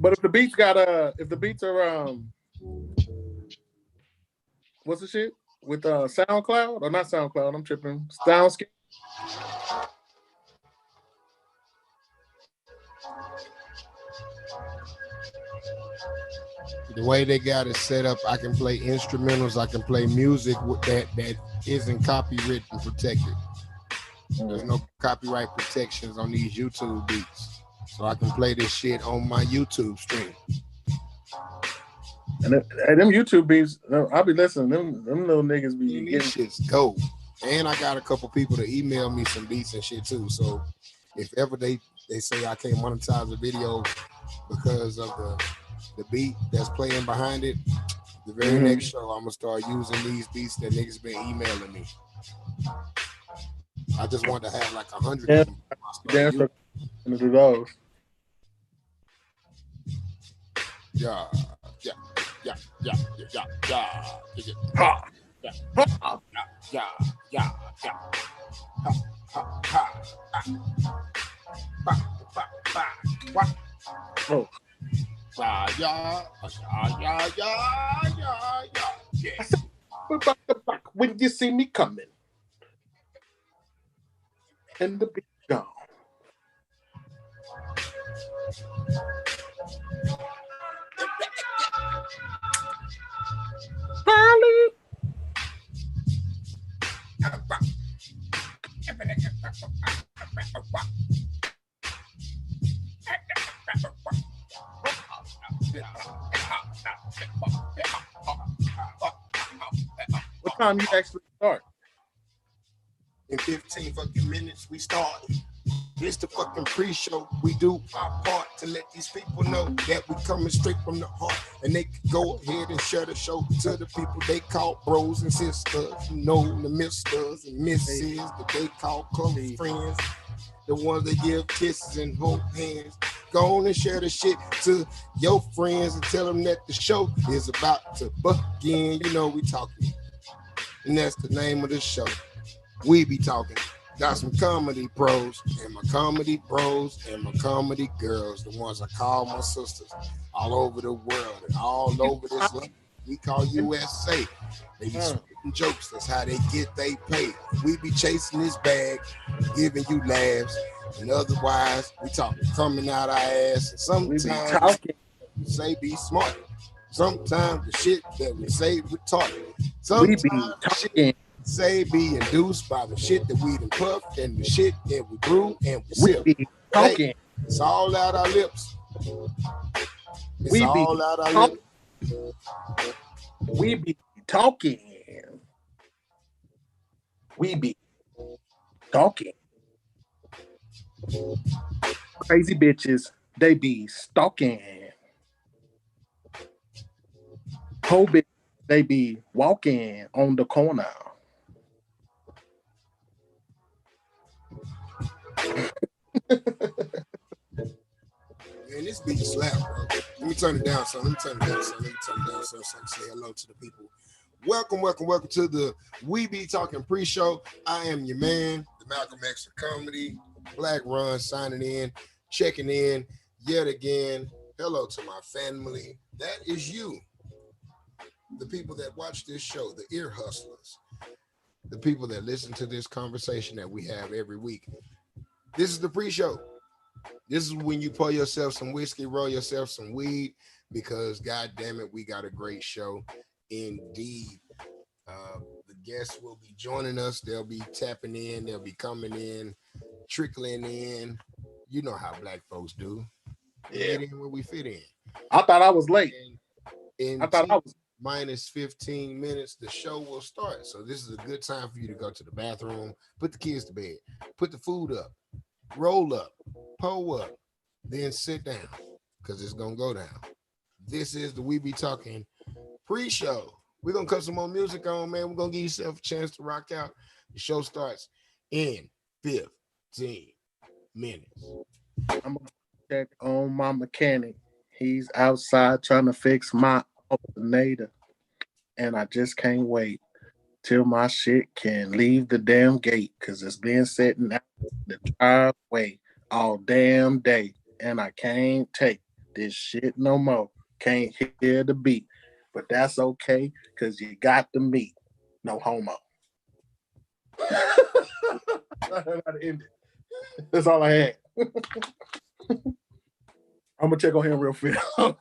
But if the beats are what's the shit with SoundCloud or not SoundCloud? I'm tripping. Soundscape. The way they got it set up, I can play instrumentals. I can play music with that isn't copyright protected. There's no copyright protections on these YouTube beats, so I can play this shit on my YouTube stream. And them YouTube beats, I'll be listening. Them little niggas be getting these shit's dope. And I got a couple people to email me some beats and shit too. So if ever they say I can't monetize a video because of the beat that's playing behind it, the very next show I'm gonna start using these beats that niggas been emailing me. I just want to have like 100 of them. And do those. Yeah. Ha. Yeah. Oh. Yeah. We're back to back when you see me coming. And the beat gone. What time you actually start? In 15 fucking minutes, we start. It's the fucking pre-show. We do our part to let these people know that we coming straight from the heart. And they can go ahead and share the show to the people they call bros and sisters. You know, the misters and misses that they call close friends. The ones that give kisses and hold hands. Go on and share the shit to your friends and tell them that the show is about to begin. You know we talking. And that's the name of the show. We be talking. Got some comedy pros and my comedy bros and my comedy girls, the ones I call my sisters all over the world and all over this land. We call USA. They be spitting jokes. That's how they get they pay. We be chasing this bag, giving you laughs, and otherwise we talking coming out our ass. And sometimes we say be smart. Sometimes the shit that we say retarded. Sometimes the shit say be induced by the shit that we done puffed and the shit that we brew and we sip. Talking. It's all out our lips. It's We all be out our talk- lips. We be talking. We be talking. Crazy bitches, they be stalking. Whole bitch, they be walking on the corner. Man, this beat slap, bro. Let me turn it down, son. Let me turn it down, so I can say hello to the people. Welcome to the We Be Talking pre-show. I am your man, the Malcolm X of comedy, Black Ron, signing in, checking in yet again. Hello to my family. That is you. The people that watch this show, the ear hustlers, the people that listen to this conversation that we have every week. This is the pre-show. This is when you pour yourself some whiskey, roll yourself some weed, because God damn it, we got a great show indeed. The guests will be joining us. They'll be tapping in. They'll be coming in, trickling in. You know how black folks do. Yeah. Fit in where we fit in. I thought I was late. And I thought I was minus 15 minutes, the show will start. So this is a good time for you to go to the bathroom, put the kids to bed, put the food up, roll up, pull up, then sit down, because it's going to go down. This is the We Be Talking pre-show. We're going to cut some more music on, man. We're going to give yourself a chance to rock out. The show starts in 15 minutes. I'm going to check on my mechanic. He's outside trying to fix my alternator. And I just can't wait till my shit can leave the damn gate, because it's been sitting out the driveway all damn day. And I can't take this shit no more. Can't hear the beat. But that's okay, because you got the meat. No homo. That's all I had. I'm gonna check on him real fast.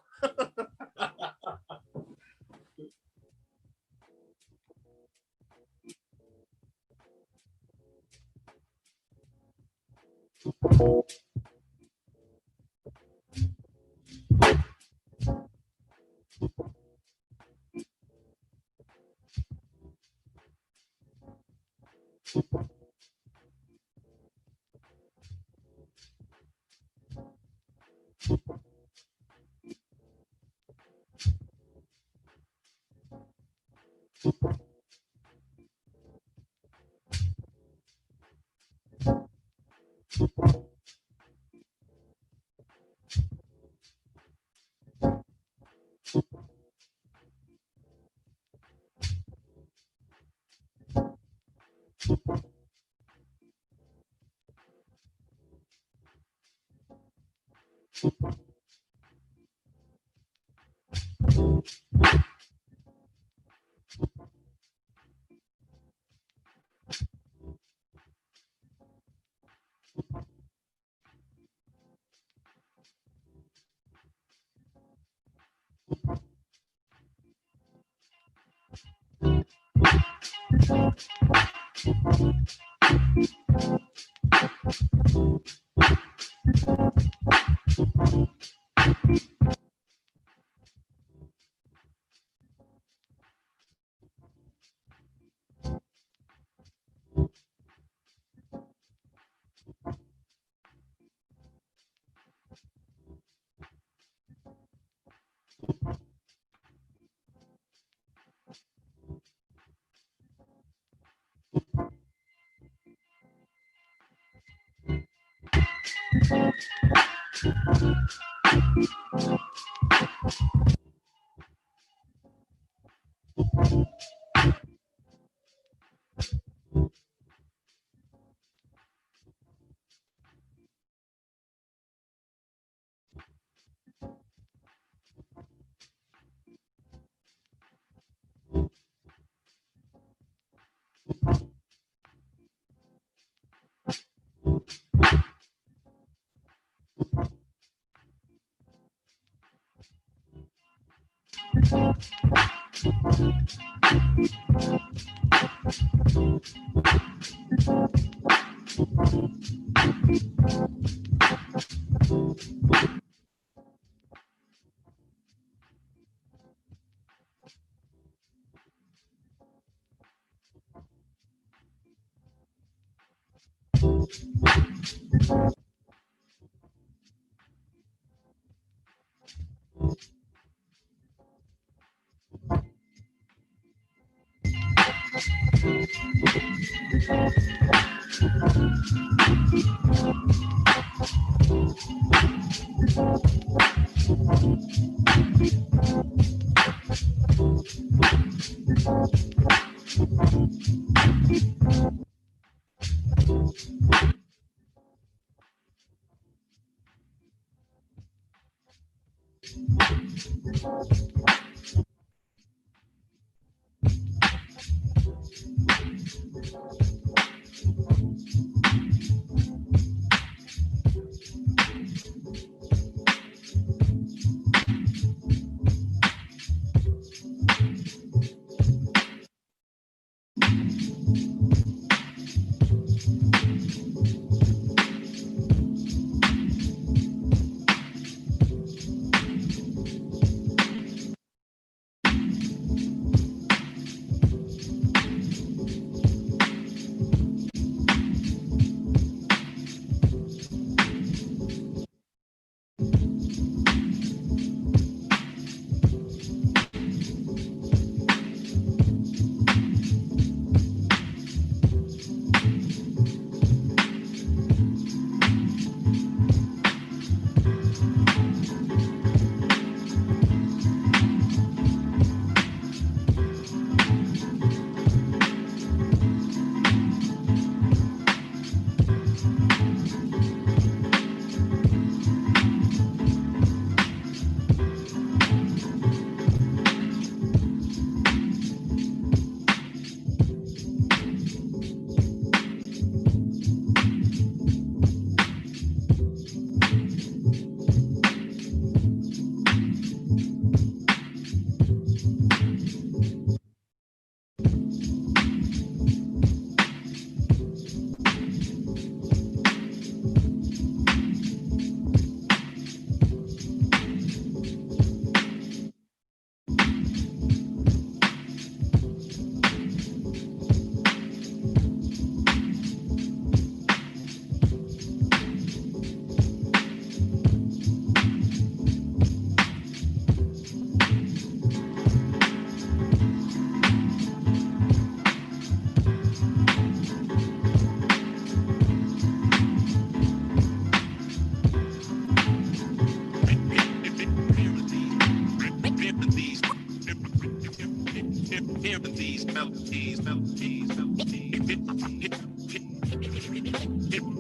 Hearing these melodies, melodies, melodies.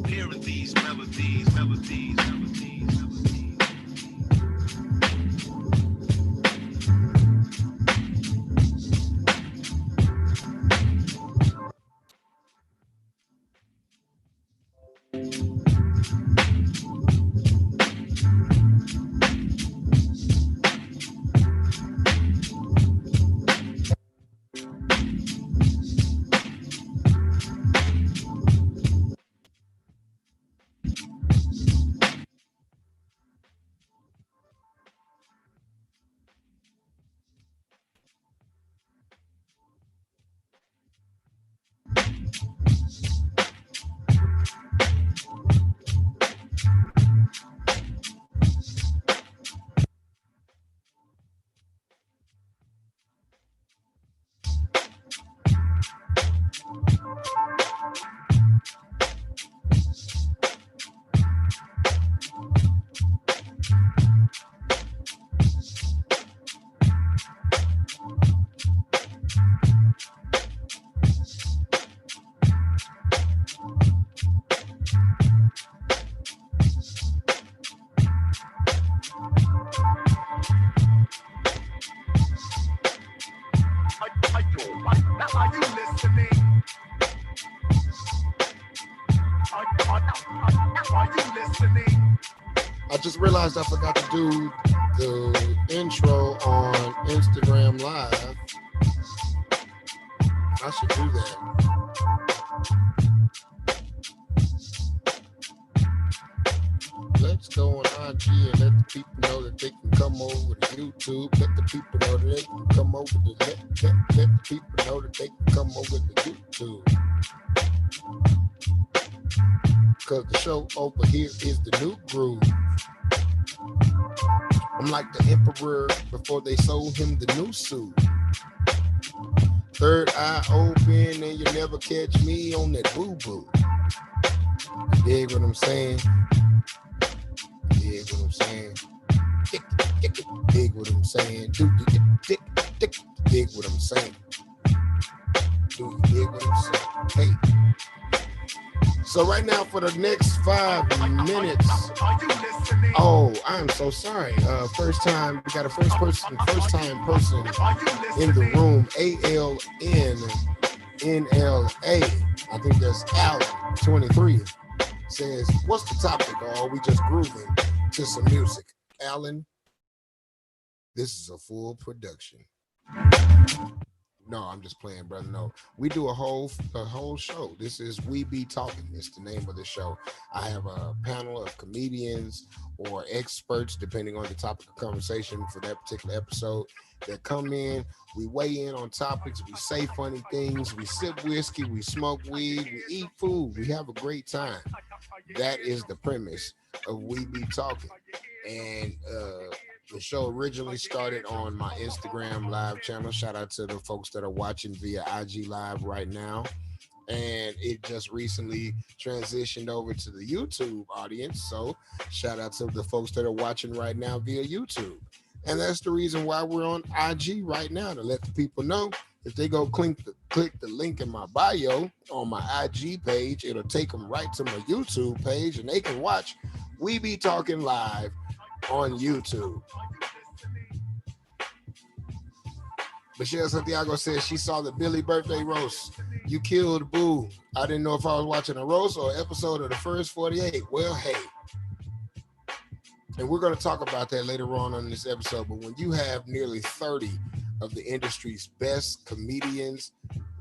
Hearing these melodies, melodies, melodies, melodies. Are you listening? Are you listening? I just realized I forgot to do the intro on Instagram Live. I should do that. Let's go on IG and let the people know that they can come over to YouTube. Let the people know that they can come over to let the people know that they can come over to YouTube. Cause the show over here is the new groove. I'm like the emperor before they sold him the new suit. Third eye open and you never catch me on that boo-boo. Dig what I'm saying? Dig what I'm saying? Dig what I'm saying? Dig what I'm saying? Do you dig what I'm saying? Hey. So right now for the next 5 minutes. Oh, I'm so sorry. First time, we got a first time person in the room. ALNNLA. I think that's Alan, 23. Says, what's the topic? Or are we just grooving to some music? Alan, this is a full production. No, I'm just playing, brother. No, we do a whole show. This is We Be Talking. It's the name of the show. I have a panel of comedians or experts, depending on the topic of conversation for that particular episode, that come in. We weigh in on topics. We say funny things. We sip whiskey. We smoke weed. We eat food. We have a great time. That is the premise of We Be Talking. And the show originally started on my Instagram live channel. Shout out to the folks that are watching via IG Live right now. And it just recently transitioned over to the YouTube audience. So shout out to the folks that are watching right now via YouTube. And that's the reason why we're on IG right now, to let the people know. If they go click the link in my bio on my IG page, it'll take them right to my YouTube page and they can watch We Be Talking live on YouTube. Michelle Santiago says she saw the Billy birthday roast. You killed Boo. I didn't know if I was watching a roast or episode of the first 48. Well, hey. And we're going to talk about that later on this episode. But when you have nearly 30 of the industry's best comedians,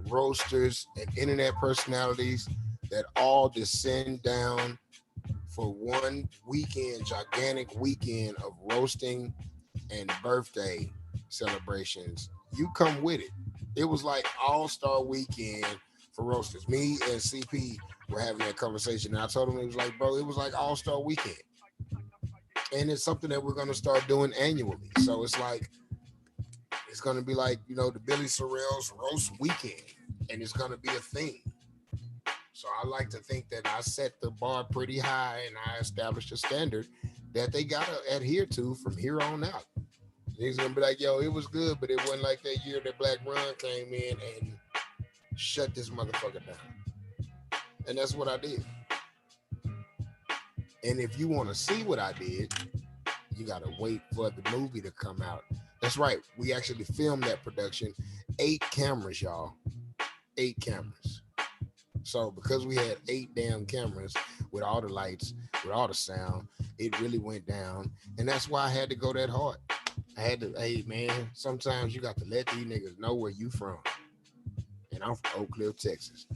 roasters, and internet personalities that all descend down for one weekend, gigantic weekend of roasting and birthday celebrations, you come with it. It was like all-star weekend for roasters. Me and CP were having that conversation, and I told him, it was like, bro, it was like all-star weekend. And it's something that we're going to start doing annually. So it's like, it's going to be like, you know, the Billy Sorrell's roast weekend, and it's going to be a thing. So I like to think that I set the bar pretty high and I established a standard that they got to adhere to from here on out. He's gonna be like, yo, it was good, but it wasn't like that year that Black Ron came in and shut this motherfucker down. And that's what I did. And if you want to see what I did, you gotta wait for the movie to come out. That's right. We actually filmed that production. 8 cameras, y'all. 8 cameras. So because we had 8 damn cameras with all the lights, with all the sound, it really went down. And that's why I had to go that hard. I had to, hey man, sometimes you got to let these niggas know where you from. And I'm from Oak Cliff, Texas.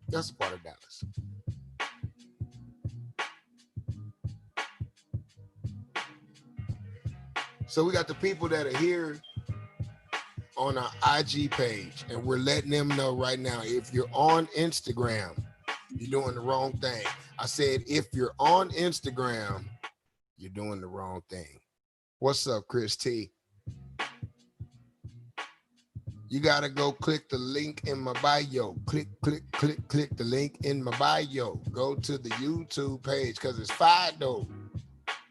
That's a part of Dallas. So we got the people that are here on our IG page, and we're letting them know right now, if you're on Instagram, you're doing the wrong thing. I said, if you're on Instagram, you're doing the wrong thing. What's up, Chris T? You gotta go click the link in my bio. Click the link in my bio. Go to the YouTube page because it's $5.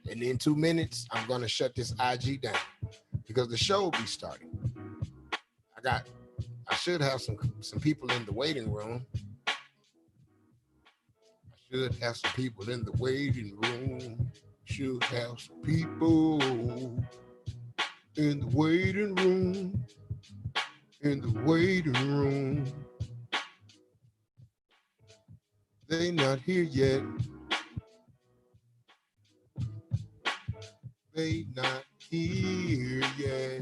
And in 2 minutes, I'm gonna shut this IG down because the show will be starting. I should have some people in the waiting room. Should have some people in the waiting room. Should have some people in the waiting room. In the waiting room. They not here yet. They not here yet.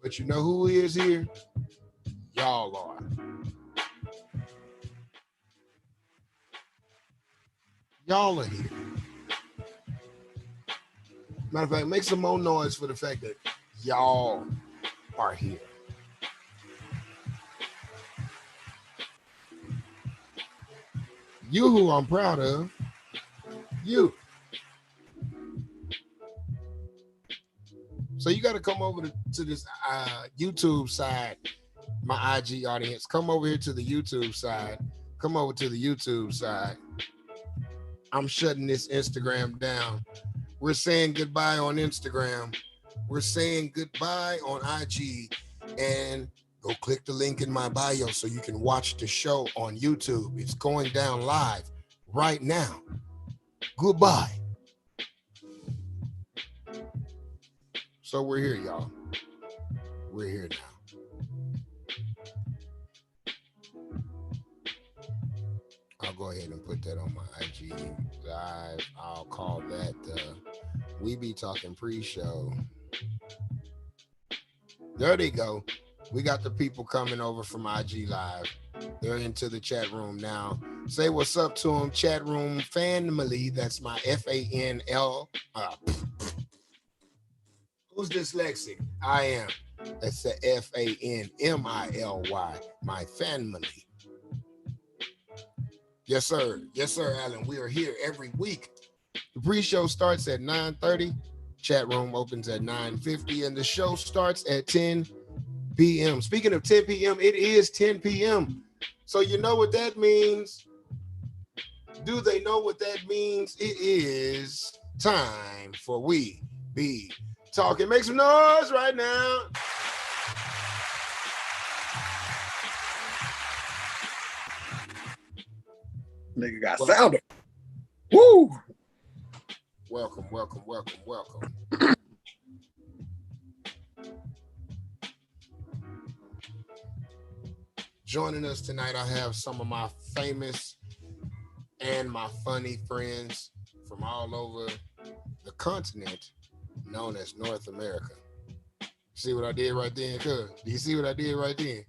But you know who is here? Y'all are. Y'all are here. Matter of fact, make some more noise for the fact that y'all are here. You who I'm proud of. You. So you got to come over to this YouTube side, my IG audience. Come over here to the YouTube side. Come over to the YouTube side. I'm shutting this Instagram down. We're saying goodbye on Instagram. We're saying goodbye on IG. And go click the link in my bio so you can watch the show on YouTube. It's going down live right now. Goodbye. So we're here, y'all. We're here now. I'll go ahead and put that on my IG live. I'll call that We Be Talking pre-show. There they go. We got the people coming over from IG live. They're into the chat room now. Say what's up to them, chat room family. That's my FANL. Who's dyslexic? I am. That's the FANMILY, my family. Yes, sir. Yes, sir, Alan. We are here every week. The pre-show starts at 9:30. Chat room opens at 9:50, and the show starts at 10 p.m. Speaking of 10 p.m., it is 10 p.m. So you know what that means? Do they know what that means? It is time for We Be Talking. Make some noise right now. Nigga got sounder. Woo! Welcome, welcome, welcome, welcome. Joining us tonight, I have some of my famous and my funny friends from all over the continent known as North America. See what I did right there? Do you see what I did right there?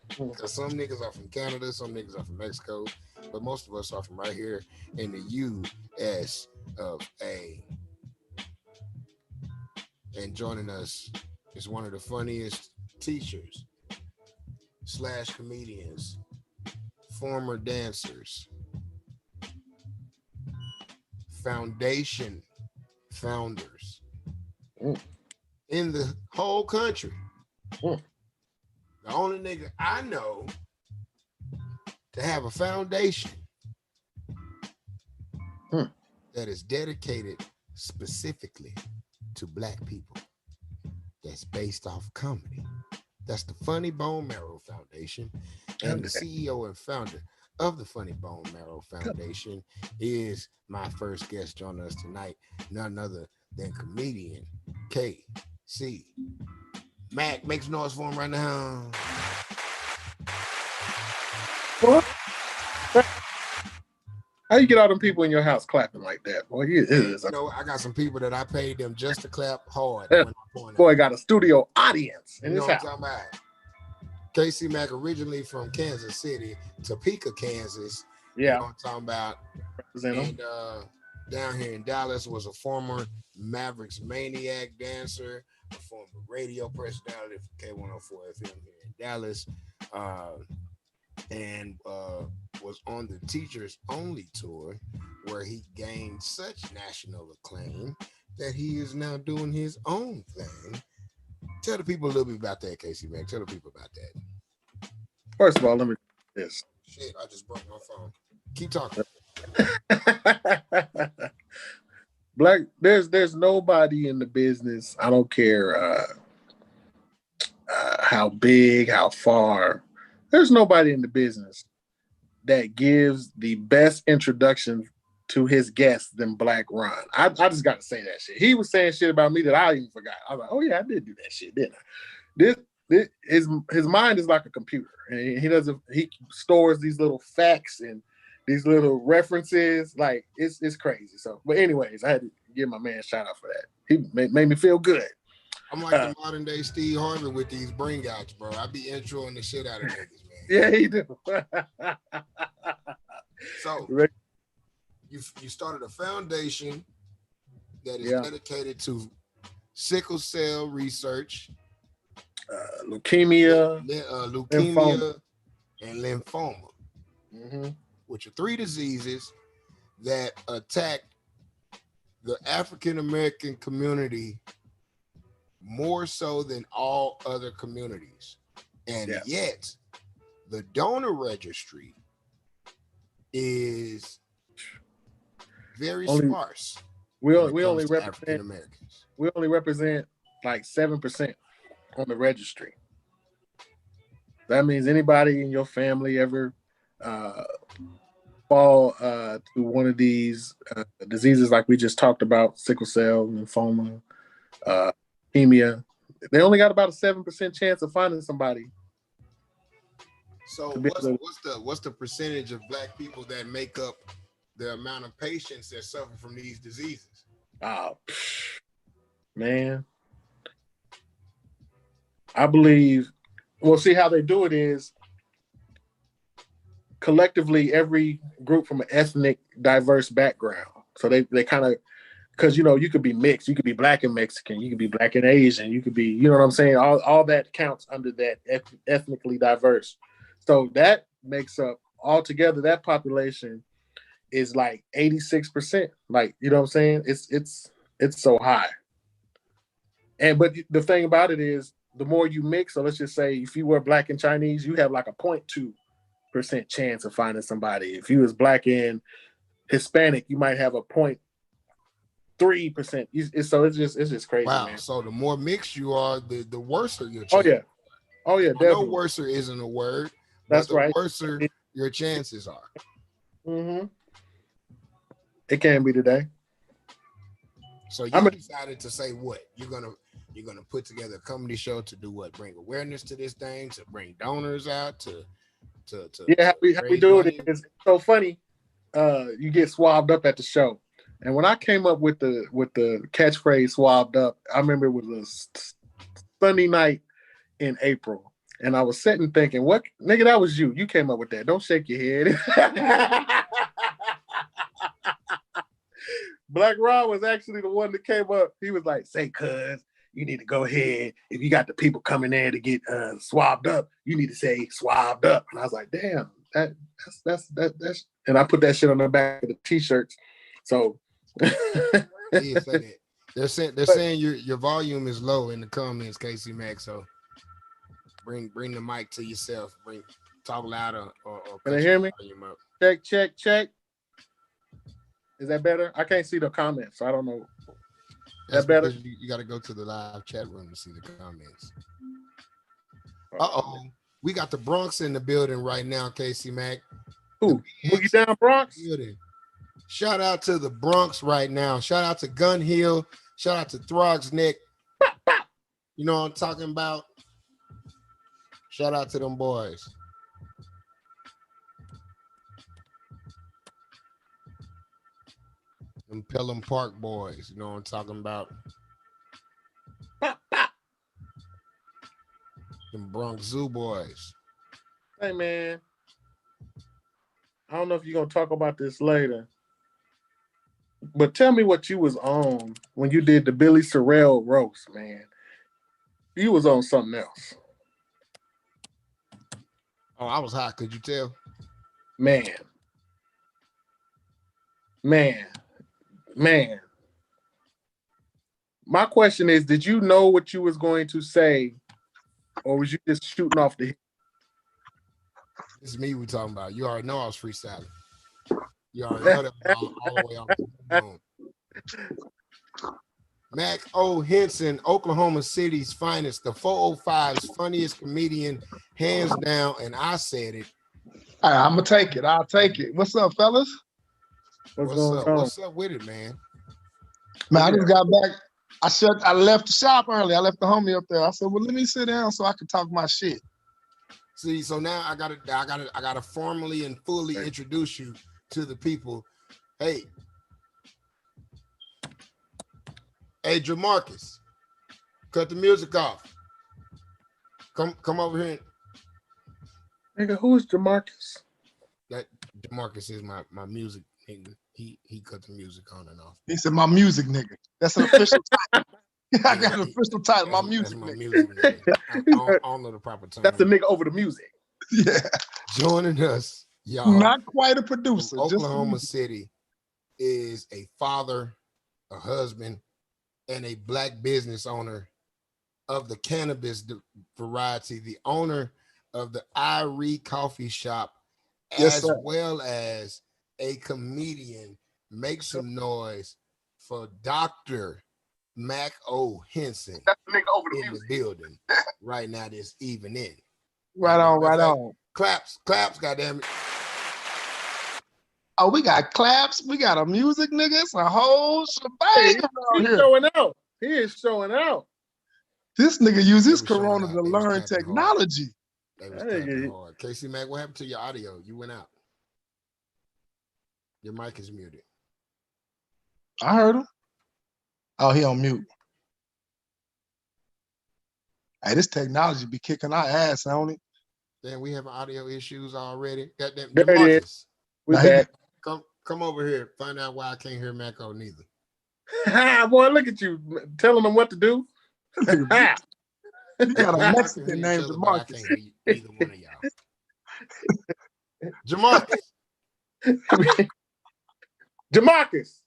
Because some niggas are from Canada, some niggas are from Mexico, but most of us are from right here in the U.S. of A. And joining us is one of the funniest teachers / comedians, former dancers, foundation founders in the whole country. The only nigga I know to have a foundation that is dedicated specifically to Black people that's based off comedy. That's the Funny Bone Marrow Foundation. And the CEO and founder of the Funny Bone Marrow Foundation is my first guest joining us tonight, none other than comedian KC Mac. Makes noise for him right now. What? How you get all them people in your house clapping like that? Boy, You know, I got some people that I paid them just to clap hard. Boy, got a studio audience in his house. What I'm talking about? KC Mac originally from Kansas City, Topeka, Kansas. Yeah. You know what I'm talking about? And down here in Dallas was a former Mavericks Maniac dancer, a former radio personality for K104 FM here in Dallas, and was on the Teachers Only tour, where he gained such national acclaim that he is now doing his own thing. Tell the people a little bit about that, KC Mac. Tell the people about that. First of all, let me do this. Shit, I just broke my phone. Keep talking. Black, there's nobody in the business. I don't care how big, how far. There's nobody in the business that gives the best introduction to his guests than Black Ron. I just got to say that shit. He was saying shit about me that I even forgot. I was like, oh yeah, I did do that shit, didn't I? His mind is like a computer, and he stores these little facts and these little references. Like it's crazy. So, but anyways, I had to give my man a shout out for that. He made me feel good. I'm like the modern day Steve Harvey with these bring outs, bro. I be introing the shit out of niggas, man. Yeah, he do. So you started a foundation that is dedicated to sickle cell research, leukemia, lymphoma. And lymphoma, mm-hmm. which are three diseases that attack the African American community more so than all other communities. And yet the donor registry is very sparse. We only represent African Americans. We only represent like 7% on the registry. That means anybody in your family ever fall to one of these diseases like we just talked about, sickle cell, lymphoma, leukemia, they only got about a 7% chance of finding somebody. So what's the percentage of Black people that make up the amount of patients that suffer from these diseases? Oh, man. I believe, well, see how they do it is collectively every group from an ethnic diverse background. So they kind of, because, you know, you could be mixed. You could be Black and Mexican. You could be Black and Asian. You could be, you know what I'm saying? All that counts under that ethnically diverse. So that makes up altogether, that population is like 86%. Like, you know what I'm saying? It's so high. But the thing about it is the more you mix, so let's just say if you were Black and Chinese, you have like a 0.2% chance of finding somebody. If you was Black and Hispanic, you might have a 0.3%. So it's just crazy. Wow. Man. So the more mixed you are, the worse are your chances. Oh yeah. No, worser isn't a word. That's but right. The worser your chances are. Mm-hmm. It can be today. So you decided to say what? You're gonna put together a comedy show to do what? Bring awareness to this thing, to bring donors out, to how we do it is so funny. You get swabbed up at the show, and when I came up with the catchphrase "swabbed up," I remember it was a Sunday night in April, and I was sitting thinking, "What nigga? That was you. You came up with that. Don't shake your head." Black Ron was actually the one that came up. He was like, "Say, cuz, you need to go ahead. If you got the people coming there to get swabbed up, you need to say swabbed up." And I was like, "Damn, that's." And I put that shit on the back of the t-shirts. So they're saying your volume is low in the comments, KC Mac. So bring the mic to yourself. Talk louder or can they hear me? Check. Check. Is that better? I can't see the comments, so I don't know. That's That better? because you got to go to the live chat room to see the comments. Oh, Uh-oh. We got the Bronx in the building right now, Casey Mac. who? Boogie Down Bronx? Building. Shout out to the Bronx right now. Shout out to Gun Hill. Shout out to Throgs Neck. You know what I'm talking about? Shout out to them boys. Them Pelham Park boys. You know what I'm talking about? Them Bronx Zoo boys. Hey man, I don't know if you're gonna talk about this later, but tell me what you was on when you did the Billy Sorrell roast, man. You was on something else, Oh, I was hot. Could you tell? man, man, man. My question is, did you know what you was going to say, or was you just shooting off the hip? This is me we talking about. You already know I was freestyling. You already know that all the way off the phone. Mac O. Henson, Oklahoma City's finest, the 405's funniest comedian, hands down, and I said it. All right, I'm gonna take it. I'll take it. What's up, fellas? What's going on? What's up with it, man? Man, I just got back. I left the shop early. I left the homie up there. I said, well, let me sit down so I can talk my shit. See, so now I gotta formally and fully introduce you to the people. Hey, Jamarcus, cut the music off. Come over here. Nigga, who is Jamarcus? That Jamarcus is my music nigga. He cut the music on and off. He said, my music nigga. That's an official title. I got an official title, my music my nigga. music nigga. I don't know the proper term. That's the nigga over the music. Yeah. Joining us, y'all. Not quite a producer. Oklahoma City is a father, a husband, and a black business owner of the cannabis variety, the owner of the Irie Coffee Shop, Yes, as sir. well as a comedian. Make some noise for Dr. Mac O. Henson. That's the nigga over in the building right now this evening. Right on. Claps, goddammit. Oh, we got claps. We got a music nigga. It's a whole shebang around He's here. showing out. He is showing out. This nigga used his They was corona showing to out. They was learn clapping technology. They was Hey, clapping hard. Casey Mac, what happened to your audio? You went out. Your mic is muted. I heard him. Oh, he on mute. Hey, this technology be kicking our ass, don't it? Then we have audio issues already. Goddamn, There it is. Jamarcus, We Now, he- back. come over here. Find out why I can't hear Mac O neither. Boy, look at you telling them what to do. He got a Y'all can Mexican hear named each other, but I DeMarcus. can't hear either one of y'all. Jamarcus, Jamarcus,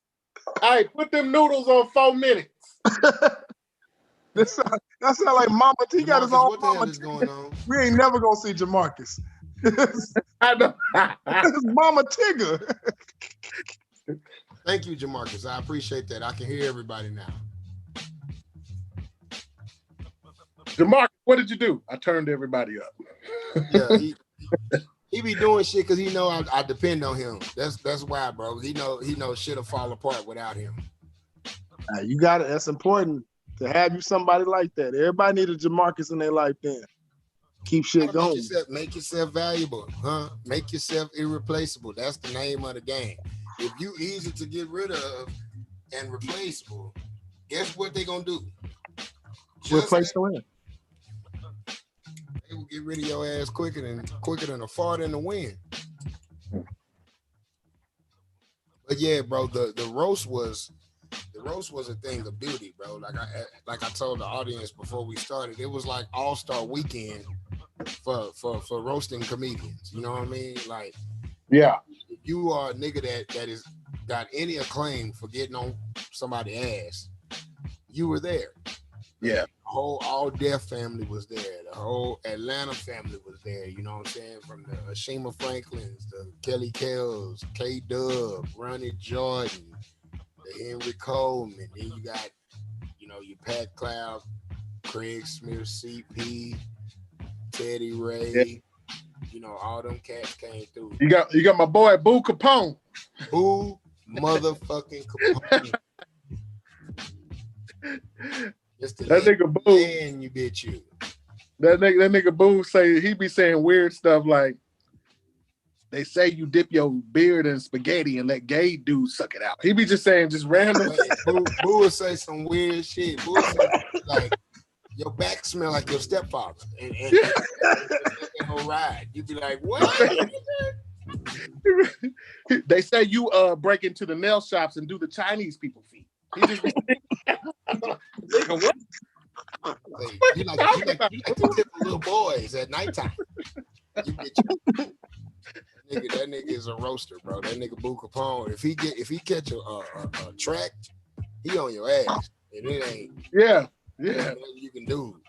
hey, put them noodles on 4 minutes. That sound like Mama T. He got his Jamarcus, own what the hell Mama is T. going on? We ain't never gonna see Jamarcus. I know. It's Mama Tigger. Thank you, Jamarcus. I appreciate that. I can hear everybody now. Jamarcus, what did you do? I turned everybody up. Yeah, he be doing shit because he know I depend on him. That's why, bro. He know shit'll fall apart without him. You got it. That's important to have you somebody like that. Everybody need a Jamarcus in their life. Then keep shit going. Make yourself valuable, huh? Make yourself irreplaceable. That's the name of the game. If you easy to get rid of and replaceable, guess what they gonna do? Replace the win. They will get rid of your ass quicker than a fart in the wind. But yeah, bro, the roast was a thing of beauty, bro. Like I told the audience before we started, it was like all-star weekend for roasting comedians. You know what I mean? Like, Yeah. if you are a nigga that is got any acclaim for getting on somebody's ass, you were there. Yeah. All their family was there. The whole Atlanta family was there. You know what I'm saying? From the Ashima Franklins, the Kelly Kells, K Dub, Ronnie Jordan, the Henry Coleman. Then you got, your Pat Cloud, Craig Smith, CP, Teddy Yeah. Ray. All them cats came through. You got my boy Boo Capone. Boo motherfucking Capone. That nigga Boo. And you bitch you. That nigga Boo he be saying weird stuff like, they say you dip your beard in spaghetti and let gay dudes suck it out. He be just saying just random. Boo will say some weird shit. Boo will say like, your back smell like your stepfather. And whole ride. You be like, what? They say you break into the nail shops and do the Chinese people feet. He just be what? You like to tip little boys at nighttime. That nigga is a roaster, bro. That nigga Boo Capone. If he catch a track, he on your ass. And it ain't nothing you can do.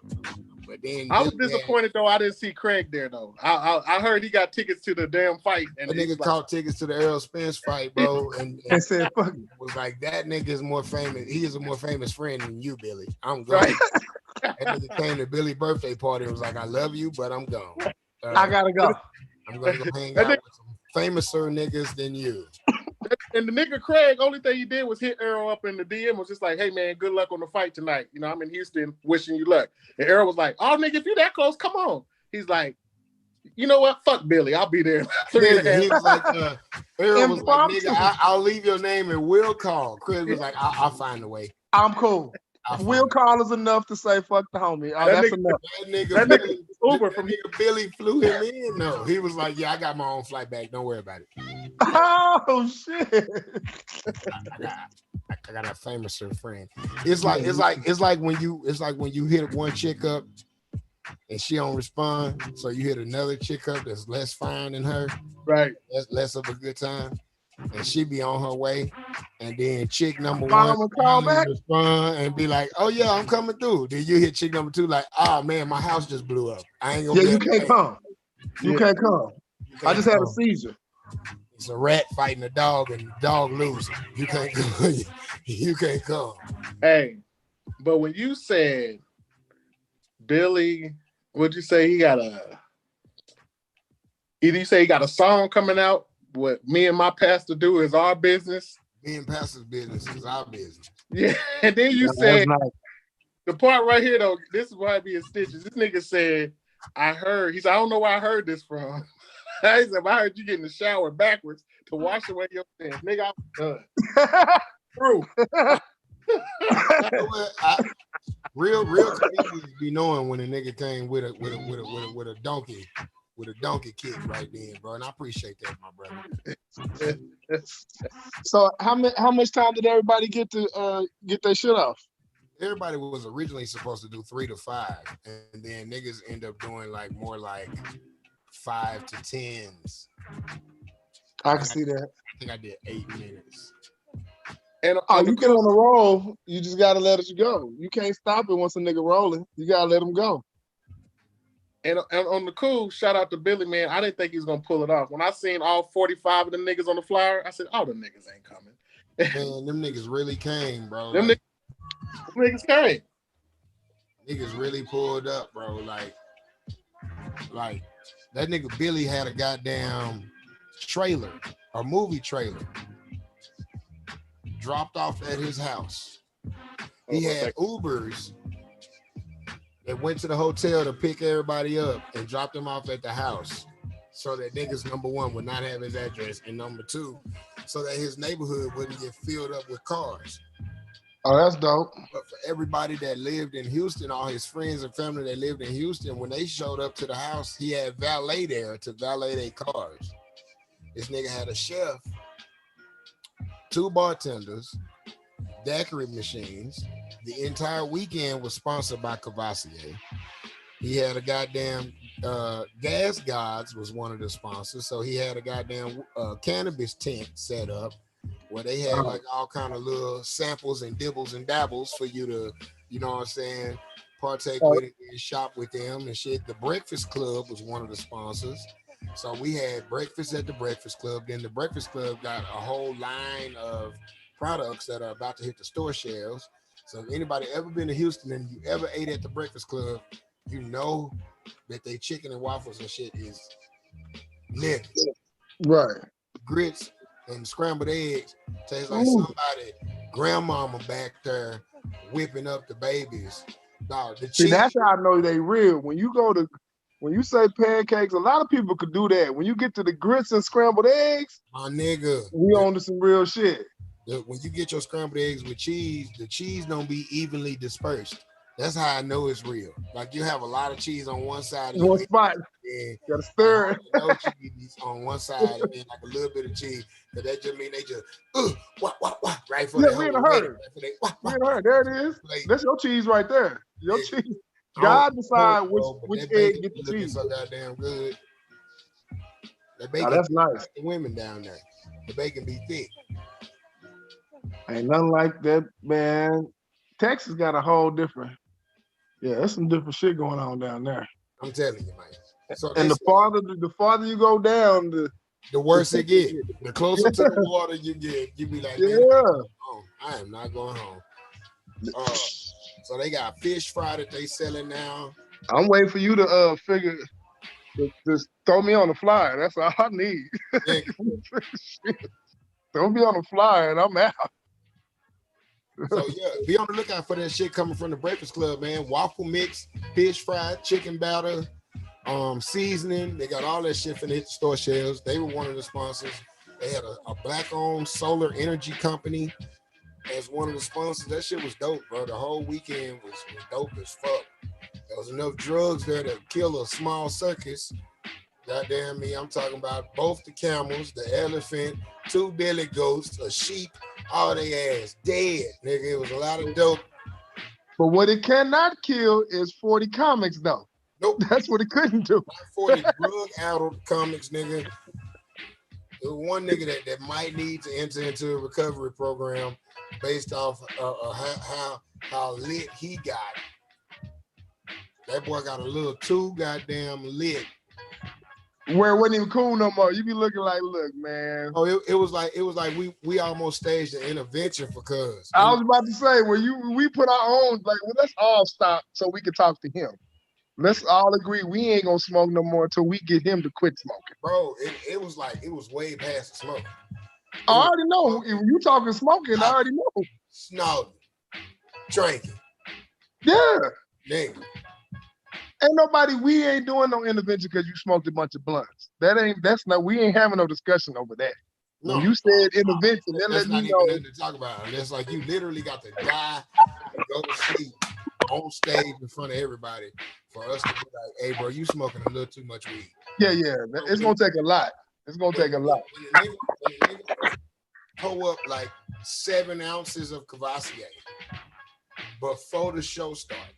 But then I was disappointed though. I didn't see Craig there though. I heard he got tickets to the damn fight. And that nigga caught tickets to the Errol Spence fight, bro. And said, "Fuck." Was like, that nigga is more famous. He is a more famous friend than you, Billy. I'm gone. Right. That nigga came to Billy's birthday party and was like, I love you, but I'm gone. I gotta go. I'm gonna go hang out with some famouser niggas than you. And the nigga Craig, only thing he did was hit Errol up in the DM, was just like, hey man, good luck on the fight tonight. I'm in Houston, wishing you luck. And Errol was like, oh nigga, if you that close, come on. He's like, you know what? Fuck Billy, I'll be there. He was like, Errol was like, nigga, I'll leave your name and we'll call. Craig was like, I'll find a way. I'm cool. Will call is enough to say fuck the homie. That's enough. That nigga Uber from nigga Billy flew him in. No, he was like, yeah, I got my own flight back. Don't worry about it. Oh shit! I got a famous friend. It's like when you hit one chick up and she don't respond, so you hit another chick up that's less fine than her. Right. That's less of a good time. And she be on her way, and then chick number one call back, respond and be like, "Oh yeah, I'm coming through." Then you hit chick number two like, "Oh man, my house just blew up. I ain't gonna." Yeah, you can't come. You can't come. I just had a seizure. It's a rat fighting a dog, and the dog losing. You can't come. You can't come. Hey, but when you said Billy, what'd you say? Either you say he got a song coming out. What me and my pastor do is our business. Me and pastor's business is our business. Yeah, and then you said the part right here though. This is why I be in stitches. This nigga said, "I heard." He said, "I don't know where I heard this from." He said, "I heard you get in the shower backwards to wash away your sins, nigga." I'm done. True. Real comedians be knowing when a nigga came with a donkey. With a donkey kick right then, bro, and I appreciate that, my brother. So how much time did everybody get to get their shit off? Everybody was originally supposed to do 3 to 5, and then niggas end up doing like more like 5 to 10s. I can see that. I think I did 8 minutes. And you get on the roll, you just gotta let it go. You can't stop it once a nigga rolling. You gotta let him go. And on the cool, shout out to Billy, man. I didn't think he was gonna pull it off. When I seen all 45 of them niggas on the flyer, I said, "Oh, them niggas ain't coming." Man, them niggas really came, bro. Them niggas came. Niggas really pulled up, bro. Like that nigga Billy had a goddamn trailer, a movie trailer, dropped off at his house. He had Ubers that went to the hotel to pick everybody up and dropped them off at the house so that niggas, number one, would not have his address, and number two, so that his neighborhood wouldn't get filled up with cars. Oh, that's dope. But for everybody that lived in Houston, all his friends and family that lived in Houston, when they showed up to the house, he had valet there to valet their cars. This nigga had a chef, 2 bartenders, daiquiri machines. The entire weekend was sponsored by Cavassier. He had a goddamn Gas Gods was one of the sponsors. So he had a goddamn cannabis tent set up where they had like all kind of little samples and dibbles and dabbles for you to You know what I'm saying? Partake Oh, with it and shop with them and shit. The Breakfast Club was one of the sponsors. So we had breakfast at the Breakfast Club. Then the Breakfast Club got a whole line of products that are about to hit the store shelves. So if anybody ever been to Houston and you ever ate at the Breakfast Club, you know that they chicken and waffles and shit is lit. right. Grits and scrambled eggs taste like Ooh. somebody grandmama back there whipping up the babies. Dog, the See, cheese, that's how I know they real. When you say pancakes, a lot of people could do that. When you get to the grits and scrambled eggs, my nigga. we on to some real shit. When you get your scrambled eggs with cheese, the cheese don't be evenly dispersed. That's how I know it's real. Like you have a lot of cheese on one side of your One egg, spot, and gotta like stir it. no cheese on one side, and then like a little bit of cheese. But that just mean they just right for Yeah, the we whole in a wedding. hurry. Right for they, We in a hurry. There it is. like, That's your cheese right there. Your yeah, cheese. I don't God know, decide bro, but which that egg bacon get be the looking cheese. so goddamn good. That Now bacon that's nice. like the women down there. The bacon be thick. Ain't nothing like that, man. Texas got a whole different. Yeah, there's some different shit going on down there. I'm telling you, man. So they And say the farther you go down, the the worse it thicker get. The closer to the water you get, you be like, man, yeah. I am not going home. So they got fish fry that they selling now. I'm waiting for you to figure. Just throw me on the flyer. That's all I need. Yeah, Throw me on the flyer and I'm out. so yeah, be on the lookout for that shit coming from the Breakfast Club, man. Waffle mix, fish fry, chicken batter, seasoning. They got all that shit for the hit the store shelves. They were one of the sponsors. They had a black-owned solar energy company as one of the sponsors. That shit was dope, bro. The whole weekend was dope as fuck. There was enough drugs there to kill a small circus. Goddamn me, I'm talking about both the camels, the elephant, 2 billy goats, a sheep, all they ass dead, nigga. It was a lot of dope. But what it cannot kill is 40 comics, though. Nope, That's what it couldn't do. not 40 drug-addled comics, nigga. There was one nigga that might need to enter into a recovery program based off how lit he got. That boy got a little too goddamn lit. Where it wasn't even cool no more. You be looking like, look, man. Oh, it was like we almost staged an intervention for cuz. I was about to say, we put our own, like, well, let's all stop so we can talk to him. Let's all agree we ain't gonna smoke no more until we get him to quit smoking. Bro, it was like it was way past the smoke. I already know. If you talking smoking, I already know. Snorting, drinking, Yeah. nigga. Ain't nobody, we ain't doing no intervention because you smoked a bunch of blunts. We ain't having no discussion over that. No, when you said intervention, then that's let not me even know. nothing to talk about. That's like you literally got to die and go to sleep on stage in front of everybody for us to be like, hey, bro, you smoking a little too much weed. Yeah. It's gonna take a lot. It's gonna take a lot. When the nigga pull up like 7 ounces of Cavassier before the show started,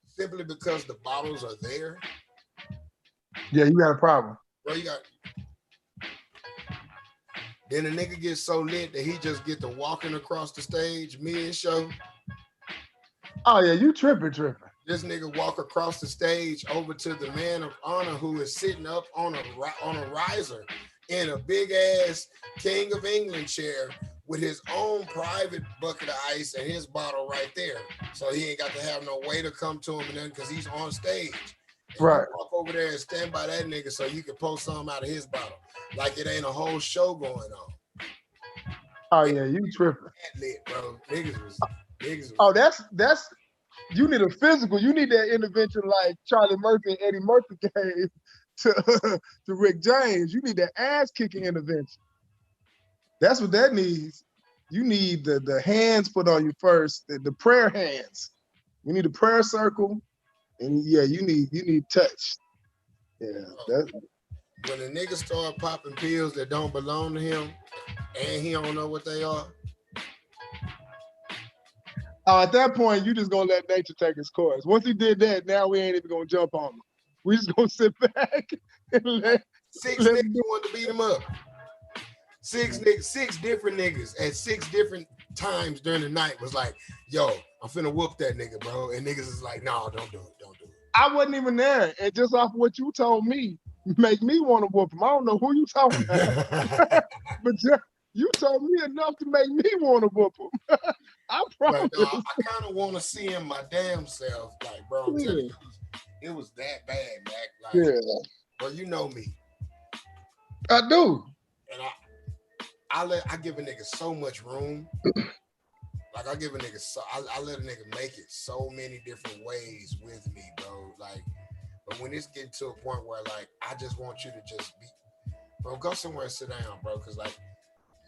simply because the bottles are there. Yeah, you got a problem. Bro, then the nigga gets so lit that he just get to walking across the stage mid-show. Oh yeah, you tripping. This nigga walk across the stage over to the man of honor who is sitting up on a riser in a big ass King of England chair with his own private bucket of ice and his bottle right there. So he ain't got to have no way to come to him and nothing because he's on stage. And right. You walk over there and stand by that nigga so you can post something out of his bottle. Like it ain't a whole show going on. Oh yeah, you tripping. Lit, bro. Niggas was Oh, that's you need a physical. You need that intervention like Charlie Murphy and Eddie Murphy gave to Rick James. You need that ass kicking intervention. That's what that needs. You need the hands put on you first, the prayer hands. You need a prayer circle, and yeah, you need touch. Yeah, that. When a nigga start popping pills that don't belong to him, and he don't know what they are. At that point, you just gonna let nature take its course. Once he did that, now we ain't even gonna jump on him. We just gonna sit back and let 6 niggas wanted to beat him up. 6 different niggas at 6 different times during the night was like, yo, I'm finna whoop that nigga, bro. And niggas is like, no, don't do it. Don't do it. I wasn't even there. And just off what you told me, make me want to whoop him. I don't know who you talking about. But you told me enough to make me want to whoop him. I promise. But I kind of want to see him my damn self. Like, bro, I'm telling you, it was that bad, Mac. Like, well, you know me. I do. And I give a nigga so much room. Like I give a nigga I let a nigga make it so many different ways with me, bro. Like, but when it's getting to a point where like I just want you to just be, bro, go somewhere and sit down, bro. Cause like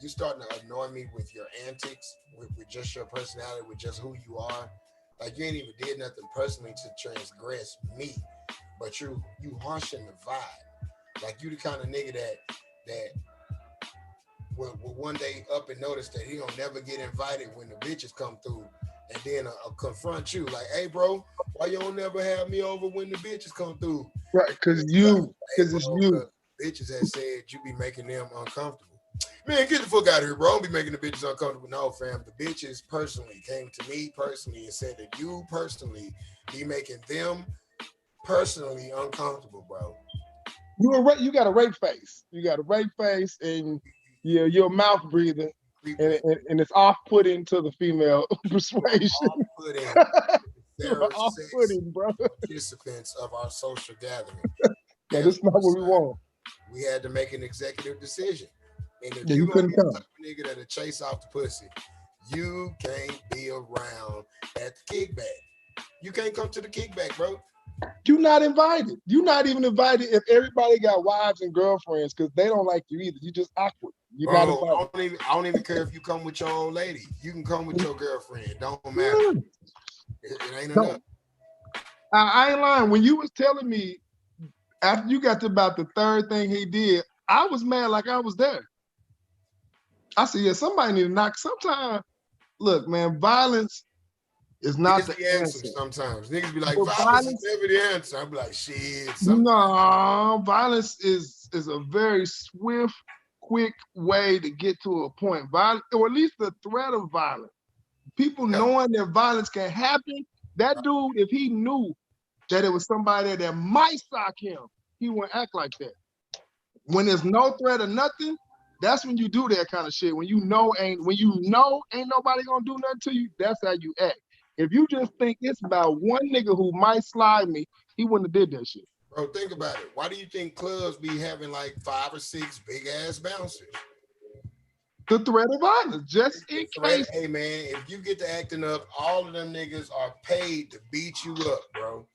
you starting to annoy me with your antics, with just your personality, with just who you are. Like you ain't even did nothing personally to transgress me, but you harshing the vibe. Like you the kind of nigga that will one day up and notice that he don't never get invited when the bitches come through, and then confront you like, hey bro, why you don't never have me over when the bitches come through? Right, because it's you. Bitches that said you be making them uncomfortable. Man, get the fuck out of here, bro. Don't be making the bitches uncomfortable. No, fam. The bitches personally came to me personally and said that you personally be making them personally uncomfortable, bro. You got a rape face. You got a rape face, and you're a mouth breather, and it's off-putting to the female persuasion. Off-putting, bro. Participants of our social gathering. No, that's not what we want. We had to make an executive decision. And if you couldn't come, nigga that'll chase off the pussy, you can't be around at the kickback. You can't come to the kickback, bro. You're not invited. You're not even invited if everybody got wives and girlfriends because they don't like you either. You're just awkward. You're not invited. I don't even care if you come with your old lady. You can come with your girlfriend. Don't matter. It ain't enough. I ain't lying. When you was telling me after you got to about the third thing he did, I was mad like I was there. I said, yeah, somebody need to knock. Sometimes, look, man, violence is not the answer. Sometimes niggas be like, violence is never the answer. I'm like, shit. No, violence is a very swift, quick way to get to a point. Violence, or at least the threat of violence. People knowing that violence can happen. That dude, if he knew that it was somebody that might sock him, he wouldn't act like that. When there's no threat or nothing, that's when you do that kind of shit. When you know ain't nobody gonna do nothing to you, that's how you act. If you just think it's about one nigga who might slide me, he wouldn't have did that shit. Bro, think about it. Why do you think clubs be having like 5 or 6 big ass bouncers? The threat of violence, just in case. Hey man, if you get to acting up, all of them niggas are paid to beat you up, bro.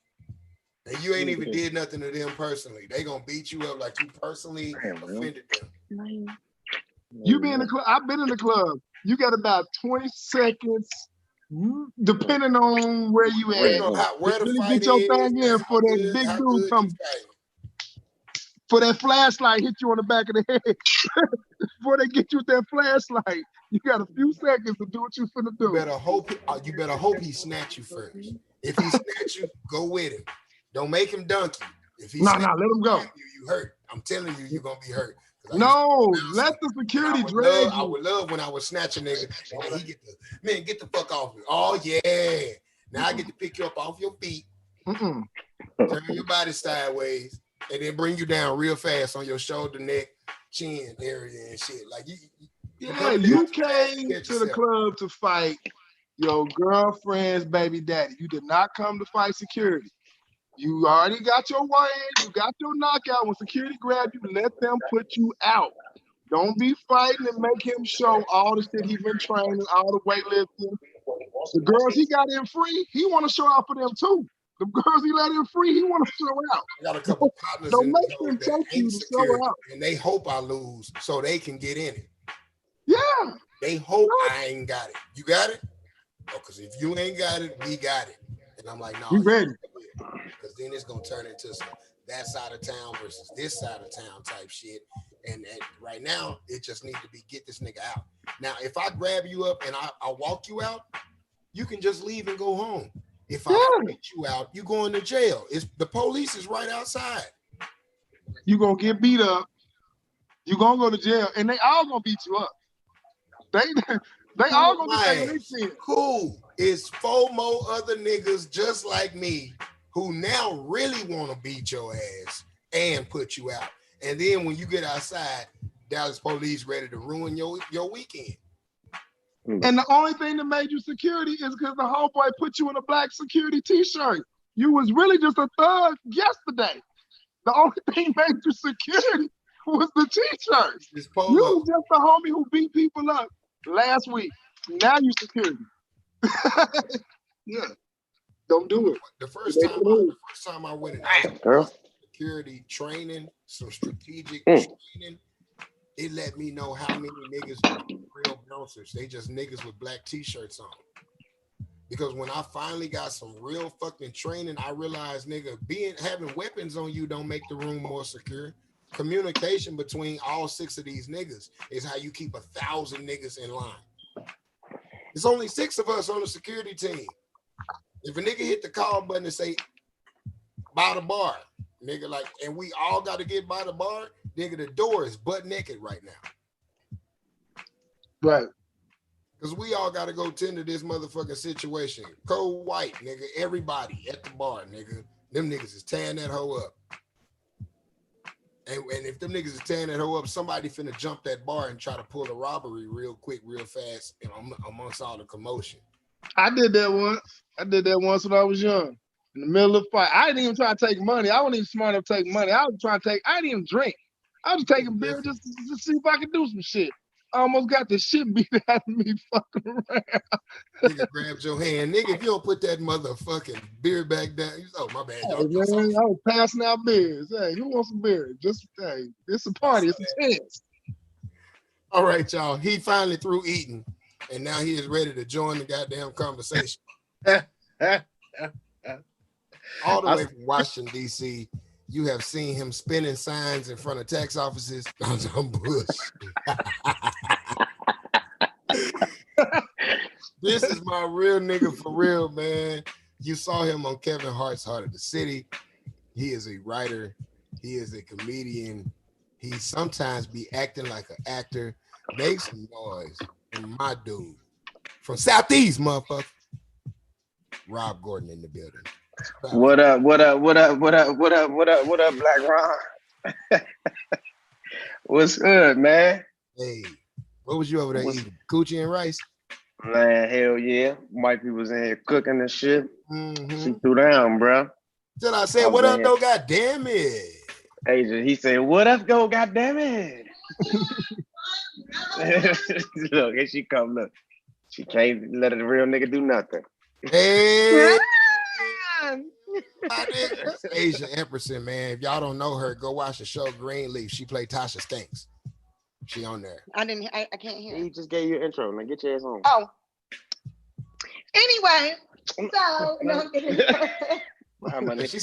And you ain't even did nothing to them personally. They gonna beat you up like you personally offended them. You be in the club. I've been in the club. You got about 20 seconds, depending on where you at. Where the really fight get your is, thing in for that big dude come. For that flashlight hit you on the back of the head. Before they get you with that flashlight, you got a few seconds to do what you finna do. You better hope he snatch you first. If he snatch you, go with him. Don't make him dunk you. If he let him go. You hurt. I'm telling you, you're gonna be hurt. No, let the security drag you. I would love when I would snatch a nigga and he get the fuck off me. Oh yeah. Now I get to pick you up off your feet, turn your body sideways, and then bring you down real fast on your shoulder, neck, chin area and shit. Like you came to the club to fight your girlfriend's baby daddy. You did not come to fight security. You already got your win. You got your knockout. When security grab you, let them put you out. Don't be fighting and make him show all the shit he been training, all the weightlifting. The girls he got in free, he want to show out for them too. The girls he let in free, he want to show out. I got a couple partners Don't make them take you to show out. And they hope I lose so they can get in it. Yeah. They hope I ain't got it. You got it? Oh, because if you ain't got it, we got it. And I'm like, no. We ready. Because then it's going to turn into some that side of town versus this side of town type shit. And right now, it just needs to be get this nigga out. Now, if I grab you up and I walk you out, you can just leave and go home. If I get you out, you going to jail. The police is right outside. You going to get beat up. You going to go to jail. And they all going to beat you up. They all gonna get their Man, licks in. cool. It's 4 more other niggas just like me who now really want to beat your ass and put you out. And then when you get outside, Dallas police ready to ruin your weekend. And the only thing that made you security is because the homeboy put you in a black security t-shirt. You was really just a thug yesterday. The only thing made you security was the t-shirt. You was just a homie who beat people up last week. Now you security. Yeah. Don't do it. The first time I went in security training, some strategic training, it let me know how many niggas are real bouncers. They just niggas with black t-shirts on. Because when I finally got some real fucking training, I realized, nigga, having weapons on you don't make the room more secure. Communication between all 6 of these niggas is how you keep 1,000 niggas in line. There's only 6 of us on the security team. If a nigga hit the call button and say, by the bar, nigga, like, and we all got to get by the bar, nigga, the door is butt naked right now. Right. Because we all got to go tend to this motherfucking situation. Cold white, nigga, everybody at the bar, nigga. Them niggas is tearing that hoe up. And if them niggas is tearing that hoe up, somebody finna jump that bar and try to pull a robbery real quick, real fast, you know, amongst all the commotion. I did that once when I was young. In the middle of the fight. I didn't even try to take money. I wasn't even smart enough to take money. I didn't even drink. I was taking beer just to see if I could do some shit. I almost got the shit beat out of me fucking around. Nigga grabbed your hand. Nigga, if you don't put that motherfucking beer back down, oh, my bad. Hey, man, I was passing out beers. Hey, who wants some beer? Just, hey, it's a party. It's a chance. All right, y'all. He finally through eating, and now he is ready to join the goddamn conversation. All the way from Washington, D.C., you have seen him spinning signs in front of tax offices. I'm Bush. This is my real nigga for real, man. You saw him on Kevin Hart's Heart of the City. He is a writer. He is a comedian. He sometimes be acting like an actor. Make some noise. And my dude from Southeast, motherfucker. Rob Gordon in the building. What up, Black Ron? What's good, man? Hey, what was you over there eating? Coochie and rice? Man, hell yeah. Mikey was in here cooking and shit. Mm-hmm. She threw down, bro. Till I said, what up, though? God damn it. Asia, he said, what up, go? God damn it. Look, here she come. Look, she can't let a real nigga do nothing. Hey. Asia Epperson, man. If y'all don't know her, go watch the show Greenleaf. She played Tasha Stinks. She on there. I can't hear. He just gave you an intro. Now get your ass on. Oh. Anyway, so no, She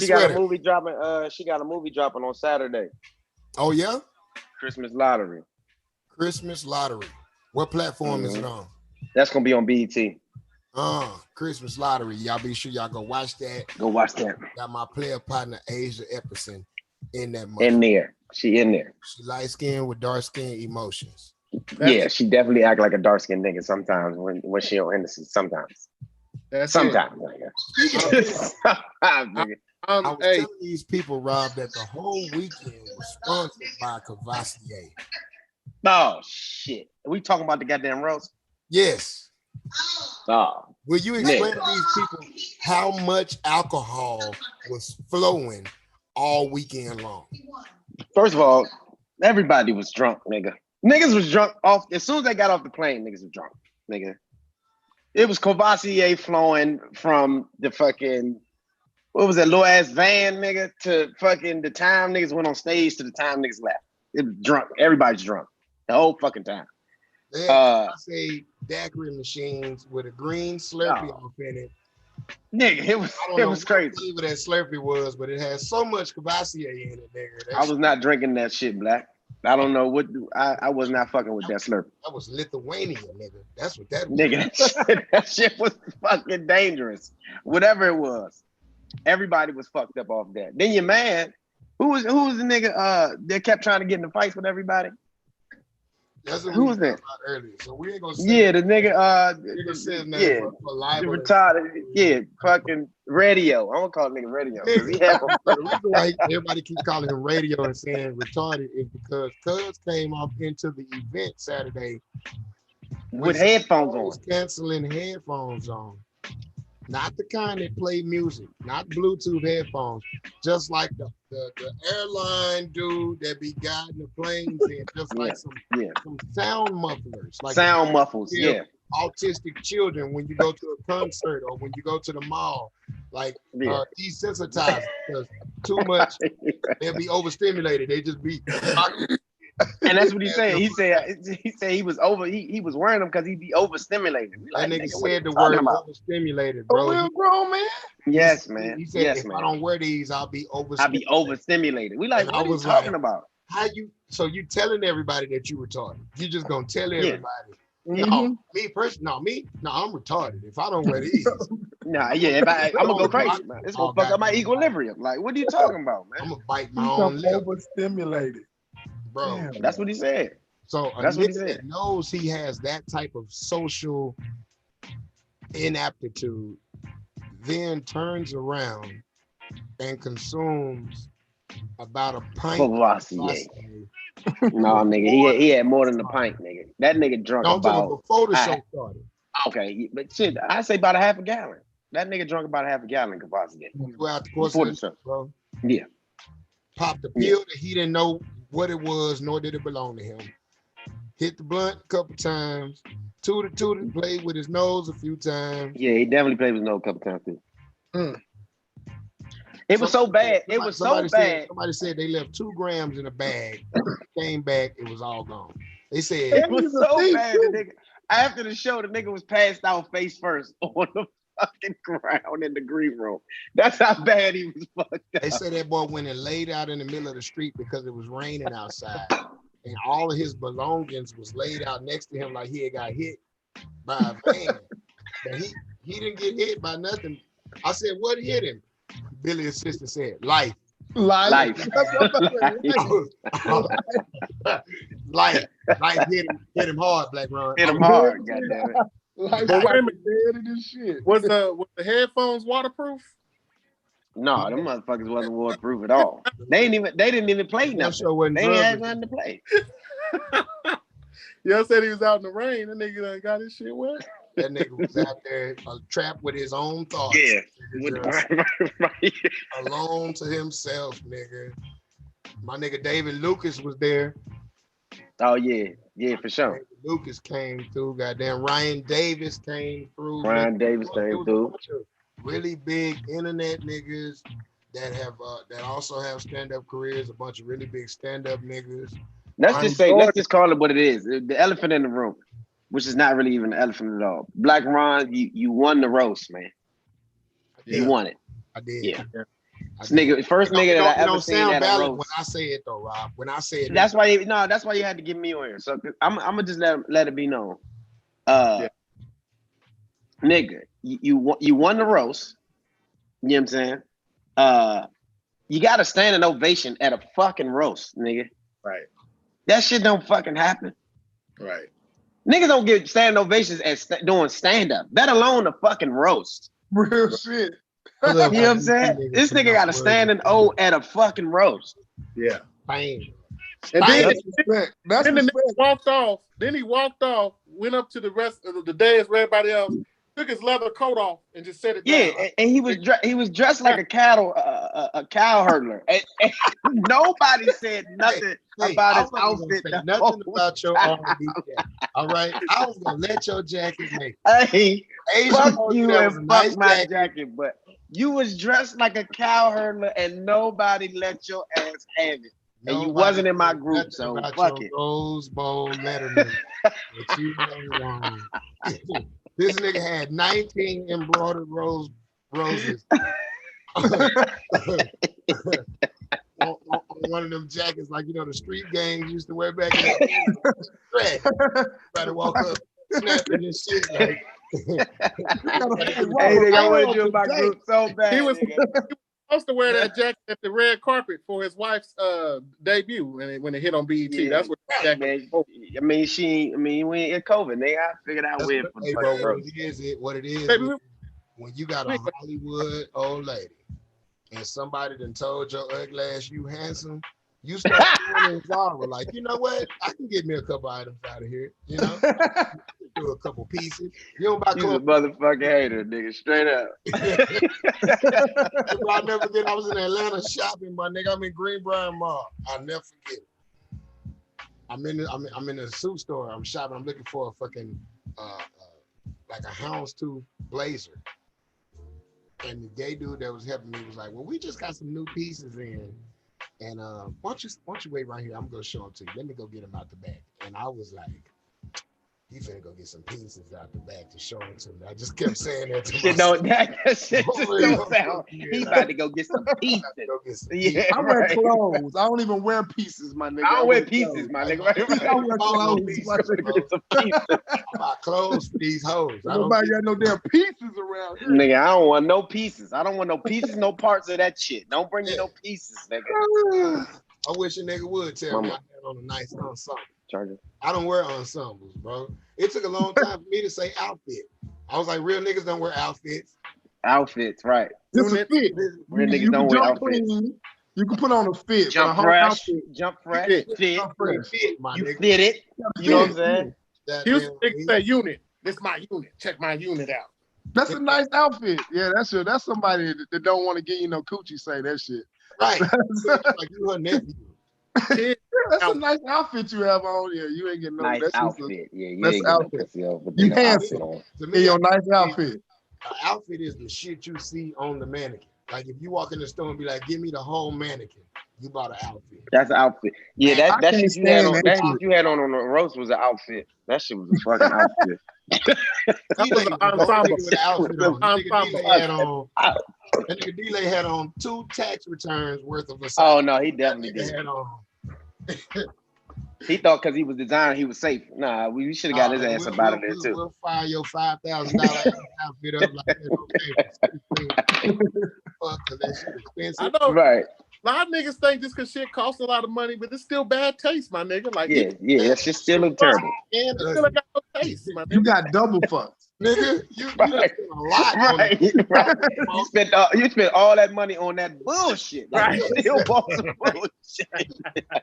got a movie dropping. She got a movie dropping on Saturday. Oh yeah? Christmas Lottery. Christmas Lottery. What platform is it on? That's gonna be on BET. Christmas Lottery. Y'all be sure y'all go watch that. Go watch that. Got my player partner Asia Epperson in that movie. In there. She in there. She light skinned with dark skin emotions. Yeah, she definitely act like a dark skinned nigga sometimes when she on Innocent. Sometimes. Sometimes. I was telling these people, Rob, that the whole weekend was sponsored by Cavassier. Oh shit. Are we talking about the goddamn roast? Yes. Oh. Will you explain to these people how much alcohol was flowing all weekend long? First of all, everybody was drunk, nigga. Niggas was drunk off as soon as they got off the plane. Niggas was drunk, nigga. It was Cavassier flowing from the fucking what was that little ass van, nigga, to fucking the time niggas went on stage to the time niggas left. It was drunk. Everybody's drunk the whole fucking time. I say daiquiri machines with a green Slurpee off in it. Nigga, it was crazy. I don't know what that Slurpee was, but it has so much Cavassier in it, nigga. I was not drinking that shit, Black. I don't know what I was not fucking with that Slurpee. That was Lithuania, nigga. That's what that was. Nigga, that shit was fucking dangerous. Whatever it was. Everybody was fucked up off that. Then your man, who was the nigga that kept trying to get in the fights with everybody? That's what Who we was talked that? about earlier. So we ain't gonna say Yeah, the nigga. Yeah, for the libel. retarded. Yeah, fucking radio. I'm gonna call it nigga radio because he had. So the reason why everybody keep calling him radio and saying retarded is because Cuz came off into the event Saturday with headphones on. canceling headphones on. Not the kind that play music, not Bluetooth headphones, just like the airline dude that be guiding the planes in, just like some sound mufflers. Like sound muffles, yeah. Autistic children when you go to a concert or when you go to the mall, like desensitized because too much, they'll be overstimulated. They just be and that's what he said. He said he was over. He was wearing them because he'd be overstimulated. That nigga said the word overstimulated, bro. A real grown man. Yes, man. He said if I don't wear these, I'll be overstimulated. We like, what are you talking about? So you telling everybody that you retarded? You just gonna tell everybody? Yeah. No, I'm retarded. If I don't wear these, I'm gonna go crazy, man. It's gonna fuck up my equilibrium. Like, what are you talking about, man? I'm gonna bite my own lip. Overstimulated. Bro, Damn. That's what he said. So a nigga that knows he has that type of social inaptitude, then turns around and consumes about a pint. No, nigga, he had more than a pint, nigga. That nigga drunk about before the show started. Okay, but shit, I say about a half a gallon. That nigga drunk about a half a gallon Cavassier. Throughout the course of the show, bro. Yeah. Popped the pill that he didn't know what it was, nor did it belong to him. Hit the blunt a couple times. Tooted, played with his nose a few times. Yeah, he definitely played with his nose a couple times too. It was so bad. It was so bad. Somebody said they left 2 grams in a bag. Came back, it was all gone. They said it was so bad. The nigga, after the show, the nigga was passed out face first on the fucking ground in the green room. That's how bad he was fucked up. They said that boy went and laid out in the middle of the street because it was raining outside. And all of his belongings was laid out next to him like he had got hit by a van. But he didn't get hit by nothing. I said, what hit him? Billy's assistant said, life. Life hit him hard, Black Ron. Hit him hard, goddamn it. Like, wait a minute, this shit. Was the headphones waterproof? No, them motherfuckers wasn't waterproof at all. They didn't even play nothing. They ain't had nothing to play. Y'all said he was out in the rain. That nigga done got his shit wet. That nigga was out there trapped with his own thoughts. Yeah. Right. Alone to himself, nigga. My nigga David Lucas was there. Oh yeah, for sure. David Lucas came through. Goddamn, Ryan Davis came through. Davis came through. Really big internet niggas that also have stand-up careers. A bunch of really big stand-up niggas. Let's just call it what it is. The elephant in the room, which is not really even an elephant at all. Black Ron, you won the roast, man. Yeah. You won it. I did. Yeah. First nigga that I ever seen at a roast. When I say it though, Rob. When I say it, that's why you had to get me on here. So I'm gonna just let it be known. Nigga, you won the roast. You know what I'm saying? You got a standing ovation at a fucking roast, nigga. Right. That shit don't fucking happen. Right. Niggas don't get standing ovations doing stand-up, let alone a fucking roast. Real shit. You know what I'm saying? This nigga got a standing O at a fucking roast. Yeah. Bam. And then That's the nigga walked off. Then he walked off, went up to the rest of the dance with everybody else, took his leather coat off, and just set it down. Yeah, and he was dressed like a cow hurdler. And nobody said nothing about his outfit. Nothing about your R&B jacket. All right, I was gonna let your jacket make it. Hey, fuck you and fuck nice my jacket, but you was dressed like a cow hurdler, and nobody let your ass have it. And you wasn't in my group, so fuck it. Rose Bowl Letterman. But you ain't wrong. This nigga had 19 embroidered roses on one of them jackets, like the street gangs used to wear back in the day. Try to walk up, snapping and shit. Like, hey, nigga, I want to do my group so bad. supposed to wear that jacket at the red carpet for his wife's debut when it hit on BET. Yeah, That's what that jacket man. was. I mean, we in COVID, nigga. I figured out That's where what, for hey, the bro, fucking what it is, Baby, when you got a Hollywood old lady and somebody done told your ugly ass you handsome, you start feeling viral. Like, you know what? I can get me a couple items out of here. You know, do a couple pieces. You don't buy He's a clothes. motherfucking hater, nigga. Straight up. I'll never forget. I was in Atlanta shopping, my nigga. I'm in Greenbrier Mall. I'll never forget. I'm in a suit store. I'm shopping. I'm looking for a fucking like a houndstooth blazer. And the gay dude that was helping me was like, "Well, we just got some new pieces in, and why don't you wait right here? I'm gonna show them to you. Let me go get them out the bag." And I was like, "You finna go get some pieces out the bag to show them to me." I just kept saying that to myself. Shit don't that shit just don't sound. He about to go get some pieces. Go get some Yeah, I wear right. clothes. I don't even wear pieces, my nigga. I don't wear clothes. pieces, my nigga. I wear clothes, my Go nigga. get some pieces. I buy clothes for these hoes. I don't Nobody got no damn pieces around here. Nigga, I don't want no pieces. I don't want no pieces, no parts of that shit. Don't bring me no pieces, nigga. I wish a nigga would tell me I Mama. had on a nice ensemble. Charger. I don't wear ensembles, bro. It took a long time for me to say outfit. I was like, real niggas don't wear outfits. Outfits, right. Just a fit. Real niggas You don't can wear jump outfits. clean. You can put on a fit, but a Jump whole fresh, outfit. jump fresh, Fit. fit. Jump fresh. Fit, my You nigga. fit it. You know what I'm saying? Houston niggas say unit. This my unit. Check my unit out. That's a nice outfit. Yeah, that's somebody that don't want to get you no coochie say that shit. Right. Like you her nephew. That's a nice outfit you have on. Yeah, you ain't getting no. Nice That's just outfit. Yeah, you that's ain't getting no outfit. pussy over You the handsome. outfit on. To in me, your nice outfit. an outfit is the shit you see on the mannequin. Like if you walk in the store and be like, "Give me the whole mannequin," you bought an outfit. That's an outfit. Yeah, I that can't shit you had stand on. that That shit. shit you had on the roast was an outfit. That shit was a fucking outfit. That was an ensemble. With an outfit on. That nigga Ensemble. D-Lay had on. That nigga D-Lay had on 2 tax returns worth of a. Oh no, he definitely That nigga did. had on. He thought because he was designer, he was safe. Nah, we should have got his ass up out of there too. We'll fire your $5,000 outfit up like that. Okay. Fuck, 'cause that shit expensive. I know. Right. A lot of niggas think just because shit costs a lot of money, but it's still bad taste, my nigga. Like, Yeah, that shit still look terrible. And still ain't got no taste, my You nigga. got double fucks. nigga, you done Right. spent a lot on Right, it. right. You spent all that money on that bullshit. Like, Right. you still bought some bullshit.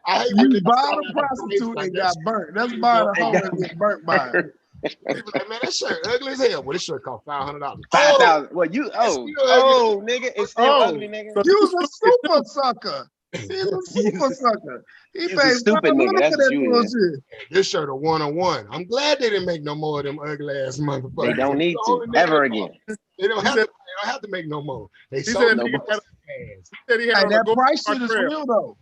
I hate when You niggas bought talk a about prostitute like and that got shit. burnt. That's buying a hoe got- and get burnt by it. People like, man, that shirt ugly as hell. Well, this shirt cost $500. 5,000. Well, you nigga, it's still Oh. ugly, nigga. You was a super sucker. He's a super sucker. He He's a paid stupid nigga. $500 That's for what that you is. bullshit. This shirt a 1-on-1. I'm glad they didn't make no more of them ugly ass motherfuckers. They don't need The only to nigga ever that- again. They don't have to make no more. They He sold said no nigga more. had ass. He said he had Hey, on that a gold price shit is trail. real though.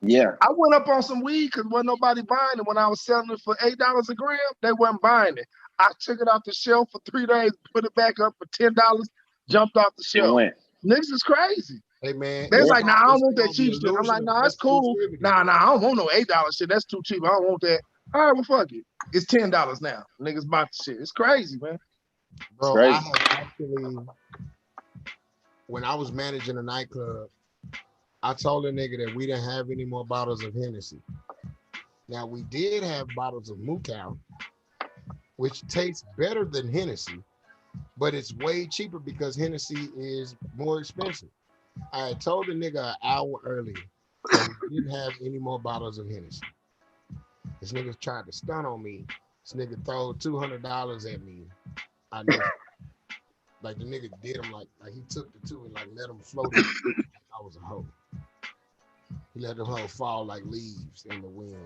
Yeah. I went up on some weed because wasn't nobody buying it. When I was selling it for $8 a gram, they wasn't buying it. I took it off the shelf for 3 days, put it back up for $10, jumped off the It shelf. went. Niggas is crazy. Hey man, They was Yeah. like, nah, I don't want that it's the cheap shit. I'm like, illusion nah, of it's cool. exclusivity. Nah, I don't want no $8 shit. That's too cheap. I don't want that. All right, well, fuck it. It's $10 now. Niggas buy the shit. It's crazy, man. Bro, Crazy. I have actually, when I was managing a nightclub, I told a nigga that we didn't have any more bottles of Hennessy. Now, we did have bottles of Mukau, which tastes better than Hennessy, but it's way cheaper because Hennessy is more expensive. I had told the nigga an hour earlier that we didn't have any more bottles of Hennessy. This nigga tried to stun on me. This nigga threw $200 at me. I knew. Like the nigga did him like he took the 2 and like let him float. I was a hoe. He let them hoe fall like leaves in the wind.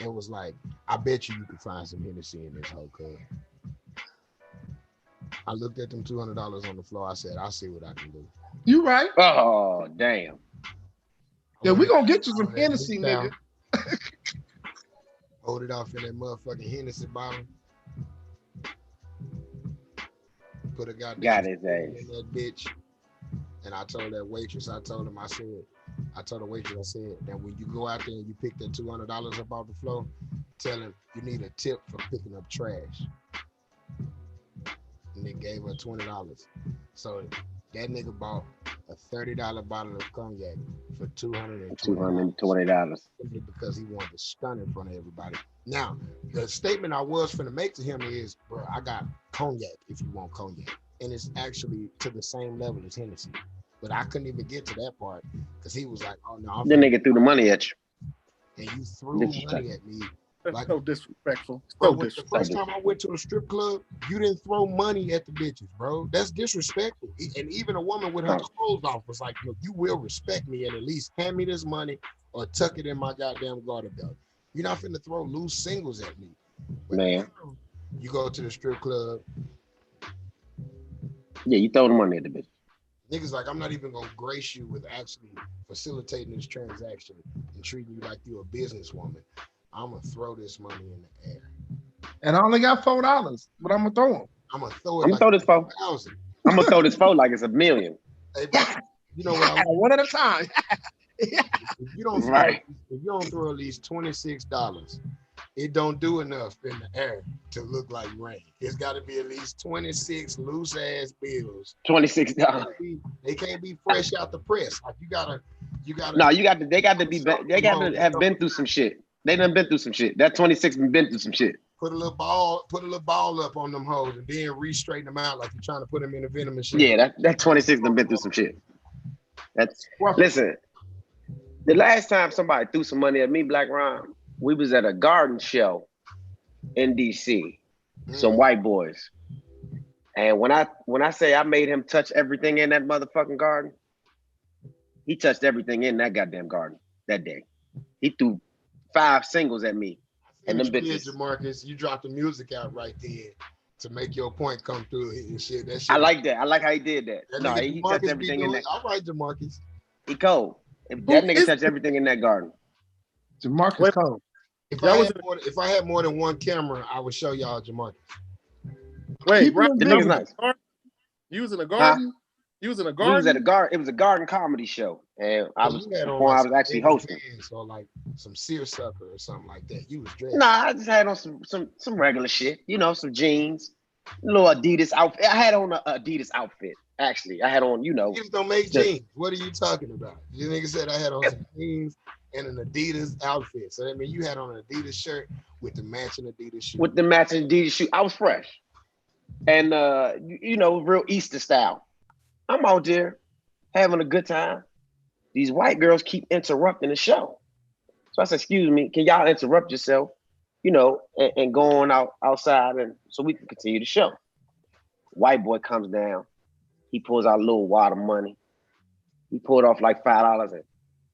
It was like, I bet you could find some Hennessy in this hoe, cuz. I looked at them $200 on the floor. I said, I'll see what I can do. You right. Oh, damn. Yeah, we gonna get you some Hennessy, nigga. Hold it off in that motherfucking Hennessy bottle. Put a goddamn Got his in ass. that bitch. And I told that waitress, I told the waitress, I said, that when you go out there and you pick that $200 up off the floor, tell him you need a tip for picking up trash. And they gave her $20. So that nigga bought a $30 bottle of cognac for $220 $220. simply because he wanted to stun in front of everybody. Now, the statement I was finna make to him is, bro, I got cognac if you want cognac. And it's actually to the same level as Hennessy. But I couldn't even get to that part because he was like, oh no, The nigga threw the money at you. and you threw money at me. That's Like, so disrespectful. bro, So the disrespectful. first time I went to a strip club, you didn't throw money at the bitches, bro. That's disrespectful. And even a woman with her clothes off was like, look, you will respect me and at least hand me this money or tuck it in my goddamn garter belt. You're not finna throw loose singles at me. But Man. you go to the strip club, Yeah, you throw the money at the bitch. niggas like, I'm not even gonna grace you with actually facilitating this transaction and treating you like you're a businesswoman. I'm gonna throw this money in the air. And I only got $4, but I'm gonna throw them. I'm gonna throw it. I'm gonna throw this phone. 1,000. I'm gonna throw this phone like it's $1 million. Hey, bro, you know what? One at a time. If you don't throw, Right. if you don't throw at least $26, it don't do enough in the air to look like rain. It's got to be at least 26 loose ass bills. $26. They can't be fresh out the press. Like you gotta. No, they got to have been through some shit. They done been through some shit. That 26 been through some shit. Put a little ball up on them hoes and then re-straighten them out like you're trying to put them in a vending machine. Yeah, that 26 done been through some shit. Listen, the last time somebody threw some money at me, Black Ron, we was at a garden show in DC. Some white boys. And when I say I made him touch everything in that motherfucking garden, he touched everything in that goddamn garden that day. He threw 5 singles at me. And them bitches. Jamarcus, you dropped the music out right there to make your point come through and shit. That shit. I like that. I like how he did that. No, he touched Jamarcus everything in that. All right, Jamarcus. He cold. If that nigga touched everything in that garden. Jamarcus Cole. If I had more than one camera, I would show y'all Jamarcus. Wait, Keep the nigga's nice. Using a garden? Using a garden? We was at a garden. It was a garden comedy show, and I was actually hosting. So like some seersucker or something like that. You was dressed. Nah, I just had on some regular shit. You know, some jeans, a little Adidas outfit. I had on an Adidas outfit. Actually, I had on, you know. Niggas don't make jeans. What are you talking about? You nigga said I had on some jeans and an Adidas outfit. So that means you had on an Adidas shirt with the matching Adidas shoe. With the matching Adidas shoe, I was fresh, and you know, real Easter style. I'm out there having a good time. These white girls keep interrupting the show. So I said, excuse me, can y'all interrupt yourself, you know, and go on outside and so we can continue the show. White boy comes down. He pulls out a little wad of money. He pulled off like $5 and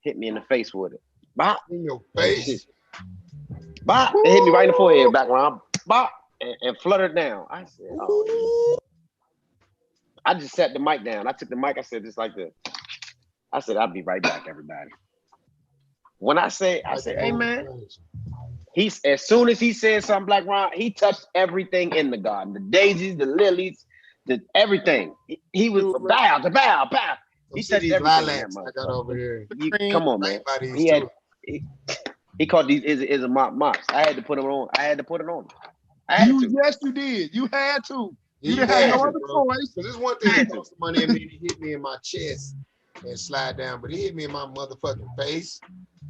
hit me in the face with it. Bop. In your face. Bop. It hit me right in the forehead, back around. Bop. And fluttered down. I said, oh. I just set the mic down. I took the mic. I said, just like this. I said, I'll be right back, everybody. When I say, hey, man. As soon as he said something, Black Ron, he touched everything in the garden. The daisies, the lilies, everything. He was bow. He touched everything. Lilacs I got over here. Come on, man. He called these is a mops. I had to put them on. Yes, you did. You had to. You didn't have no other choice. Because there's one thing that throw some money at me to hit me in my chest and slide down, but he hit me in my motherfucking face.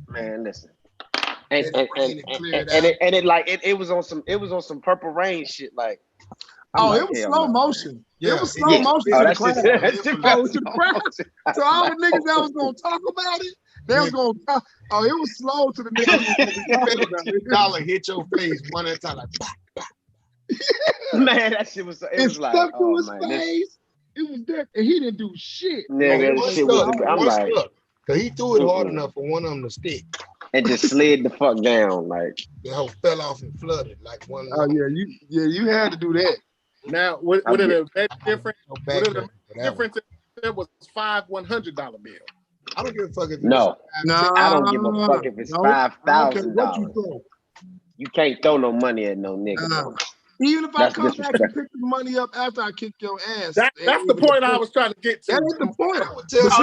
Man, listen. And it was on some Purple Rain shit. Like, it was slow motion. Yeah. It was slow motion. Oh, To that's the just crowd. So all the niggas that was gonna talk about it, they was gonna talk. Oh, it was slow to the niggas. Dollar hit your face one at a time. Like, man, that shit was. It was like, stuck to oh his man, face. It was there, and he didn't do shit. Nigga, this shit was. I'm like, cause he threw it hard enough for one of them to stick. And just slid the fuck down, like the whole fell off and flooded like one. Oh yeah, you had to do that. Now, would it have been different? Would it have been different if there was 5 $100 bills? I don't give a fuck if no, I don't give a fuck if it's $5,000. You can't throw no money at no nigga. Even if I come back and pick the money up after I kick your ass. That's the point I was trying to get to. That is the point.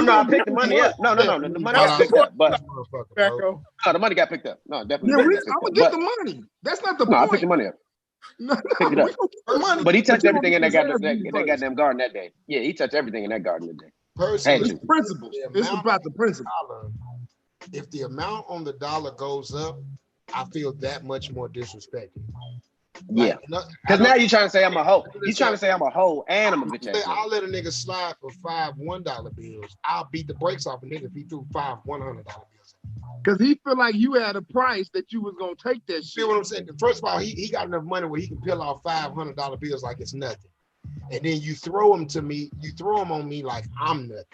I picked the money up. No, the money got picked up. But the money got picked up. No, definitely. I'm gonna get the money. That's not the point. I picked the money up. Pick it up. But he touched everything in that goddamn garden that day. Yeah, he touched everything in that garden that day. Had Personally, you. It's principles. the It's amount about the principle. dollar, if the amount on the dollar goes up, I feel that much more disrespected. Yeah. Like, no, I Because don't. now you're trying to say I'm a hoe. You Listen, trying to say I'm a hoe and I'm a bitch ass I'll nigga. let a nigga slide for five $1 bills. I'll beat the brakes off a nigga if he threw five $100 bills. Because he feel like you had a price that you was gonna take that See shit. what I'm saying? First of all, he got enough money where he can peel off $500 bills like it's nothing. And then you throw them to me, you throw them on me like I'm nothing.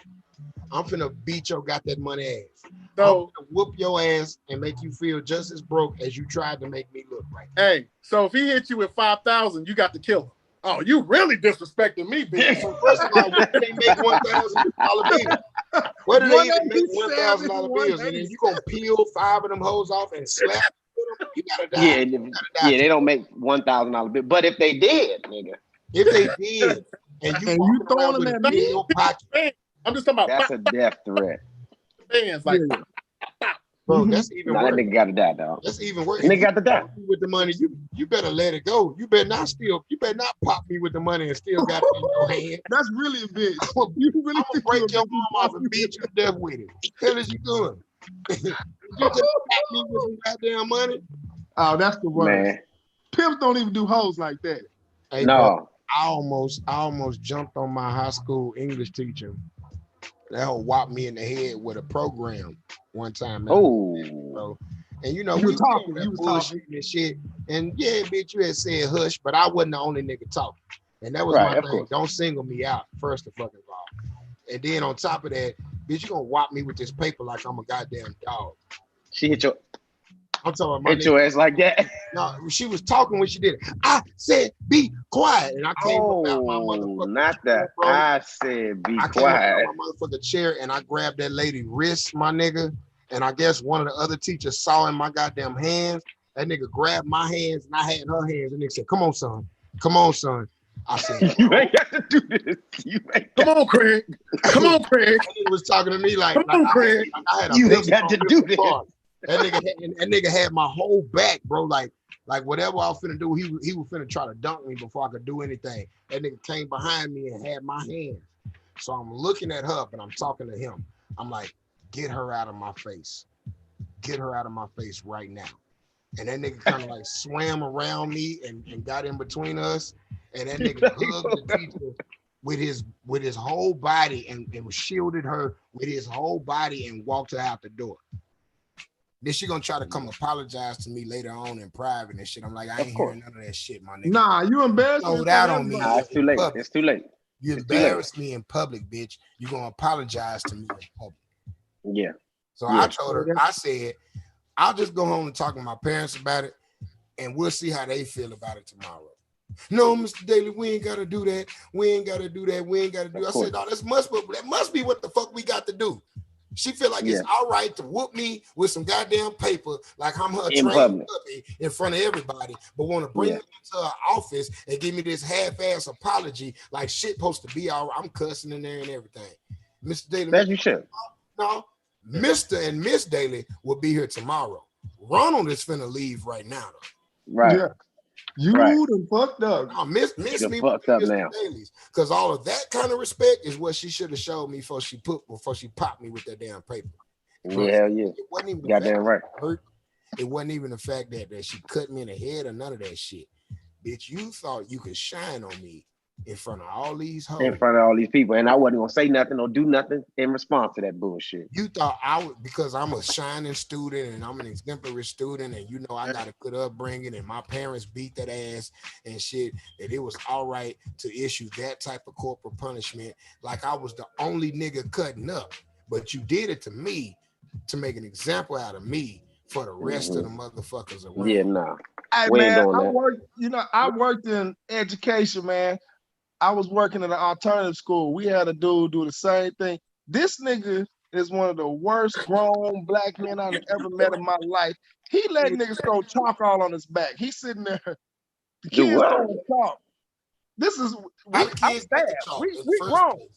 I'm finna beat your got that money ass. I'm So, finna whoop your ass and make you feel just as broke as you tried to make me look right. hey, so if he hit you with 5,000, you got to kill him. Oh, you really disrespecting me, bitch. So first of all, where do they make $1,000 bills? Where do they even make $1,000 bills? And then you gonna peel five of them hoes off and slap them? You gotta die. Yeah, You gotta die. yeah, they don't make $1,000 bill. But if they did, nigga, If they did, and you And you walking throwing around with them it at in me? your pocket, Man, I'm just talking about that's a death threat. fans. Like, Yeah. bro, that's even Nah, that worse. nigga got to die, dog. That's even worse. Nigga If you got to die. pop me with the money, you better let it go. You better not pop me with the money and still got it in your hand. That's really a bitch. You really I'm gonna think break you your a bitch arm off and beat you to death with it. Hell is you doing? You just pop me with some goddamn money. Oh, that's the worst. Man, Pimps don't even do hoes like that. Hey, bro, no. I almost jumped on my high school English teacher. That hoe whopped me in the head with a program one time. Man. Oh, Bro. And you know, You we was talking, that you was bullshit and shit. And yeah, bitch, you had said hush, but I wasn't the only nigga talking. And that was Right, my of thing. course. Don't single me out, first of fucking all. And then on top of that, bitch, you gonna whop me with this paper like I'm a goddamn dog. She hit your I'm talking about my hit your nigga. ass like that. No, she was talking when she did it. I said, be quiet. And I came up out my Oh, motherfucking not chair, that. bro. I said be I came up quiet. out my motherfucking chair and I grabbed that lady wrist, my nigga. And I guess one of the other teachers saw in my goddamn hands. That nigga grabbed my hands and I had her hands. And nigga said, come on, son. Come on, son. I said, You ain't got to do this. You ain't come on, Craig. Come on, Craig. that nigga was talking to me like, Come on, Craig. I had a You ain't pistol got on to him do from this. far. That nigga had my whole back, bro. Like whatever I was finna do, he was finna try to dunk me before I could do anything. That nigga came behind me and had my hands. So I'm looking at her, but I'm talking to him. I'm like, get her out of my face. Get her out of my face right now. And that nigga kind of like swam around me and got in between us. And that nigga hugged the teacher with his whole body and shielded her with his whole body and walked her out the door. Then she gonna try to come apologize to me later on in private and shit. I'm like, I ain't hearing none of that shit, my nigga. Nah, you embarrassed me. Sold out on me. Nah, it's too late. It's too late. You It's too late. embarrassed me in public, bitch. You gonna apologize to me in public. Yeah. So Yeah. I told her, I said, I'll just go home and talk to my parents about it, and we'll see how they feel about it tomorrow. No, Mr. Daly, we ain't gotta do that. We ain't gotta do that. We ain't gotta do. I said, no, that must be what the fuck we got to do. She feel like it's all right to whoop me with some goddamn paper, like I'm her trained puppy in front of everybody, but want to bring me into her office and give me this half-ass apology, like shit supposed to be all right. I'm cussing in there and everything. Mr. Daly, As you should. No, Mr. and Miss Daly will be here tomorrow. Ronald is finna leave right now, though. Right. Yeah. You done fucked up. No, miss me fucked up now. Daly's, because all of that kind of respect is what she should have showed me before she popped me with that damn paper. Yeah, yeah. It wasn't even goddamn right. hurt. It wasn't even the fact that she cut me in the head or none of that shit. Bitch, you thought you could shine on me in front of all these hoes. In front of all these people. And I wasn't gonna say nothing or do nothing in response to that bullshit. You thought I would, because I'm a shining student and I'm an exemplary student, and you know I got a good upbringing and my parents beat that ass and shit, that it was all right to issue that type of corporal punishment, like I was the only nigga cutting up. But you did it to me to make an example out of me for the rest of the motherfuckers around. Yeah, nah. Hey, We ain't man, doing that. I worked in education, man. I was working at an alternative school. We had a dude do the same thing. This nigga is one of the worst grown black men I've ever met in my life. He let niggas throw chalk all on his back. He's sitting there. The Do kids what? throwing chalk. This is How I'm the kids get the staff. chalk We in the first grown. place?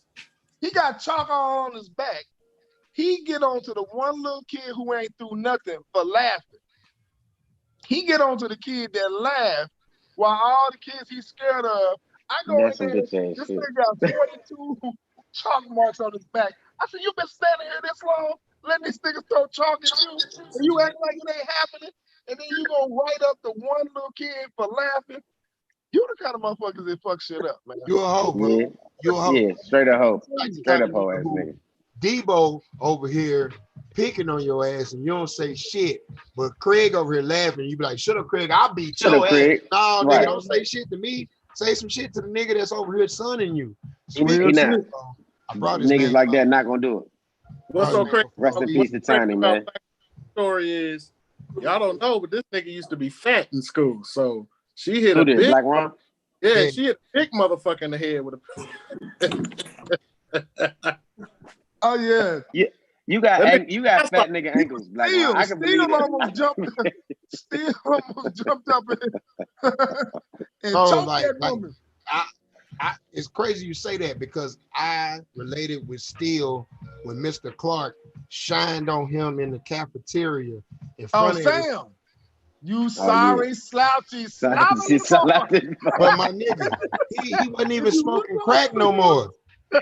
He got chalk all on his back. He get on to the one little kid who ain't through nothing for laughing. He get on to the kid that laugh while all the kids he's scared of. I go in That's some there, bitch ass this shit. nigga got 42 chalk marks on his back. I said, you been standing here this long, letting these niggas throw chalk at you, and you act like it ain't happening, and then you gonna write up the one little kid for laughing. You the kind of motherfuckers that fuck shit up, man. You a hoe, bro. Yeah, You a hoe. yeah, straight up hoe, Like the straight kind up of hoe nigga ass who nigga. Debo over here picking on your ass and you don't say shit, but Craig over here laughing. You be like, shut up, Craig. I'll beat Shut your up, ass. Craig. No, Right. nigga, don't say shit to me. Say some shit to the nigga that's over here sunning you. Real Speaking He of not. shit, I brought his Niggas name like up. that not gonna do it. What's Brought so his crazy? name up. Rest in What's peace to crazy Tiny, about man. Black story is y'all don't know, but this nigga used to be fat in school. So she hit Who a did? big, Black Ron? yeah, she hit a big motherfucker in the head with a. Oh yeah. You got That fat nigga ankles, Black Ron. I can believe Still it. almost jumped. Still almost jumped up and Bro, choked like, that woman. it's crazy you say that because I related with Steele when Mr. Clark shined on him in the cafeteria in Oh, front of everybody. Sam, you sorry, slouchy, She slobbering boy. But my nigga, he wasn't even smoking crack no more.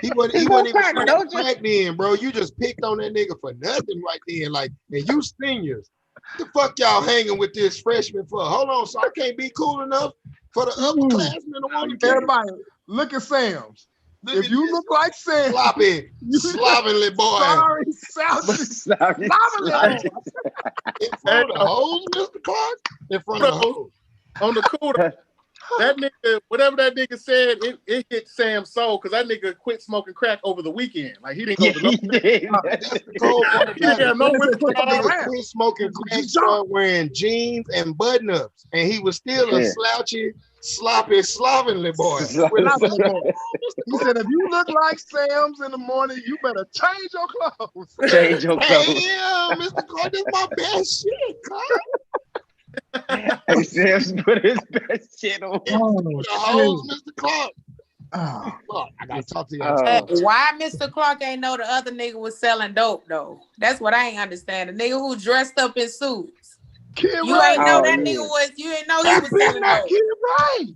He wasn't even crack, smoking don't you? crack then, bro. You just picked on that nigga for nothing right then. Like, and you seniors, the fuck y'all hanging with this freshman for? Hold on, so I can't be cool enough for the upperclassmen to want to kill. Everybody, look at Sam's. Look If at you this look like Sam, slovenly boy. sorry, slouchy, slovenly boy. In front of the hoes, Mr. Clark? In front of the hoes. On the cool, that nigga, whatever that nigga said, it hit Sam's soul because that nigga quit smoking crack over the weekend. Like he didn't go Yeah, to no. he did. That's the cold part He didn't have no Nigga whistle. quit That nigga crack. quit smoking crack, started wearing jeans and button-ups, and he was still a Yeah. slouchy, sloppy, slovenly boy. Slovenly boy. He said, if you look like Sam's in the morning, you better change your clothes. Change your clothes. Damn, Mr. Clark, this my best shit, Clark. Hey, Sam's put his best shit on. The hoes, Mr. Clark. Oh, Fuck, I gotta talk to y'all. Why Mr. Clark ain't know the other nigga was selling dope though? That's what I ain't understand. The nigga who dressed up in suits. Kid You Ray. ain't know Oh, that yeah. nigga was. You ain't know he That was been selling not dope. Kid Ray.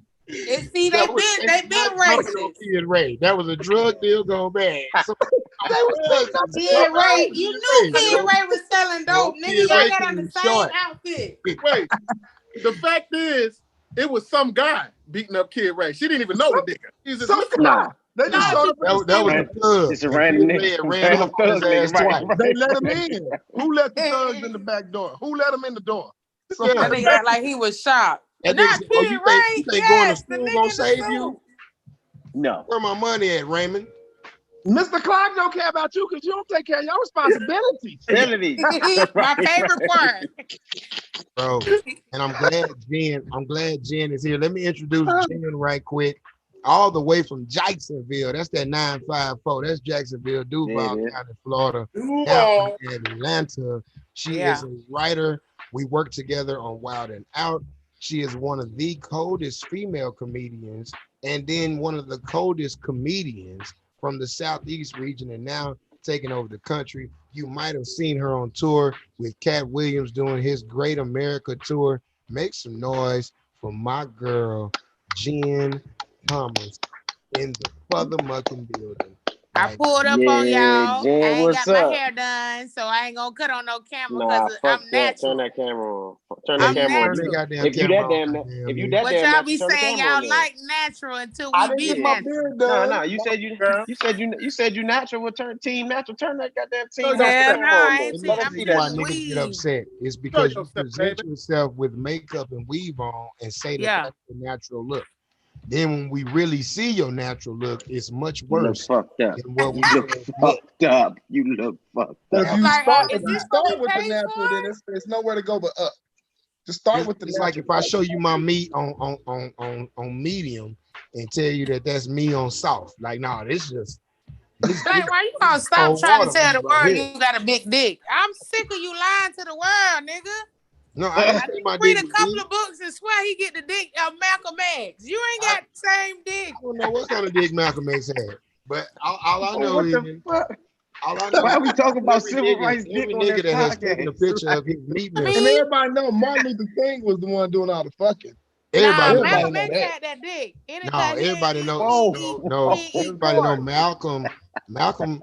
And see, they That was been not jumping on racist. Kid Ray. That was a drug deal gone bad. So, they was Kid Ray, you knew Kid Ray was selling dope, nigga. Kid Y'all Ray got came on the in same short. outfit. Wait, the fact is, it was some guy beating up Kid Ray. She didn't even know the nigga. He's just Some Nah, They just showed up. That was a thug. Just a And random Kid Ray nigga. ran Random up on his thug nigga, ass right, twice. They let him in. Who let the thugs in the back door? Who let him in the door? So Yeah. That nigga act like he was shocked. That Not nigga said, oh, Kid you Ray. think going to Yes, the school nigga gonna in the save suit. you? no. Where my money at, Raymond? Mr. Clark don't care about you because you don't take care of your responsibilities. Kennedy. My favorite part. Bro, and I'm glad Jen is here. Let me introduce Jen right quick. All the way from Jacksonville. That's that 954. That's Jacksonville, Duval Yeah, County, Florida. Duval. Down in Atlanta. She Yeah. is a writer. We work together on Wild and Out. She is one of the coldest female comedians, and then one of the coldest comedians from the Southeast region, and now taking over the country. You might have seen her on tour with Cat Williams doing his Great America tour. Make some noise for my girl, Jen Thomas, in the motherfucking building. I Like, pulled up on Yeah, y'all. Jen, I ain't what's got my up? hair done, so I ain't gonna cut on no camera Nah, because fuck I'm that. Turn natural. that camera on. Turn yeah, that I'm you camera on. turn that natural. goddamn If you camera that on, damn, goddamn, if you nigga. that But damn y'all natural, be turn the saying camera on y'all then. like natural until I we didn't be get my natural. beard No, done. no, you said you natural. Well, turn team natural. Turn that goddamn team Show natural Hell yourself. no, camera on I then. ain't. Let us I'm see See why that team shit. niggas get weed. upset. It's Show because you yourself, present baby. yourself with makeup and weave on and say that Yeah. that's the natural look. Then when we really see your natural look, it's much You look worse fucked up. than what we You look look. fucked up. You look fucked If up. you Like, start, is if you this what start we with the pay natural, for? then it's nowhere to go but up. Just start with the It's like natural. if I show you my meat on medium and tell you that that's me on soft. Like, nah, this Like, why you gonna stop cold trying to water tell the right world here. you got a big dick? I'm sick of you lying to the world, nigga. No, I didn't I say my read dick a was couple big. of books and swear he get the dick of Malcolm X. You ain't got the same dick. I don't know what kind of dick Malcolm X had, but all I know What is the fuck? all I know Why is are we talking about every civil rights dick every on this nigga that has taken a podcast? picture of his meat I meal. And mean, everybody know Martin Luther King was the one doing all the fucking. Everybody Malcolm know X that. had that dick. No, everybody know. Oh. Everybody know Malcolm. Malcolm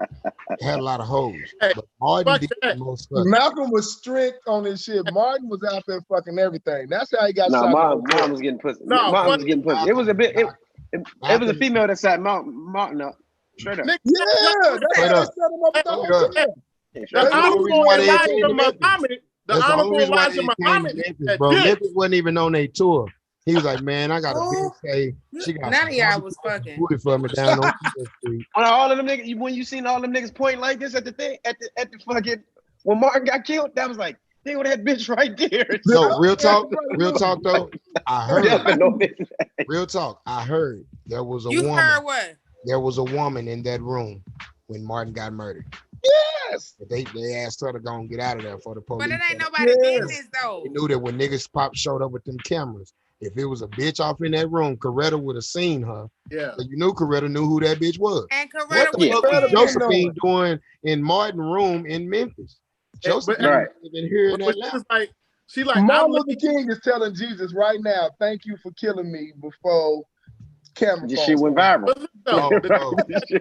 had a lot of hoes, Hey, but Martin fuck did that. the most fucking. Malcolm was strict on his shit. Martin was out there fucking everything. That's how he got No, shot. mom was getting pussy. No, Mom fuck was getting pussy. It was a bit. It was a Malcolm- female that sat Martin up. Straight up. nigga. Yeah, that's Straight how they up. set him up with the Straight whole up. deal. Yeah, straight The up. That's the only reason honorable why they came Elijah to Memphis. Muhammad. The That's the only honorable reason why Elijah they came to Muhammad. Memphis, had bro. dick. Memphis wasn't even on their tour. He was like, man, I got a Who? bitch. Hey, she got None some of y'all was fucking. booty for me down on Peter Street. When all of them niggas, when you seen all them niggas point like this at the thing, at the fucking when Martin got killed, that was like, they were that bitch right there. No, real talk though. I heard. Bitch. Real talk. I heard there was a You woman. heard what? There was a woman in that room when Martin got murdered. Yes. But they asked her to go and get out of there for the police. But it ain't nobody Yes. business though. They knew that when niggas showed up with them cameras, if it was a bitch off in that room, Coretta would have seen her. Yeah. So you knew Coretta knew who that bitch was. And What Coretta the was fuck Coretta was been Josephine doing in Martin room in Memphis? Josephine Right. wasn't even here in But that she was like, she like, Martin I'm Luther King is telling Jesus right now, thank you for killing me before camera This phone shit went started. viral. But look though, Oh, the- bro.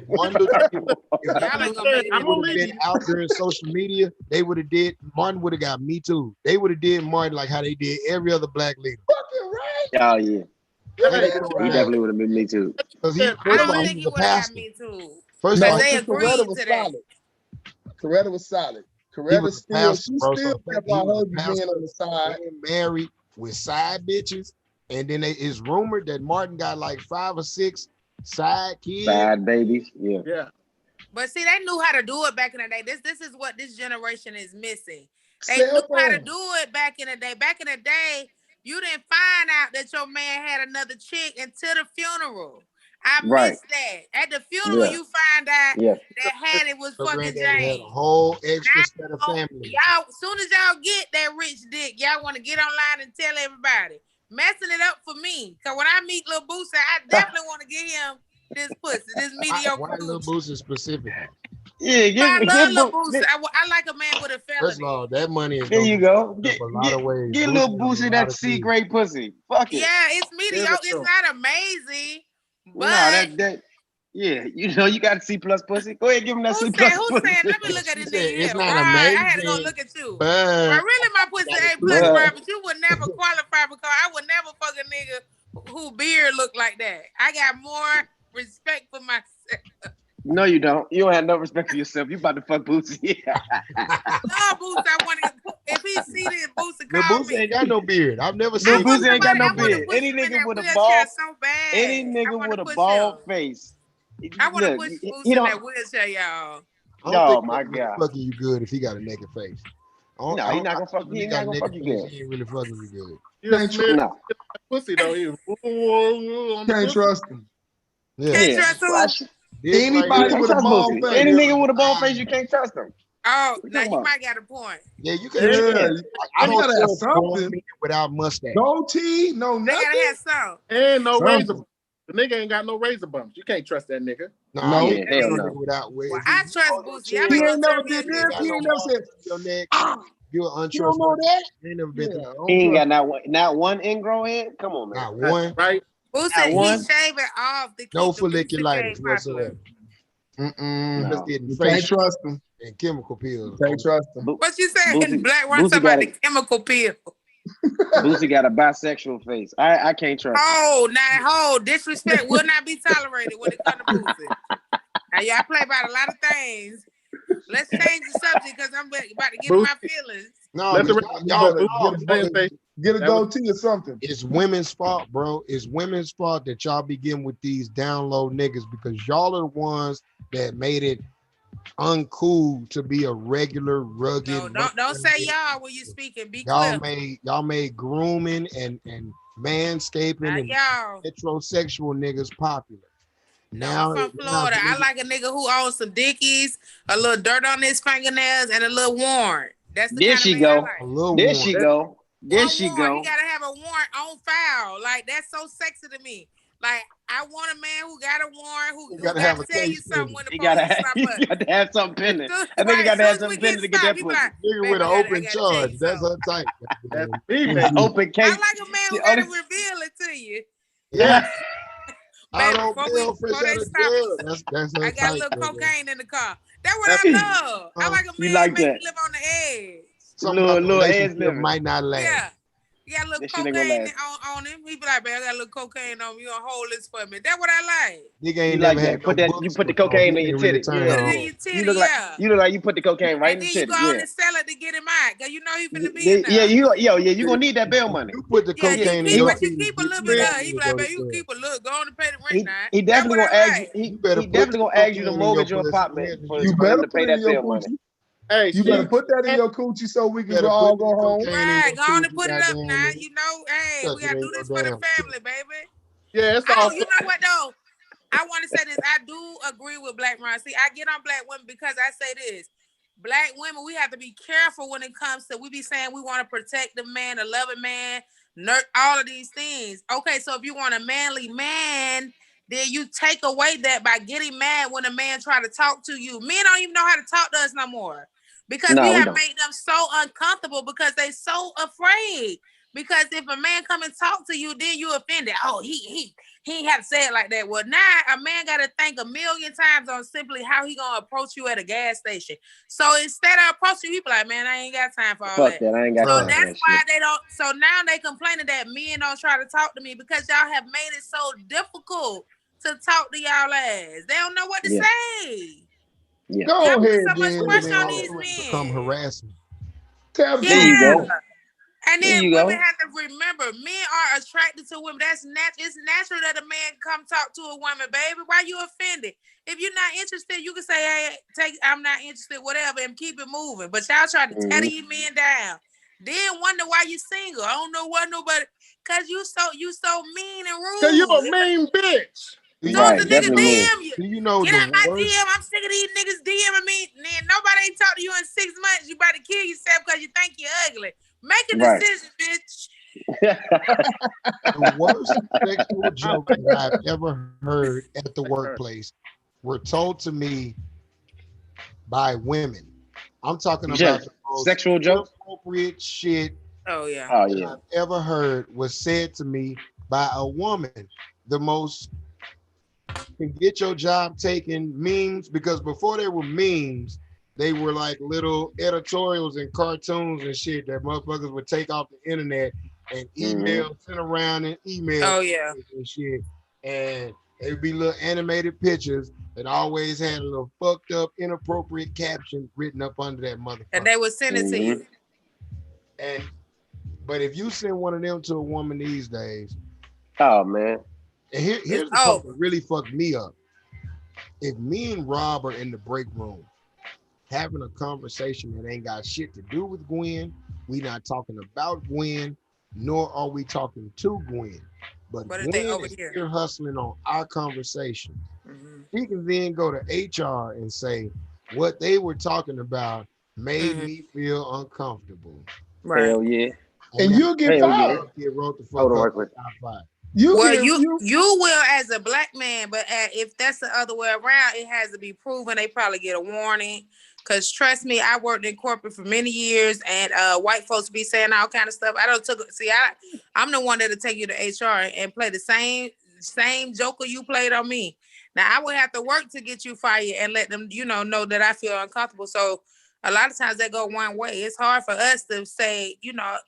Martin Luther King, Y'all ain't gonna make it I'm in gonna would have leave been out there in social media, they would have did Martin would have got Me Too. They would have did Martin like how they did every other black leader. Fucking right. Oh yeah, They Yeah. tore he it definitely out. would have been me too. Because he I first of all don't he think was he a would have got pastor. me too. First No, of all, They Coretta agreed was to that. solid. Coretta was solid. he Coretta was a still, pastor, she bro. still So the fact kept that he our was a husband being pastor on the side. and married with side bitches, and then it's rumored that Martin got like 5 or 6 side kids. Side babies, yeah. yeah. But see, they knew how to do it back in the day. This is what this generation is missing. They Cell knew how to phone. do it back in the day. Back in the day, you didn't find out that your man had another chick until the funeral. I Right. missed that. At the funeral, Yeah. you find out Yeah. that Hattie was Your fucking granddaddy had a James. whole extra Now, set of family. Y'all, as soon as y'all get that rich dick, y'all want to get online and tell everybody. Messing it up for me. Cause when I meet Lil Boosie, I definitely want to get him this pussy, this mediocre Why Lil coochie. Boosie specifically? Yeah, I love Lil Boosie. get, I like a man with a First of felony. all, that money is there gonna you be go. spent up a lot of ways. Get little got a Boosie lot that of C things. grade pussy. Fuck it. Yeah, it's mediocre. Give it to It's not amazing, but No, that yeah, you know you got C plus pussy. Go ahead, give him that C who's plus saying? pussy. Let me look at She this said nigga it's here. not Right, I had to go amazing, look at you. but But really, my pussy ain't plus But- five, but you would never qualify because I would never fuck a nigga who beard look like that. I got more respect for myself. No, you don't. You don't have no respect for yourself. You about to fuck Boosie. No, Boosie, I want to. If he see this, Boosie Lil call Boosie me. ain't got no beard. I've never I seen want Boosie ain't got somebody. no I want to beard. push Any him in nigga that with a wheelchair bald, so bad. any I nigga wanna with a push bald him. face. I want to Look, push he Boosie in don't. that wheelchair, y'all. I don't Oh think my he's really God. fucking you good if he got a naked face. No, he not gonna fuck. When He got not a gonna fuck naked you face, good. he ain't really fucking you good. You Can't smear No. pussy though. He on the Can't pussy. trust him. Yeah. Can't Yeah. trust who? Watch. This right Anybody here- Can't with a trust bald Boosie. face. Any nigga with a bald face, you can't trust him. Oh, What you now talking you about? might got a point. Yeah, you can. Yeah, I you don't gotta have trust bald something. men without mustache. Goatee, no They nothing. gotta have some. And no Something. razor. The nigga ain't got no razor bumps. You can't trust that nigga. No, No. I Yeah, ain't hell no no. nigga without Well, if I you trust hold your Boosie. chin, Y'all He ain't ain't gonna never tell me did this. got again. He no ain't never mark said, on your neck, ah, you're you don't know untrustworthy. that? Ain't never been Yeah, through I don't He ain't trust got not one ingrown head. Come on, man. not one. Right? Boosie, Not he one. shave it off to keep No the Boosie folliculitis cake popular. whatsoever. No. Just getting you. Can't face trust him. and chemical You pills. can't trust him. What you saying? Boosie- Black Ron Boosie talking about got the chemical pill. Boosie got a bisexual face. I can't trust him. Oh, now disrespect will not be tolerated when it comes to Boosie. Now y'all play about a lot of things. Let's change the subject because I'm about to get in my feelings. No, Let the y'all, Better no, get a That was- goatee or something. it's women's fault, bro. It's women's fault that y'all begin with these down low niggas because y'all are the ones that made it uncool to be a regular rugged. No, don't say y'all when you speaking. Be Y'all clear. made grooming and manscaping Now, and y'all. heterosexual niggas popular. No, Now I'm from Florida. I like a nigga who owns some dickies, a little dirt on his fingernails, and a little warrant. That's the There kind she of man go. I like. a little There one. she go. There One she warrant. go. He gotta have a warrant on file. Like that's so sexy to me. Like, I want a man who got a warrant, who gotta got have to a tell you case something pending. when the He gotta police have, stop he us. got to have something pending. So, I think he got to soon have as we something get pending to get stopped, that he be pussy. like, Nigga babe, with an I open gotta tell charge. you That's something. her type. That's Goddamn. female. Open I case. like a man who See, gotta only- reveal it to you. Yeah. Out Baby, on bail, fresh before out they of stop jail. us, That's her I got a type. little Nigga. cocaine in the car. That's what That's I love. I like a You man like make that? you live on the edge. Something about the Little ass relationship living. might not last. Yeah. You got a little That shit ain't gonna cocaine last. on him. He be like, babe, I got a little cocaine on me. You gonna hold this for me. That's what I like. Nigga You ain't like never that? had no You books put the before. cocaine He in your ain't really titty. turn Yeah, Put it on. in your titty, you look yeah. like you put the cocaine right And in then the you titty. go on Yeah. and sell it to get him out. Cause you know he finna be Yeah, in there. you gonna need that bail money. You put the Yeah, you cocaine in keep, your but you titty. keep a little You bit He of it. He need be to like, go to babe, you jail. keep a little, go on and pay the rent now. He That's definitely what gonna I ask you. like. You better He put definitely the gonna ask you to cocaine in your mortgage your pussy. apartment for You him better to put pay it in that your bail money. coochie. Hey, You better she put that in your coochie so we can better all put go that home. cocaine in Right, your go on and coochie, put it up goddamn now. nigga. You know, hey, Cause we it gotta ain't do no this for the damn family, baby. yeah, it's all You know what though? I want to say this. I do agree with Black Ron. See, I get on Black women because I say this. Black women, we have to be careful when it comes to, we be saying we want to protect the man, the loving man, all of these things. Okay, so if you want a manly man, then you take away that by getting mad when a man try to talk to you. Men don't even know how to talk to us no more because we No, we have don't. made them so uncomfortable because they so afraid. Because if a man come and talk to you, then you offended. Oh, he ain't have to say it like that. Well, now a man got to think a million times on simply how he gonna approach you at a gas station. So instead of approaching you, he be like, man, I ain't got time for all Fuck that. that. I ain't got So time for that's that why shit. they don't. So now they complaining that men don't try to talk to me because y'all have made it so difficult to talk to y'all ass. They don't know what to Yeah. say. Yeah. Go Y'all put ahead, so much then, and pressure then on all these of it become men. harassment. Tell the There you Yeah. truth. go. And There then you women go. have to remember, men are attracted to women. That's natural. It's natural that a man come talk to a woman, baby. Why you offended? If you're not interested, you can say, "Hey, I'm not interested," whatever, and keep it moving. But y'all try to tear these men down. Then wonder why you single. I don't know why nobody. Cause you so mean and because you a rude. mean bitch. Do Soon as Right. a you nigga Definitely know? mean. DM you, Do you know get the out my worst? DM. I'm sick of these niggas DMing me. Then nobody ain't talked to you in 6 months. You about to kill yourself because you think you're ugly. Make a Right. decision, bitch. The worst sexual joke that I've ever heard at the workplace were told to me by women. I'm talking You about said the most sexual jokes? inappropriate shit Oh yeah. Oh that yeah. I've ever heard was said to me by a woman. The most can get your job taken memes, because before they were memes, they were like little editorials and cartoons and shit that motherfuckers would take off the internet and email, send around and email Oh yeah. and shit. And they would be little animated pictures that always had a little fucked up, inappropriate caption written up under that motherfucker. And they would send it to you. And but if you send one of them to a woman these days, Oh man. and here's It's the part over. that really fucked me up. If me and Rob are in the break room having a conversation that ain't got shit to do with Gwen, we not talking about Gwen, nor are we talking to Gwen. But What if they Gwen over is here? ear hustling on our conversation. Mhm. He can then go to HR and say what they were talking about made me feel uncomfortable. Right. Hell yeah. And you'll get Hell yeah. fired. Get wrote the Hold fuck on, up. right quick. Fired. Well, you will as a black man, but if that's the other way around, it has to be proven. They probably get a warning. Cause trust me, I worked in corporate for many years, and white folks be saying all kind of stuff. I'm the one that'll take you to HR and play the same joker you played on me. Now I would have to work to get you fired and let them, know that I feel uncomfortable. So a lot of times they go one way. It's hard for us to say,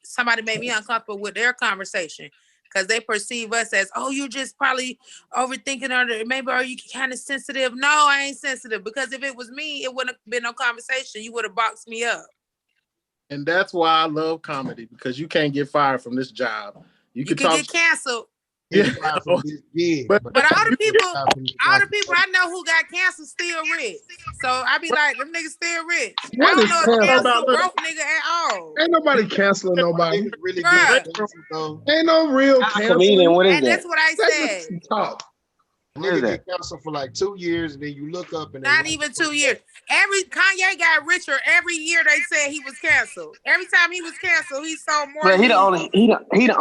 somebody made me uncomfortable with their conversation. Because they perceive us as, oh, you just probably overthinking, or maybe are you kind of sensitive? No, I ain't sensitive, because if it was me, it wouldn't have been no conversation. You would have boxed me up. And that's why I love comedy, because you can't get fired from this job. You could get canceled. Yeah. From this gig, but all the people I I know who got canceled still rich. So I be like, them niggas still rich. What I is don't know a canceled? cancel broke nigga at all. Ain't nobody canceling nobody. Really Bruh. Ain't no real canceling. Comedian, what is And that? that's what I That's said. just some talk. What is Nigga that? get canceled for like 2 years, and then you look up and they Not like even it. 2 years. Every Kanye got richer every year. They said he was canceled. Every time he was canceled, he sold more. But he the music.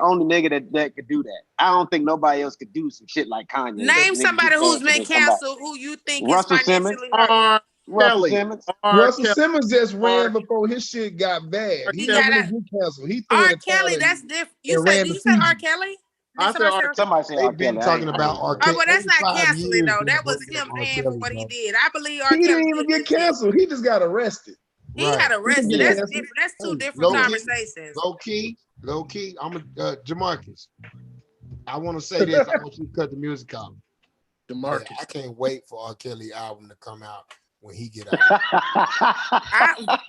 only nigga that could do that. I don't think nobody else could do some shit like Kanye. Name Nigga somebody get who's been canceled and come back. canceled who you think Russell is financially hurt. R. Russell Kelly. Simmons. R. Russell Kelly. Simmons just ran R. before his shit got bad. He He never got get canceled. He threw R. in the Kelly, towel that's and different. You and said, ran did to you say R. Fiji. Kelly? I said R. Somebody say R. They've been Kelly. talking about R. Oh, Kelly. but that's not 85 canceling years though. been That was voted him on R. paying for Kelly, what he bro. did. I believe R. He didn't Kelly even did get this shit. canceled. He just got arrested. He Right. got arrested. Yeah. That's different. That's two different Low key. conversations. Low key. I'm a Jamarcus. I want to say this. I want you to cut the music off. DeMarcus. I can't wait for R. Kelly album to come out when he get out. I'm not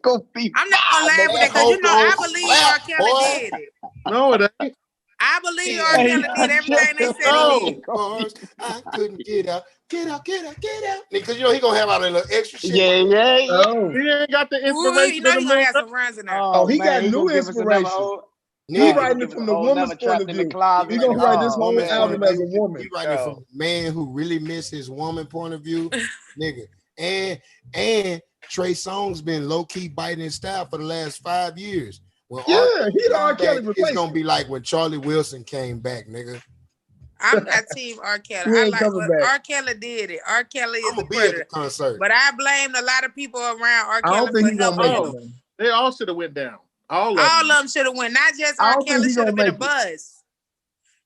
gonna laugh at that because I believe R. Kelly did it. No, it ain't. I believe R. Kelly did everything they said No. he did. I couldn't get out. Get out. Because you know he gonna have all that little extra shit. Yeah. Oh, He ain't got the Ooh, inspiration. you know of he the gonna man. have some runs in there. Oh, he got new inspiration. He writing it from the woman's point of view. He gonna write this whole album as a woman. He writing it from a man who really miss his woman point of view, nigga. And Trey Songz been low key biting his style for the last 5 years. When Yeah, he the R. Kelly it's replacement. gonna be like when Charlie Wilson came back, nigga. I'm not team R. Kelly. He I ain't like coming what back. R. Kelly did it. R. Kelly is I'm the gonna be at the predator. concert. But I blamed a lot of people around R. I Kelly don't think for he gonna helping make him. it, man. They all should have went down. All of All them. of them should have went. Not just I R. don't think Kelly he should have gonna been a make it. buzz.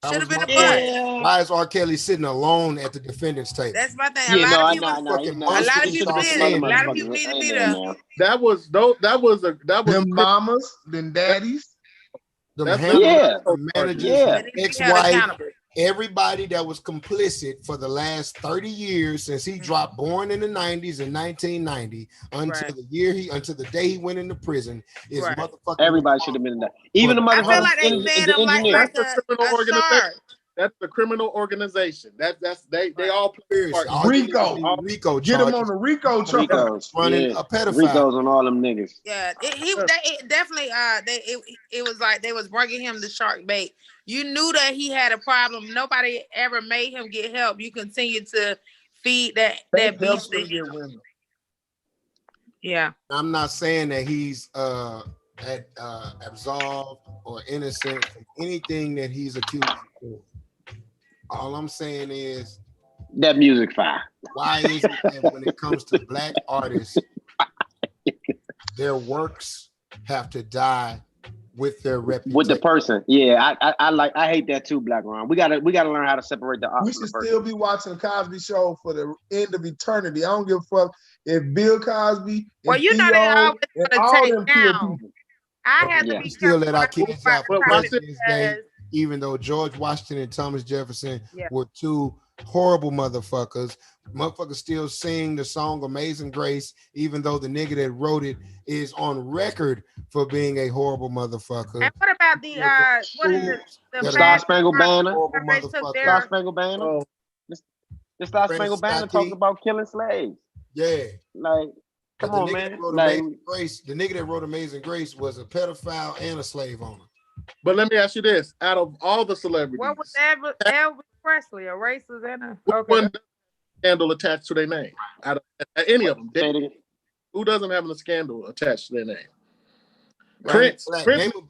That Should was have been my a point. buzz. Why is R. Kelly sitting alone at the defendant's table? That's my thing. Yeah, A lot of people fucking need to be there. That was Them mamas, them daddies. Them That's handlers, not- the managers, Yeah. They need to be held ex-wife, accountable. everybody that was complicit for the last 30 years since he dropped Born in the 90s in 1990 until Right. until the day he went into prison is Right. motherfucking Everybody should have been in there. Even the I feel motherfuckers, like they fed him like engineer. That's the criminal a organization. shark. That's the criminal organization. They all play a part. All you Rico. need is Rico Get him charges. on the Rico charge. Ricos, running yeah. a pedophile. Ricos on all them niggas. Yeah, it definitely. It was like they was bringing him the shark bait. You knew that he had a problem. Nobody ever made him get help. You continue to feed that Help beast to them get him. women. Yeah, I'm not saying that he's absolved or innocent from anything that he's accused of. All I'm saying is, That music fire. why is it that when it comes to black artists, their works have to die with their reputation? With the person. Yeah, I hate that too, Black Ron. We gotta learn how to separate the art We from the should person. still be watching the Cosby Show for the end of eternity. I don't give a fuck if Bill Cosby, well, and you know they Theo, always and gonna all take them kill down. people. I have Yeah. to be Still let careful our what I do kids about out for Well, watch President's Day, because- even though George Washington and Thomas Jefferson Yeah. were two horrible motherfuckers. Motherfuckers still sing the song Amazing Grace, even though the nigga that wrote it is on record for being a horrible motherfucker. And what about the what is it? The The Star Spangled Banner. horrible They took motherfucker. their- Star Spangled Banner. Oh, The Star Francis Spangled Banner Scott talks Key. about killing slaves. Yeah. Like, But come the on, nigga man. that wrote Like, Amazing Grace, the nigga that wrote Amazing Grace was a pedophile and a slave owner. but let me ask you this: out of all the celebrities, What was Elvis Presley, a racist and a which okay. one doesn't have a scandal attached to their name? Out of any of them, say it again. who doesn't have a scandal attached to their name? Prince. Prince. Name a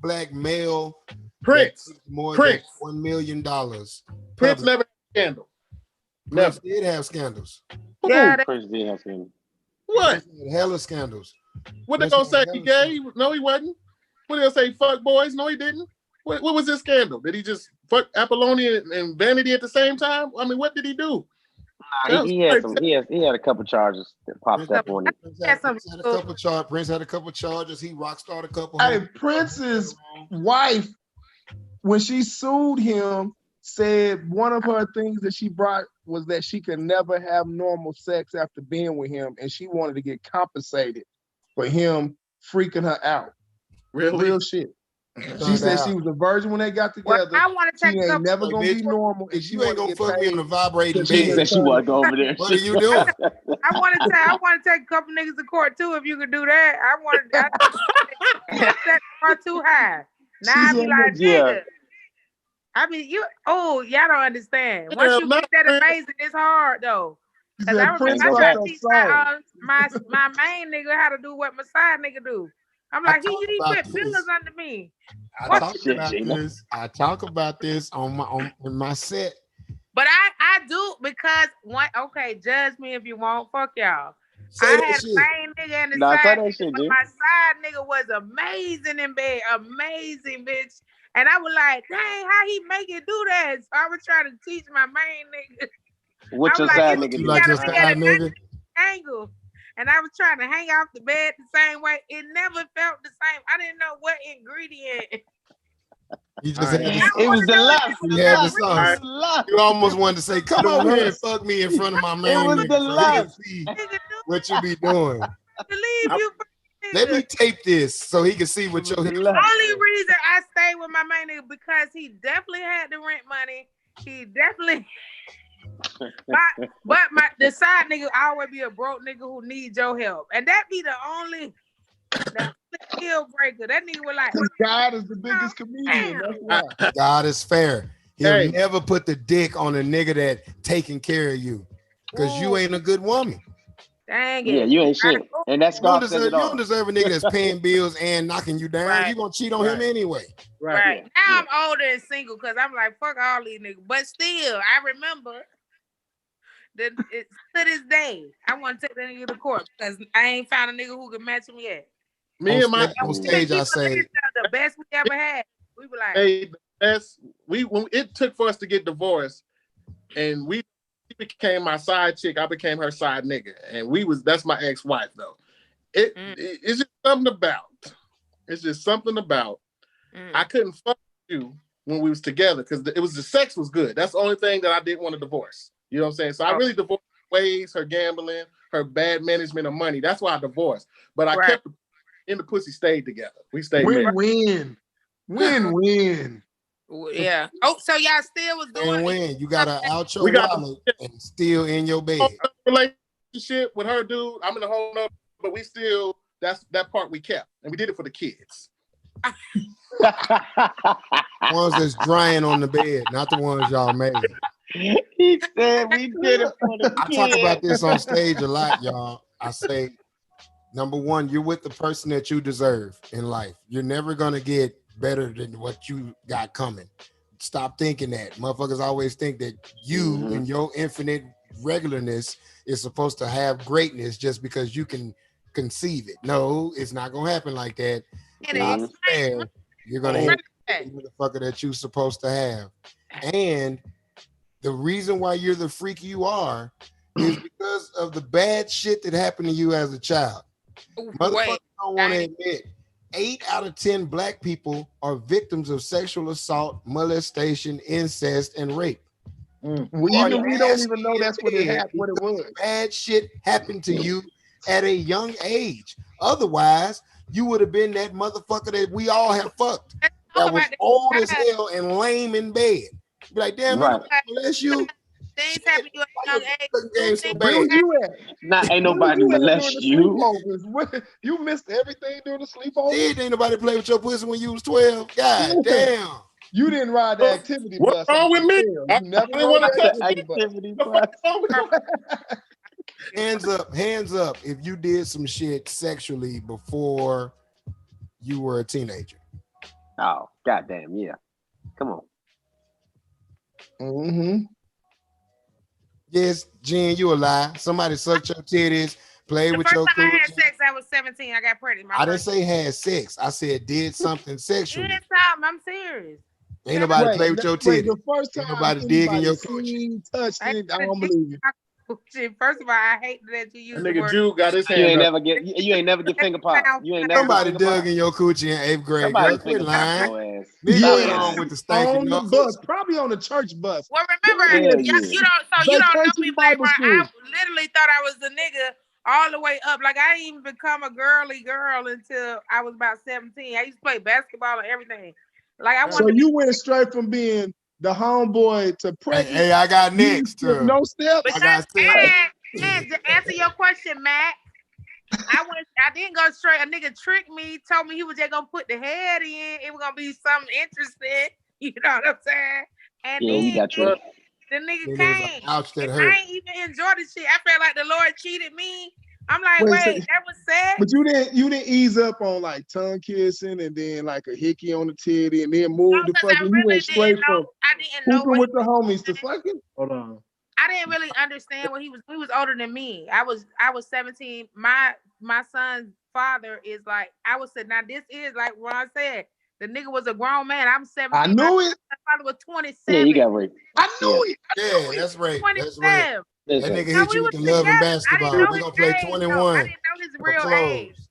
black male. Prince. that makes more Prince. than $1 million. Prince public. never had a scandal. Prince Never. did have scandals. Yeah, they- Prince did have him. What? Prince had hella scandals. What they Prince gonna had say? He hella gay? No, he wasn't. What they gonna say? Fuck boys? No, he didn't. What was his scandal? Did he just fuck Apollonia and Vanity at the same time? I mean, what did he do? He had a couple charges that popped up on him. Prince had a couple charges. He rock starred a couple. Hey, Prince's wife, when she sued him, said one of her things that she brought was that she could never have normal sex after being with him, and she wanted to get compensated for him freaking her out. Really? Real shit. She said she was a virgin when they got well, together. I want to She take a ain't couple. never gonna be normal, and If she you ain't want to gonna get fuck me on paid. a vibrating She She bed, said she wanted to go over there. what are you doing? I want to take a couple niggas to court too. If you could do that, I set the bar too high. Now I be like, Yeah. nigga, I mean, y'all don't understand. Once Yeah, you not get that Prince. amazing, it's hard though. He Cause I said remember Prince I go lost tried back. to her teach soul. my main nigga how to do what my side nigga do. I'm I like, talk he about put pillars this. under me. I What? Oh talk shit, about Gina. this. I talk about this in my set. But I do because judge me if you want. Fuck y'all. Say I that had a shit. main nigga and a Nah, say side that nigga, shit, but Gina. my side nigga was amazing in bed, amazing bitch. And I was like, dang, how he make it do that? So I was trying to teach my main nigga. What I was your like, side it's, nigga You you do? like gotta your be at side a nigga? 90 angle. And I was trying to hang off the bed the same way. It never felt the same. I didn't know what ingredient. You just All had right. the I It was want sauce. to the know if lust. it was You the had the Lust. It All was right. sauce. the lust. You almost wanted to say, "Come The over here and lust. fuck me in front of my It main was nigga, the so he can lust. see nigga do. what you be doing." To leave I- you for Let me nigga. tape this so he can see It what was your the hips lust. Only reason I stayed with my main nigga because he definitely had the rent money. He definitely but the side nigga always be a broke nigga who needs your help. And that be the only deal breaker. That nigga was like, Because God is the biggest comedian. That's why. God is fair. He'll Hey. never put the dick on a nigga that taking care of you because you ooh, ain't a good woman. dang Yeah, it. you ain't shit. And that You don't scarf says deserve, it you don't all. deserve a nigga that's paying bills and knocking you down. Right. You gonna cheat on him Right. anyway. Right. Right. Yeah, Now yeah. I'm older and single because I'm like, fuck all these niggas. But still, I remember that to this day, I want to take that nigga to court because I ain't found a nigga who can match him yet. Me and my On And stage, I we say, consider the best we ever had. We were like, hey, the best when it took for us to get divorced, and she became my side chick, I became her side nigga, and that's my ex-wife though. It's just something about. It's just something about. I couldn't fuck you when we was together because the sex was good. That's the only thing that I didn't want to divorce. You know what I'm saying? So I really divorced her ways, her gambling, her bad management of money. That's why I divorced. But I kept in the pussy stayed together. We stayed married. Win-win. Win-win. yeah. Oh, so y'all still was doing and it. when you gotta out your We got wallet and still in your bed. the relationship with her dude. I'm in a whole nother, but we still that part we kept, and we did it for the kids. Ones that's drying on the bed, not the ones y'all made. He said we did it for the I talk about kids. this on stage a lot, y'all. I say, number one, you're with the person that you deserve in life. You're never gonna get better than what you got coming. Stop thinking that. Motherfuckers always think that you and your infinite regularness is supposed to have greatness just because you can conceive it. No, it's not gonna happen like that. God is fair. You're gonna hit the motherfucker that you're supposed to have. And the reason why you're the freak you are is because of the bad shit that happened to you as a child. Motherfuckers don't want to admit 8 out of 10 black people are victims of sexual assault, molestation, incest, and rape. Even we don't even know that's what it happened. What it was. Bad shit happened to you at a young age. Otherwise, you would have been that motherfucker that we all have fucked. That was old as hell and lame in bed. Be like, damn, Right. bless you. Things happen to you at a young age. So Where was you at? Not ain't Where nobody was you at molest during the you. sleepovers? You missed everything during the sleepovers? Ain't nobody play with your pussy when you was 12. God damn. You didn't ride the activity bus. What's wrong with me? You I never didn't rode want to the touch activity bus. Hands up if you did some shit sexually before you were a teenager. Oh, goddamn, yeah. Come on. Mm-hmm. Yes, Jen, you a lie. Somebody sucked your titties, played with your First time I had coochie. sex, I was 17. I got pregnant. I didn't say had sex. I said did something sexually. I'm serious. Ain't nobody play with your titties. The first time Ain't nobody digging your coochie. seen, touched it, I don't believe you. First of all, I hate that you use That the nigga word. Jew got his You hand ain't up. never get finger popped. You ain't never Somebody get finger dug popped. in your coochie in 8th grade. Somebody Girl, quit finger popped lying. your ass. Nigga, Stop what's lying. wrong with the stank On in the your bus, coochie? probably on the church bus. Well, remember, Hell you yeah. don't know me, Vacation Black Bible Ron. school. I literally thought I was the nigga all the way up. Like I didn't even become a girly girl until I was about 17. I used to play basketball and everything. Like I So wanted to you went straight from being the homeboy to pregnant. Hey, I got next. No steps. I got and to answer your question, Matt, I didn't go straight. A nigga tricked me, told me he was just gonna put the head in. It was gonna be something interesting. You know what I'm saying? And Yeah, you then got your. the nigga Then it was like, came. ouch, that And hurt. I ain't even enjoy the shit. I felt like the Lord cheated me. I'm like, Wait, wait, so- that was sex? But you didn't ease up on like tongue kissing and then like a hickey on the titty and then No, move to because I fucking. You really went straight didn't know. from I didn't know hooping what with the homies to fucking. Hold on. I didn't really understand what he was. He was older than me. I was 17. My son's father is like, I was saying, now this is like Ron said. The nigga was a grown man. I'm 17. I knew it. My father was 27. Yeah, you got raped. I knew it. Yeah, that's right. That's right. 27. That nigga So hit we you was with the love and together. I basketball. didn't know We're his gonna play age, though. 21. I didn't know his for real age. clothes.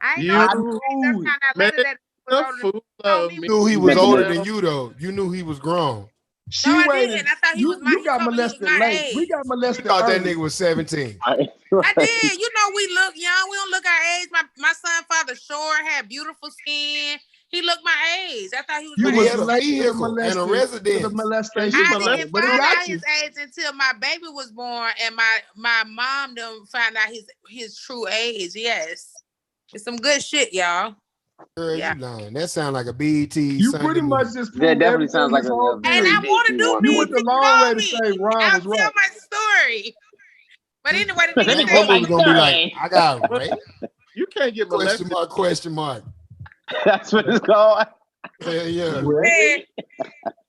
I ain't You know his I age. knew That's it. kind of Man, later that he was the older than fool me. of Me me. You knew he You was making older that- than you though. You knew he was grown. She No, I waited. didn't. I thought he was my. You He got told me he was molested my late. age. We got You molested thought that early. nigga was 17. I did. You know, we look young. We don't look our age. My son father short, had beautiful skin. He looked my age. I thought he was You But my he was age. had a late to the vehicle and a molesting, to the residence. molestation, You I molested didn't but he find got out you. his age until my baby was born, and my mom done found out his true age. Yes, it's some good shit, y'all. Girl, Yeah. you lying. That sound like a BET You Sunday pretty much movie. just That proved definitely everything sounds like this a- whole a- And I series. want to do You You me. went the long Call way to me. say Ron I'll was tell right. my story. But anyway, the That nigga That nigga came. motherfucker gonna be like, I got But raped. you can't get Question molested. mark, question mark. That's what it's called. Yeah, yeah. Well, Man,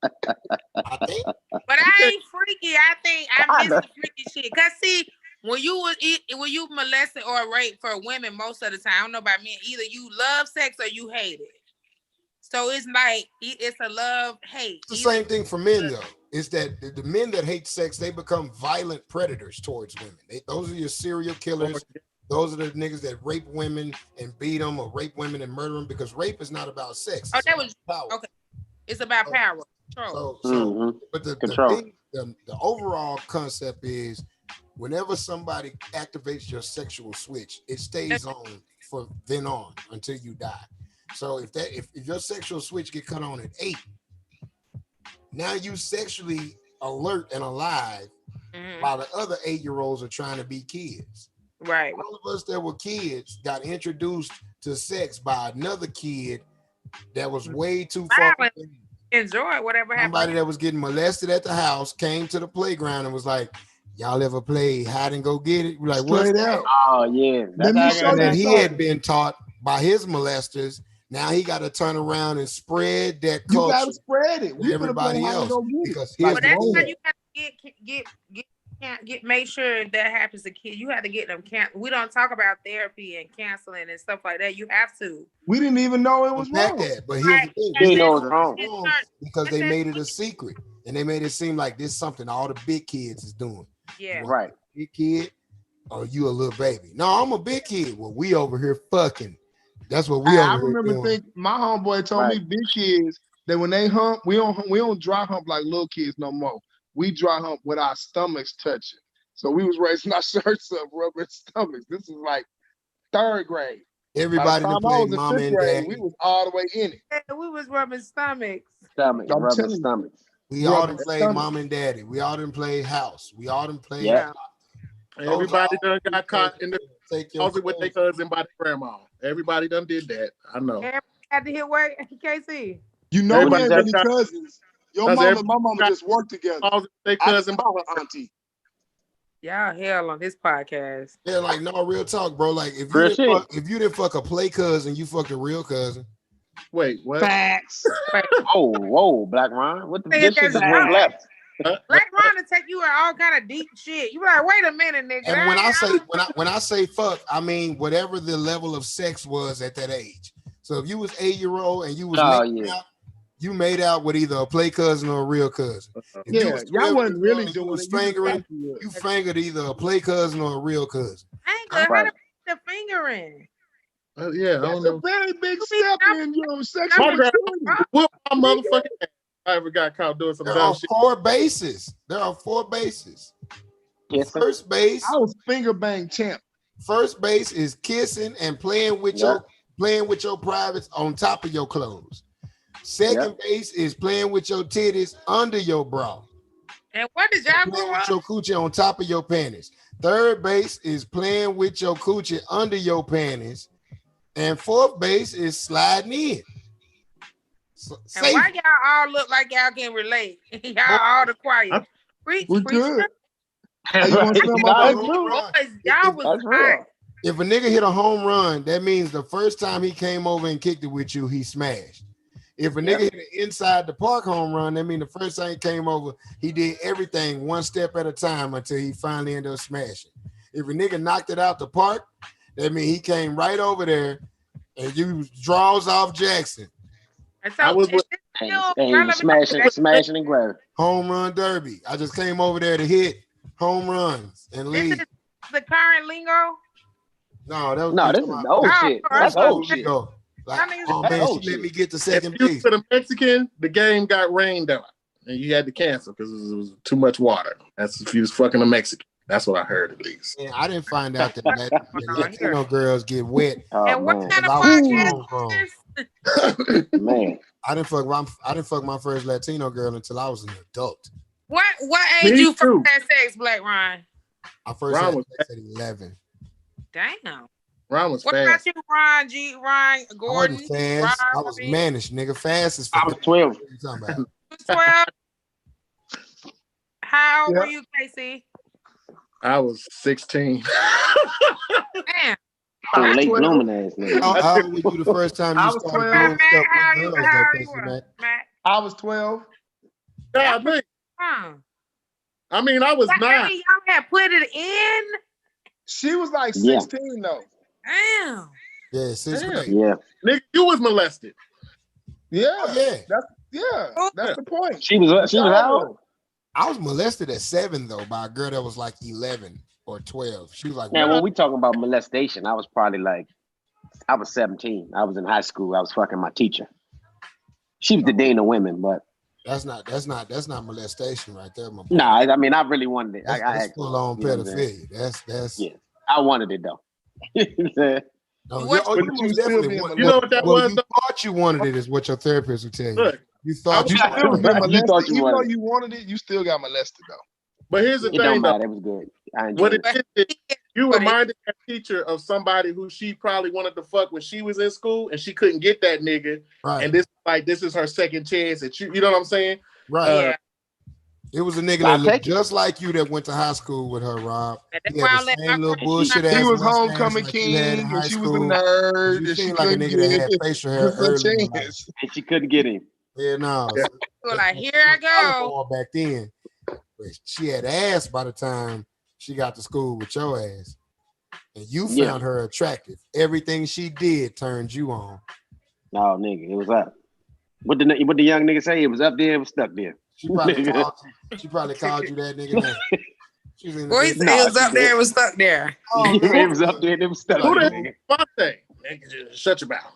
I think. but I ain't freaky. I think I miss Kinda. the freaky shit. Cause see, when you molested or raped for women, most of the time, I don't know about men, either you love sex or you hate it. So it's like it's a love hate. It's the same thing for men though. Is that the men that hate sex, they become violent predators towards women. Those are your serial killers. Those are the niggas that rape women and beat them, or rape women and murder them, because rape is not about sex. Oh, It's that about was power. okay. It's about power, control. So, but the Control. thing, the overall concept is, whenever somebody activates your sexual switch, it stays on from then on until you die. So if your sexual switch get cut on at 8, now you sexually alert and alive, Mhm. while the other 8-year-olds are trying to be kids. Right. All of us that were kids got introduced to sex by another kid that was way too far. Violent. Enjoy whatever Somebody happened. that was getting molested at the house came to the playground and was like, "Y'all ever play hide and go get it?" We're like, "What's straight that?" out. Oh yeah. Let me how I show got And you that that. he something. had been taught by his molesters. Now he got to turn around and spread that You culture gotta spread it. to We finna everybody play hide and else, go get it. because Like his But that's grown why up. you have to make sure that happens to kids. You have to get them we don't talk about therapy and counseling and stuff like that. You have to. We didn't even know it was unpack wrong. that. But here's the thing: He knows wrong. It's wrong not- because they it's made it a secret, and they made it seem like this is something all the big kids is doing. Yeah. Right. Big kid, or you a little baby? No, I'm a big kid. Well, we over here fucking. That's what we I over here remember doing. thinking my homeboy told me Right. big kids that when they hump, we don't dry hump like little kids no more. We dry hump with our stomachs touching. So we was raising our shirts up, rubbing stomachs. This is like 3rd grade. By Everybody the that time I played was in mom 5th and grade, daddy. we was all the way in it. Yeah, we was rubbing stomachs. Stomach, I'm rubbing telling you. stomachs. We all Rubbing done played stomachs. mom and daddy. We all done played house. We all done played. Yeah. Everybody done got caught in the Take your closet with their cousin by the grandma. Everybody done did that. I know. Everybody had to hit work. KC. You know we Everybody ain't got really got- cousins. Your That's mama and everybody my mama got- just work together. Closet with their I cousin. just call her auntie. Y'all hell on this podcast. Yeah, like no real talk, bro. Like Real shit. if you didn't fuck a play cousin, you fucked a real cousin. Wait, what? Facts. Whoa, Black Ron. What the Nigga this shit got just shot. went left? Black Ron to take you in all kind of deep shit. You be like, wait a minute, nigga. And when I say fuck, I mean whatever the level of sex was at that age. So if you was 8-year-old and you was Oh, making yeah. out, you made out with either a play cousin or a real cousin. If you Yeah, was y'all 12 wasn't years really old and you doing was it. You just fingering, thought you would. you fingered either a play cousin or a real cousin. I ain't good. How Right. the fingering? Yeah, I don't That's a know. very big You be step jumping- in your sexual My grandma maturity. whoop my motherfucking ass. I ever got caught doing some There dumb are shit. 4 bases. There are 4 bases. Kissing. First base. I was finger bang champ. First base is kissing and playing with your privates on top of your clothes. Second base is playing with your titties under your bra. And what did y'all Playing grow with up? your coochie on top of your panties. Third base is playing with your coochie under your panties. And fourth base is sliding in. So, And safe. why y'all all look like y'all can relate? Y'all all the quiet. Preach, We preach. good. Hey, you want to smell my That's blunt? true. Boys, y'all was That's hot. real. If a nigga hit a home run, that means the first time he came over and kicked it with you, he smashed. If a nigga hit an inside the park home run, that means the first time he came over, he did everything one step at a time until he finally ended up smashing. If a nigga knocked it out the park, that means he came right over there and you draws off Jackson. And I so was is with- this And still he was relevant? smashing and grabbing. Home run derby. I just came over there to hit home runs and This leave. is the current lingo. No, that was No, you this talking is about- old Oh, shit. oh, That's oh, old shit. Go. Like, That means- oh That's man, old she let shit. me get to If second you base. put a Mexican, the game got rained out, and you had to cancel because it was too much water. That's if you was fucking a Mexican. That's what I heard at least. And I didn't find out that Latino girls get wet. Oh And what man, kind of I was podcast grown. is this? man. I didn't fuck my first Latino girl until I was an adult. What age Me you first too. had sex, Black Ryan? I first Ron had was sex at 11. Damn. Ron was What fast. about you, Ron G, Ryan I Gordon? wasn't fast. I was Robbie? mannish, nigga. Fast as I fuck. was 12. What you talking about? 12. How old Yeah. were you, Casey? I was 16. Damn. Oh, late 12. blooming ass nigga. How old were you the first time I you was started 12. doing Matt, stuff how with you, girls, how though, old you Casey, were? Matt? Matt. I was 12. God, man. Huh. I mean, I was But 9. I mean, y'all had put it in. She was like Yeah. 16 though. Damn. Yeah, sixth Damn. grade. Yeah, Nigga, you was molested. Yeah. Oh, yeah. That's the point. she was That's how all old? I was molested at 7 though by a girl that was like 11 or 12. She was like, Now, when we talking about molestation, I was probably like, I was 17. I was in high school. I was fucking my teacher. She was the dean of women, but that's not molestation right there, my boy. nah, I mean, I really wanted it. That's, I that's asked full for it, on you know what I'm saying? pedophilia. That's Yeah. I wanted it though. no, What- you But most you still definitely being want. You know what that Well, was? you thought you wanted it is what your therapist would tell you. Look, You thought You you still was wanted getting it. You thought molested. you Even though wanted it. you wanted it, you still got molested though. but here's the It don't thing, though. matter. It was good. I What enjoyed it it. is you reminded that teacher of somebody who she probably wanted to fuck when she was in school, and she couldn't get that nigga. Right, And this is her second chance at you. You know what I'm saying? right. Yeah. It was a nigga I'll that looked take it. just like you that went to high school with her, Rob. And that's He why had I the let same my little girl- bullshit He ass was mustache homecoming like you had in king, high and she was a school. nerd, You and she seemed like a couldn't nigga that get had facial hair her early in life. chance. And she couldn't get him. Yeah, no. Yeah. We're like, here I go. Back then, but she had ass by the time she got to school with your ass, and you Yeah. found her attractive. Everything she did turned you on. No, nigga, it was up. What the young nigga say? It was up there. It was stuck there. She probably Nigga. called you that nigga name. She was in the Boy, he bed. said Nah, he was she up there did. and was stuck there. Oh, it was up there. It was stuck Who there, the nigga. hell Monte? Nigga, just shut your mouth.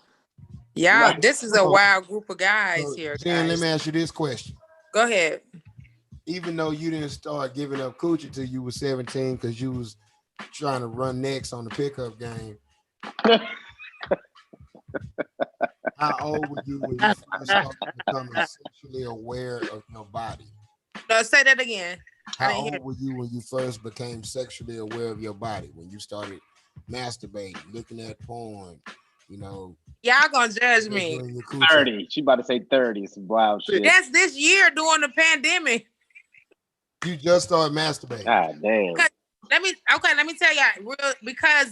Y'all, Right. this is a wild group of guys So, here, Jen, let guys. me ask you this question. Go ahead. Even though you didn't start giving up coochie till you was 17 because you was trying to run next on the pickup game, how old were you when you first started becoming sexually aware of your body? No, say that again. I How didn't hear old were you when you first became sexually aware of your body? When you started masturbating, looking at porn, you know, Y'all gonna judge me. doing your coochie? 30. She about to say 30. It's some wild shit. That's this year during the pandemic. You just started masturbating. God damn. Let me tell y'all real because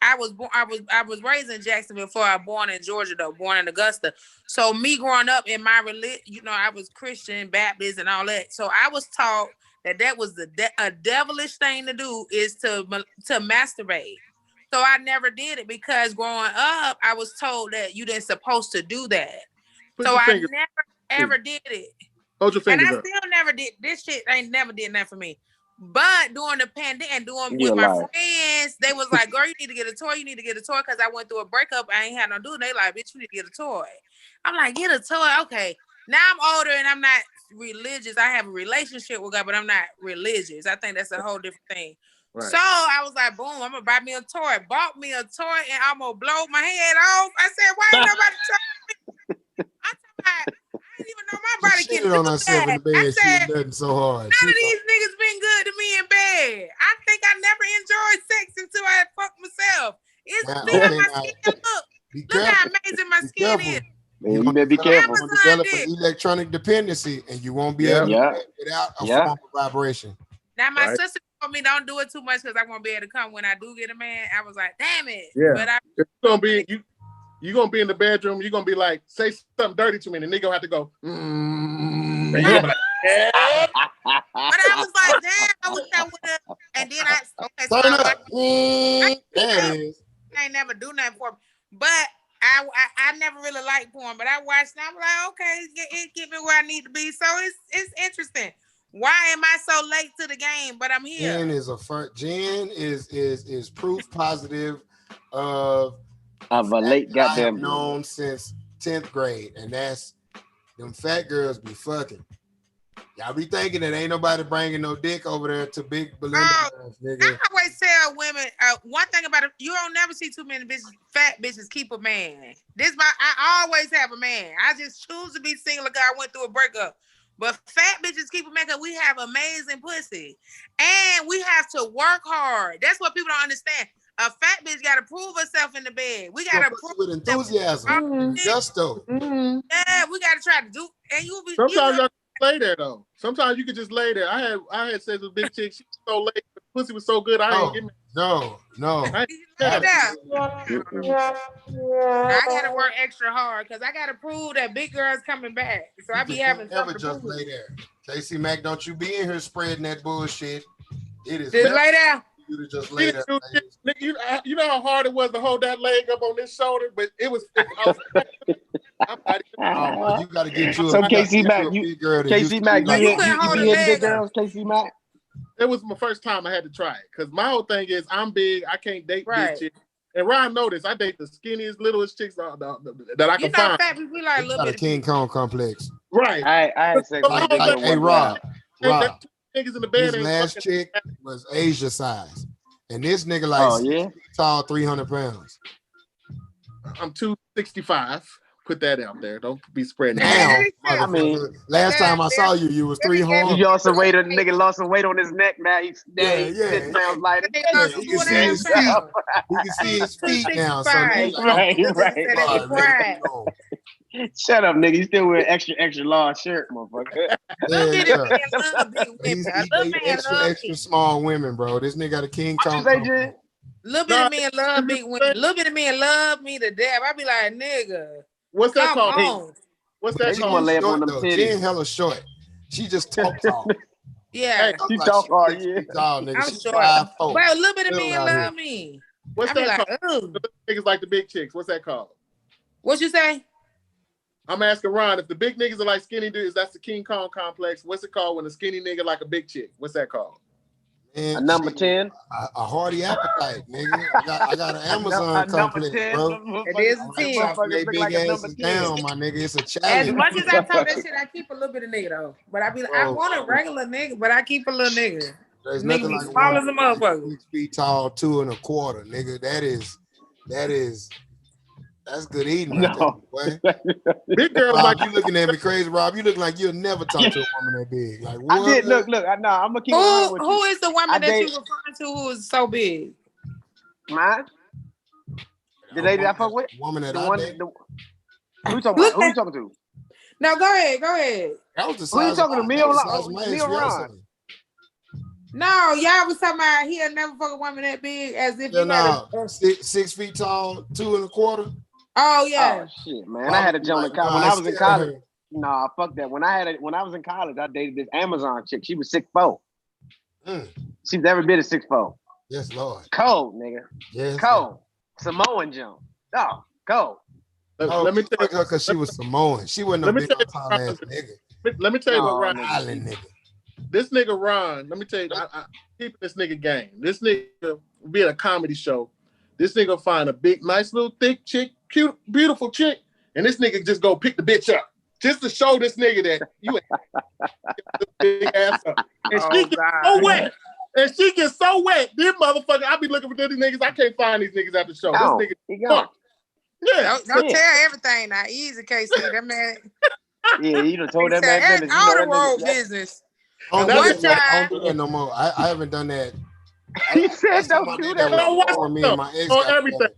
I was raised in Jacksonville before I was born in Georgia though, born in Augusta. So me growing up in my religion, I was Christian, Baptist, and all that. So I was taught that was a devilish thing to do is to masturbate. So I never did it because growing up I was told that you didn't supposed to do that. Put So your I fingers. never ever did it. Hold your And fingers I up. still never did this shit. Ain't never did that for me. But during the pandemic and doing You with my alive. friends, they was like, "Girl, you need to get a toy. You need to get a toy." Because I went through a breakup. I ain't had no dude. They like, "Bitch, you need to get a toy." I'm like, "Get a toy, okay." Now I'm older and I'm not religious. I have a relationship with God, but I'm not religious. I think that's a whole different thing. Right. So I was like, "Boom, I'm gonna buy me a toy." Bought me a toy and I'm gonna blow my head off. I said, "Why ain't nobody try?" I didn't even know my body She can shitted do on herself in the that. I bed. She said, was nutting so hard. none of these niggas been good to me in bed. I think I never enjoyed sex until I fucked myself. It's Now, see how okay, my now, skin look. Be Look how careful. amazing my Be skin careful. is. Man, you better be careful. You're gonna develop an electronic dependency, and you won't be able to do it without a form of vibration. Now my sister told me don't do it too much because I won't be able to come when I do get a man. I was like, damn it. Yeah. But It's gonna be you gonna be in the bedroom, you're gonna be like, say something dirty to me, and the nigga gonna have to go, And you're gonna be like, yeah. But I was like, damn, I wish I would have. And then so Turn I was up. like, There it is. I ain't never do nothing for me. But I never really liked porn, but I watched and I'm like, okay, it get me where I need to be. So it's interesting. Why am I so late to the game? But I'm here. Jen is proof positive of a late goddamn. I have known since 10th grade, and that's them fat girls be fucking. Y'all be thinking that ain't nobody bringing no dick over there to Big Belinda. Nigga. I always tell women one thing about it, you don't never see too many fat bitches keep a man. I always have a man. I just choose to be single because I went through a breakup. But fat bitches keep a man because we have amazing pussy. And we have to work hard. That's what people don't understand. A fat bitch got to prove herself in the bed. We got to prove with enthusiasm, gusto. Yeah, we got to try to do. And you be sometimes y'all can lay there though. Sometimes you could just lay there. I had sex with a big chick. She was so late, but the pussy was so good. I ain't get me. No. I gotta work extra hard because I gotta prove that big girl's coming back. So I be having something to just prove. lay there. Casey Mac, don't you be in here spreading that bullshit. It is just lay there. You to just lay there. You know how hard it was to hold that leg up on this shoulder, but it was. You got to get you. So Casey Mac, you be hitting big girls, Casey Mac. It was my first time I had to try it because my whole thing is I'm big. I can't date big chicks. And Ryan noticed I date the skinniest, littlest chicks that I can find. Fat people, we like a little bit of King Kong complex. Right. I had sex with a big girl. Hey, Rob. Niggas in the bed. His last chick was Asia size, and this nigga like tall, 300 pounds. I'm 265. Put that out there. Don't be spreading. Now, I mean, last time I saw you, you was 300. You lost some weight. The nigga lost some weight on his neck. Now he's 6 pounds lighter. You can see his feet. You can see his feet now. So right. Shut up, nigga. You still wear extra large shirt, motherfucker. He's extra small women, bro. This nigga got a King Kong. Little bit of men love big women. Little bit of men love me to death. I be like, nigga. What's that called? What's that called? Lay up on them titties. She ain't hella short. She just talk tall. Yeah. She talk hard, tall, nigga. I'm She's short. 5'4". But a little bit of men love me. What's that called? Niggas like the big chicks. What's that called? What you say? I'm asking Ron, if the big niggas are like skinny dudes, that's the King Kong complex. What's it called when a skinny nigga like a big chick? What's that called? Man, a number 10. A hearty appetite, nigga. I got an Amazon complex, bro. It is a 10. They big asses down, my nigga. It's a challenge. As much as I talk that shit, I keep a little bit of nigga though. But I be like, I want a regular nigga, but I keep a little nigga. There's nothing like small as a motherfucker. 6 feet tall, 2 1/4, nigga. That's good eating. No. Right there, big girl, Rob, like you looking at me crazy, Rob. You look like you'll never talk to a woman that big. Like what? I did. Look. I'm gonna keep. Who is the woman that you referring to who is so big? Mine. The lady I fuck with. Woman that who you talking about? Who you talking to? No, go ahead. That was the size. Who you talking to? Me or Ron? No, y'all was talking about he'll never fuck a woman that big as if he had 6 feet tall, 2 1/4. Oh yeah. Oh shit, man! I had a joint when I was in college. Nah, fuck that. When I was in college, I dated this Amazon chick. She was 6'4". She's every bit of 6'4". Yes, Lord. Cold, nigga. Yes. Cold. Samoan jump. Oh, cold. Let me tell you, because she was Samoan. She wasn't no big tall ass nigga. Let me tell you what Ron Island nigga. This nigga Ron, let me tell you, I keep this nigga game. This nigga be at a comedy show. This nigga find a big, nice little thick chick, cute, beautiful chick, and this nigga just go pick the bitch up just to show this nigga that you ain't big ass up. And she gets so wet. And she gets so wet. This motherfucker, I be looking for these niggas. I can't find these niggas at the show. This nigga fuck. Yeah. Don't tell everything now. Easy, KC. That man. Yeah, you done told that man business. All the road business. Don't do that no more. I haven't done that. He said don't do that. Me and my ex on everything.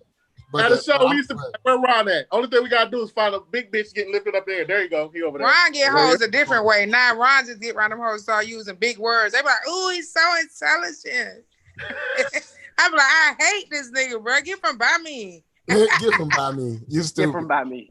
At the show, we used to but- where Ron at. Only thing we gotta do is find a big bitch getting lifted up there. There you go. He over there. Ron get hoes a different way. Now Ron just get around them hoes, start using big words. They be like, "Ooh, he's so intelligent." I be like, "I hate this nigga, bro. Get from by me." Get from by me. You Get stupid. from by me.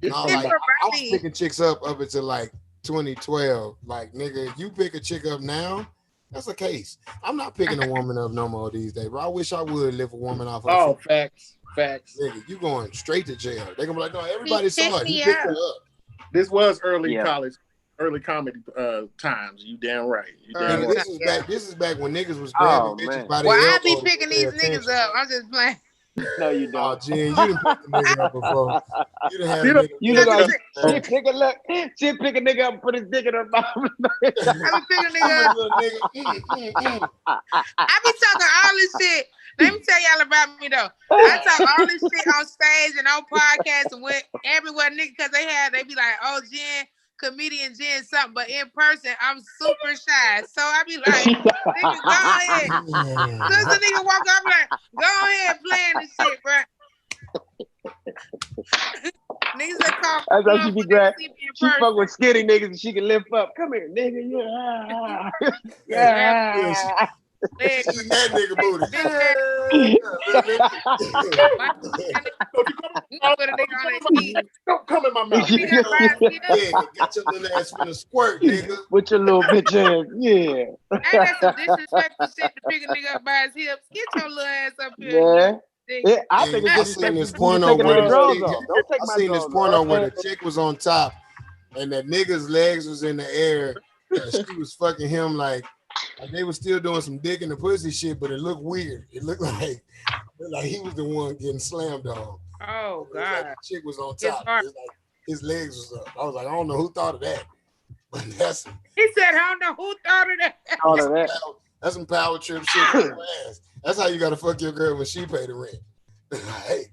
No, Get like, from I by was me. picking chicks up until like 2012. Like, nigga, if you pick a chick up now, that's a case. I'm not picking a woman up no more these days, bro. I wish I would lift a woman off her Oh, feet. facts. Nigga, you going straight to jail. They gonna be like, no, everybody He saw picked it. He me picked her up. up. This was early Yeah. college, early comedy times. You damn right. You damn Early right. This is back when niggas was Oh, grabbing bitches man. by their Well, I elbow be to picking pay these attention. niggas up. I'm just playing. No, you Oh, don't. Jen, you done picked the nigga up before. You done had a nigga. You look I like be she pick a nigga up and put his dick in her mouth. picking niggas up. Little nigga. I be talking all this shit. Let me tell y'all about me though. I talk all this shit on stage and on podcasts and went everywhere, nigga, because they be like, "Oh, Jen, comedian Jen, something," but in person, I'm super shy. So I be like, "Nigga, go ahead." As the nigga walk up, I'm like, "Go ahead, playing this shit, bro." Niggas that call. That's how she be glad. See me in She person. fuck with skinny niggas and she can lift up. Come here, nigga. Yeah. Yeah. Legs, Eating that nigga booty. big ass, put a nigga on his feet. Don't come in my mouth. Nigga by his heel. Yeah, got your little ass finna squirt, nigga. With your little bitch ass. Yeah. Ain't that some disrespectful shit to pick a nigga up by his hips? Get your little ass up here. Yeah. Nigga. Yeah, I think I it's seen this disrespectful. porno Taking where the drawers the- off. Don't take I my seen this drawers porno off. where the chick was on top and that nigga's legs was in the air and she was fucking him like they was still doing some dick in the pussy shit, but it looked weird. It looked like he was the one getting slammed on. Oh It was like God. the chick was on It's top. hard. It's like his legs was up. I was like, I don't know who thought of that. But that's He said, I don't know who thought of that. All of that. that's some power trip shit for your ass. That's how you gotta fuck your girl when she pay the rent. Hey,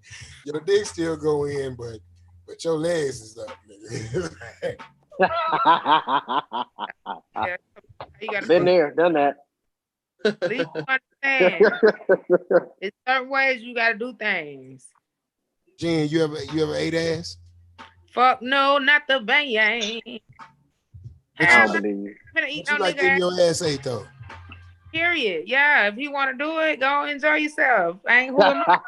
your dick still go in, but your legs is up, nigga. You gotta Been there, done that. at least you understand. There's certain ways you gotta do things. Jen, you ever ate ass? Fuck no, not the bang. I Hell, don't believe you. I'm gonna eat What you no like nigga getting ass, your ass ate though? period. Yeah, if you wanna do it, go enjoy yourself. I ain't who am I,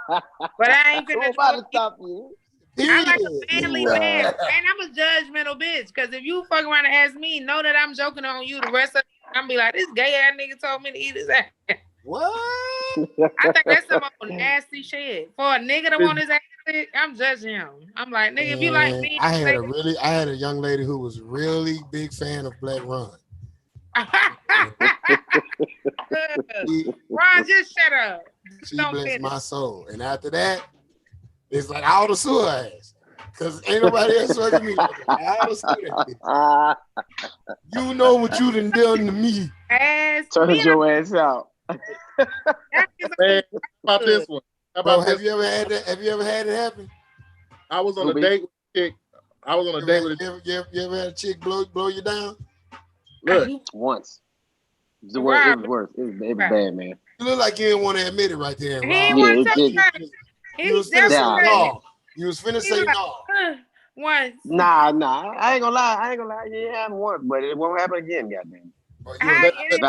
but I ain't Who finna about to do it. stop you? I'm like Period. a manly Nah. man, and I'm a judgmental bitch. Cause if you fuck around and ask me, know that I'm joking on you. The rest of I'm be like, this gay ass nigga told me to eat his ass. What? I think that's some old nasty shit. For a nigga to want his ass licked, I'm judging him. I'm like, nigga, if you like Man, me, I had a young lady who was really big fan of Black Ron. Ron, just shut up. She Don't blessed finish. my soul. And after that, it's like I ought to sue her ass. Cause ain't nobody else fucking me. I ought to sue that bitch. You know what you done done to me. Ass. Turn me your ass out. and that is Man, how about this one? How Bro, about have this? you ever had that? Have you ever had it happen? I was on a Ruby. date with a chick. I was on a date with a You ever had a chick blow you down? look. Once. It was worse. It was worse. It was bad, man. You look like you didn't want to admit it right there. He Rob. ain't Yeah, want it to did. talk about it. You was He finna say definitely no. You was finna He say like, no. once. Nah. I ain't gonna lie. Yeah, it happened once, but it won't happen again, goddamn. Bro, you How a- it didn't feel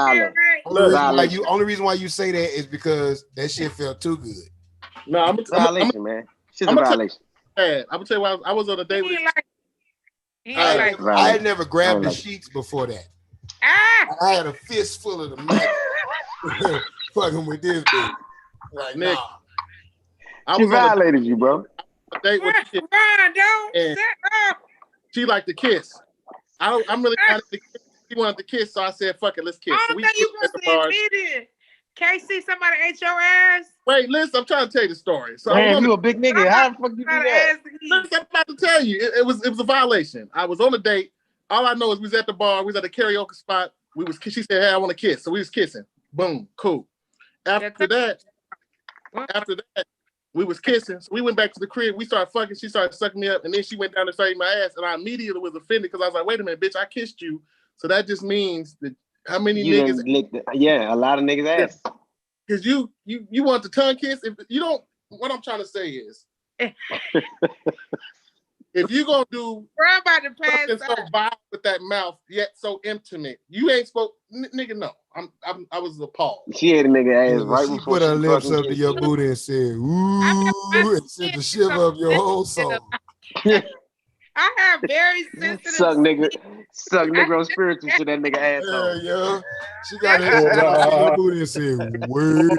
Valid. right? Only reason why you say that is because that shit felt too good. No, I'm Violation, man. Shit's a I'ma tell- violation. I'm gonna tell you why I was on a date He with. ain't like. He ain't like. Right. I had never grabbed the Right. sheets before that. Ah. I had a fistful of the mat fucking with this bitch. Like, Nick, nah. I She was on violated you, bro. a date with a chick. Ron, don't And- shut up. She liked to kiss. I'm really not into kiss. She wanted to kiss, so I said, "Fuck it, let's kiss." I So don't we think you kissed at supposed the to bar. admit it. Can't see somebody ate your ass. Wait, listen, I'm trying to tell you the story. So I was Damn, on you the, a big nigga. How the fuck you do Not that? ass to eat. listen, I'm about to tell you, it was a violation. I was on a date. All I know is we was at the bar. We was at a karaoke spot. She said, "Hey, I want to kiss." So we was kissing. Boom, cool. After that, we was kissing. So we went back to the crib. We started fucking. She started sucking me up, and then she went down and started eating my ass. And I immediately was offended because I was like, "Wait a minute, bitch! I kissed you." So that just means that how many You niggas? done licked a lot of niggas ass. Because you want the tongue kiss. If you don't, what I'm trying to say is, If you gonna do Bro, I'm about to pass something so out. vile with that mouth, yet so intimate, you ain't spoke, nigga. No, I was appalled. She had a nigga ass right She before put her she lips fucking up to kissed your him. booty and said, I ooh, and sent the shiver up your whole soul. I have very sensitive Suck nigga, skin. suck I- nigga spiritual to that nigga Yeah, asshole. yeah. She got that shit up to your booty and said, word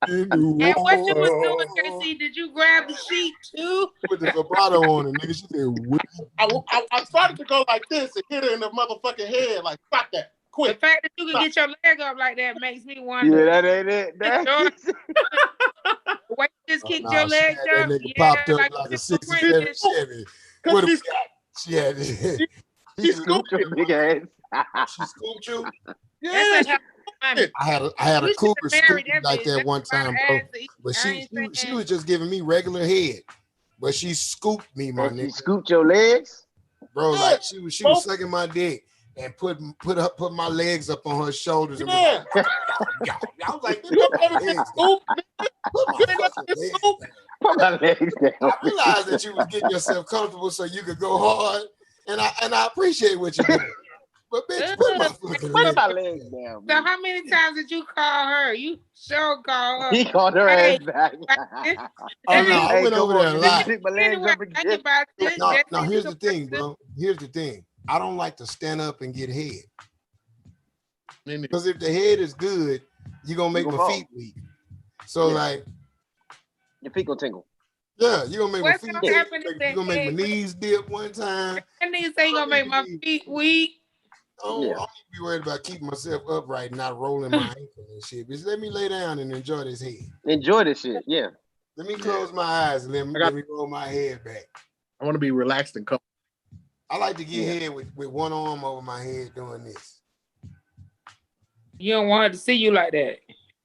in the And what you was wall. doing, KC? Did you grab the sheet too? With the vibrato on it, nigga. She said, word. I started to go like this and hit her in the motherfucking head, like stop that, The quick. fact that you can get your leg up like that makes me wonder. Yeah, that ain't it. The way you just kicked your She legs had that up, nigga popped up like like a a 67 princess. Chevy. Cause What she's, she had she scooped your it. big ass. She scooped you. Yeah, That's a hell of a I had a We cougar should've married scoop me that like bitch. that That's one a lot time, of bro. ass to eat. But I she ain't saying- was just giving me regular head. But she scooped me, my And she nigga. scooped your legs. Bro, Yeah. like she was sucking my dick and put my legs up on her shoulders and yeah. was like, I was like, You ever been scooped? put my You ever fucking been legs scooped? down. Put my legs down. I realized that you was getting yourself comfortable so you could go hard, and I appreciate what you did. But bitch, put my fucking Put legs my down. legs down. So Man. how many times did you call her? You sure call her. He called her Hey, ass back. Oh no, I Hey, went come over there on, a you lot. pick my legs anyway, up think again. about it. No, That's no, it. here's the thing, bro. Here's the thing. I don't like to stand up and get head. Because if the head is good, you're gonna make You my gonna feet weak. So Yeah. like, Your feet gonna tingle. yeah, you're gonna make What's my feet gonna dip. happen if You're gonna make my head- knees dip one time. That nigga say you gonna make my feet weak. I don't need to be worried about keeping myself upright and not rolling my ankle and shit. Bitch, let me lay down and enjoy this head. Enjoy this shit. Yeah. Let me close my eyes and let me roll my head back. I want to be relaxed and comfortable. I like to get head with one arm over my head doing this. You don't want her to see you like that.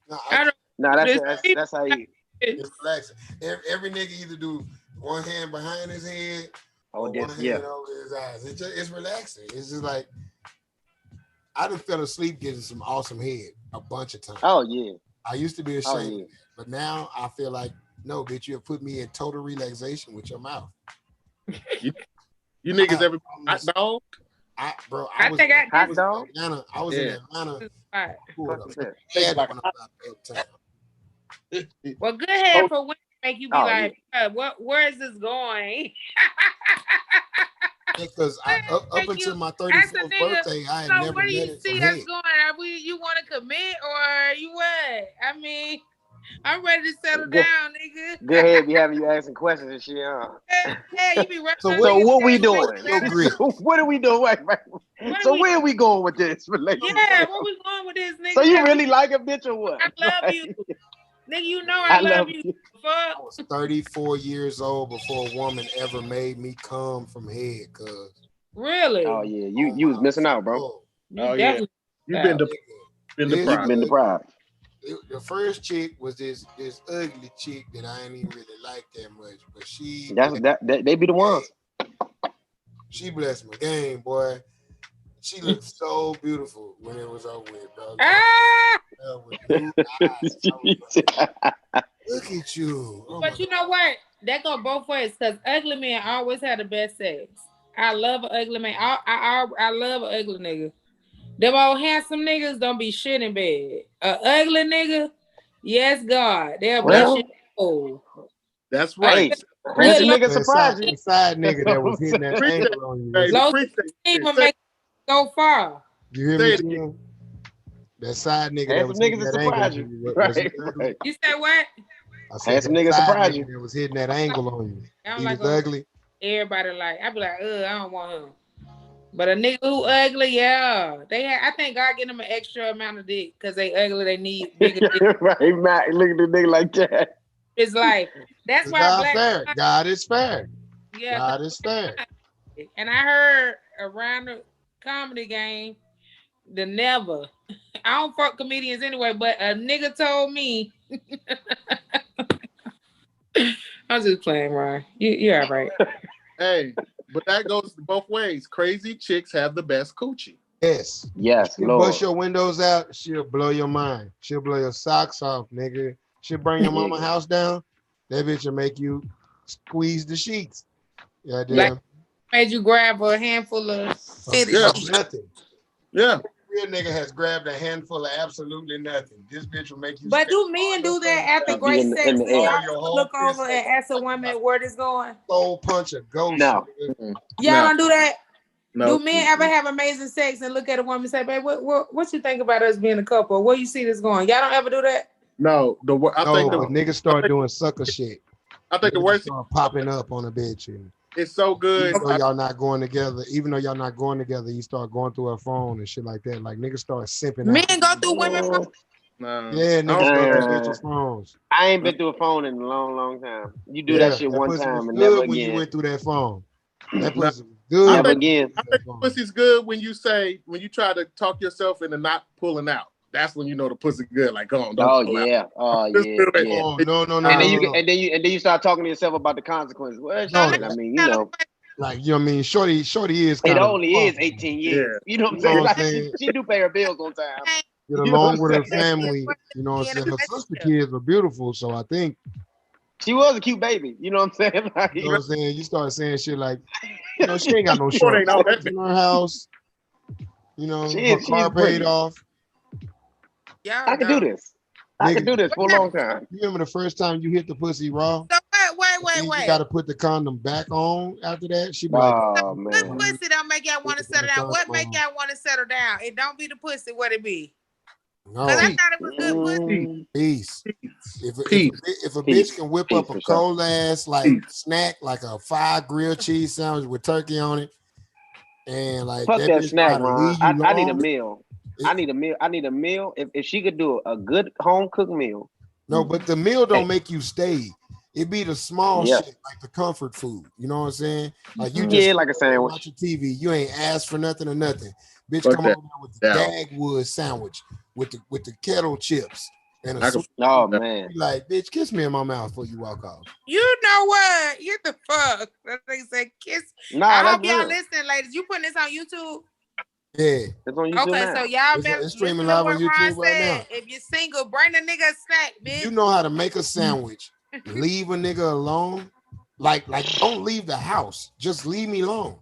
No, I don't. No, This- that's how you. it's relaxing. Every nigga either do one hand behind his head or one hand over his eyes. It's relaxing. It's just like I done fell asleep getting some awesome head a bunch of times. Oh yeah. I used to be ashamed, but now I feel like no, bitch, you have put me in total relaxation with your mouth. You niggas ever hot dog? I was think in I Atlanta. I was in Atlanta. Well, good head for women make you be like, where is this going? Because up until my 34th birthday, I had never where do you met it see from us head. going? You want to commit or you what? I mean, I'm ready to settle down, nigga. Good head be having you asking questions and shit. Yeah, you be right. So what we doing? What are we doing? So where are we going with this relationship? Yeah, where we going with this, nigga? So you really like a bitch or what? I love you. Nigga, you know I love you. Fuck. I was 34 years old before a woman ever made me come from head, cuz. Really? Oh yeah, you was missing out, bro. Oh yeah, you've been deprived. Been deprived. The first chick was this ugly chick that I ain't even really like that much, but she they be the ones. She blessed my game, boy. She looked so beautiful when it was over with, bro. With blue eyes. Look at you. Oh but you know what? That go both ways because ugly men always have the best sex. I love an ugly man. I love an ugly nigga. Them old handsome niggas don't be shit in bed. An ugly nigga, yes, God. They'll be shit. Oh. That's right. Hey, handsome nigga surprise you. Side nigga that was hitting that ankle on you. Low even make go far. You hear me, Jim? That side nigga that was hitting that surprise angle. You. Right. You said what? I said handsome nigga surprise you. That was hitting that angle on you. He like was ugly. Everybody like, I be like, I don't want him. But a nigga who ugly, yeah. I think God get them an extra amount of dick because they ugly, they need bigger dick. Right, Matt. Look at the nigga like that. It's like, that's why God fair. God is fair. Yeah. God is fair. And I heard around the comedy game, I don't fuck comedians anyway, but a nigga told me. I'm just playing, Ryan. You're all right. Hey, but that goes both ways. Crazy chicks have the best coochie. Yes. She'll bust your windows out. She'll blow your mind. She'll blow your socks off, nigga. She'll burn your mama house down. that bitch will make you squeeze the sheets. Yeah, Like made you grab a handful of fitted sheets. nothing. Yeah. Real nigga has grabbed a handful of absolutely nothing. This bitch will make you. But do men do that after great sex? Do y'all look over and ask a woman where this going? Soul punch a ghost. No. Y'all don't do that? No. Do men ever have amazing sex and look at a woman and say, babe, what you think about us being a couple? Where you see this going? Y'all don't ever do that? No. I think but niggas start doing sucker shit. I think the worst start popping up on a bitch. And it's so good. Even though y'all not going together, you start going through her phone and shit like that. Like niggas start simping. Men go through women phones. Yeah, niggas go through bitches' phones. I ain't been through a phone in a long, long time. You do that shit one time and never again. When you went through that phone, that pussy was good. Never again. I think pussy's good when you try to talk yourself into not pulling out. That's when you know the pussy good. Like, go on, don't pull out. Oh yeah. Oh no. And then you start talking to yourself about the consequences. Well, shit, I mean, you know. Like, you know what I mean? Shorty is kind it of only is 18 years. Yeah. You know what I'm saying? Like, she do pay her bills on time. Get along with her family. You know what I'm saying? Her sister kids are beautiful, so I think she was a cute baby. You know what I'm saying? Like, you know what I'm saying? You start saying shit like, you know, she ain't got no short in her house. You know, her car paid off. Yeah, I can do this. I can do this for a long time. You remember the first time you hit the pussy raw? So wait. You got to put the condom back on after that. She be oh, man. Good pussy don't make y'all want to settle down. What make y'all want to settle down? It don't be the pussy. What it be? No. Because I thought it was good pussy. Peace. If a bitch can whip up a cold ass snack, like a 5 grilled cheese sandwich with turkey on it, and like fuck that snack, man. I need a meal. I need a meal. If she could do a good home cooked meal. No, but the meal don't make you stay. It be the small shit, like the comfort food. You know what I'm saying? Like you just like a sandwich. Watch your TV. You ain't asked for nothing or nothing. Bitch, come over there with the Dagwood sandwich with the kettle chips and a man. Like, bitch, kiss me in my mouth before you walk off. You know what? Get the fuck. That thing said kiss. I hope y'all listening, ladies. You putting this on YouTube? Yeah. It's on YouTube now. So y'all better it's streaming live on YouTube right now. If you're single, bring the nigga a snack, bitch. You know how to make a sandwich. Leave a nigga alone. Like don't leave the house. Just leave me alone.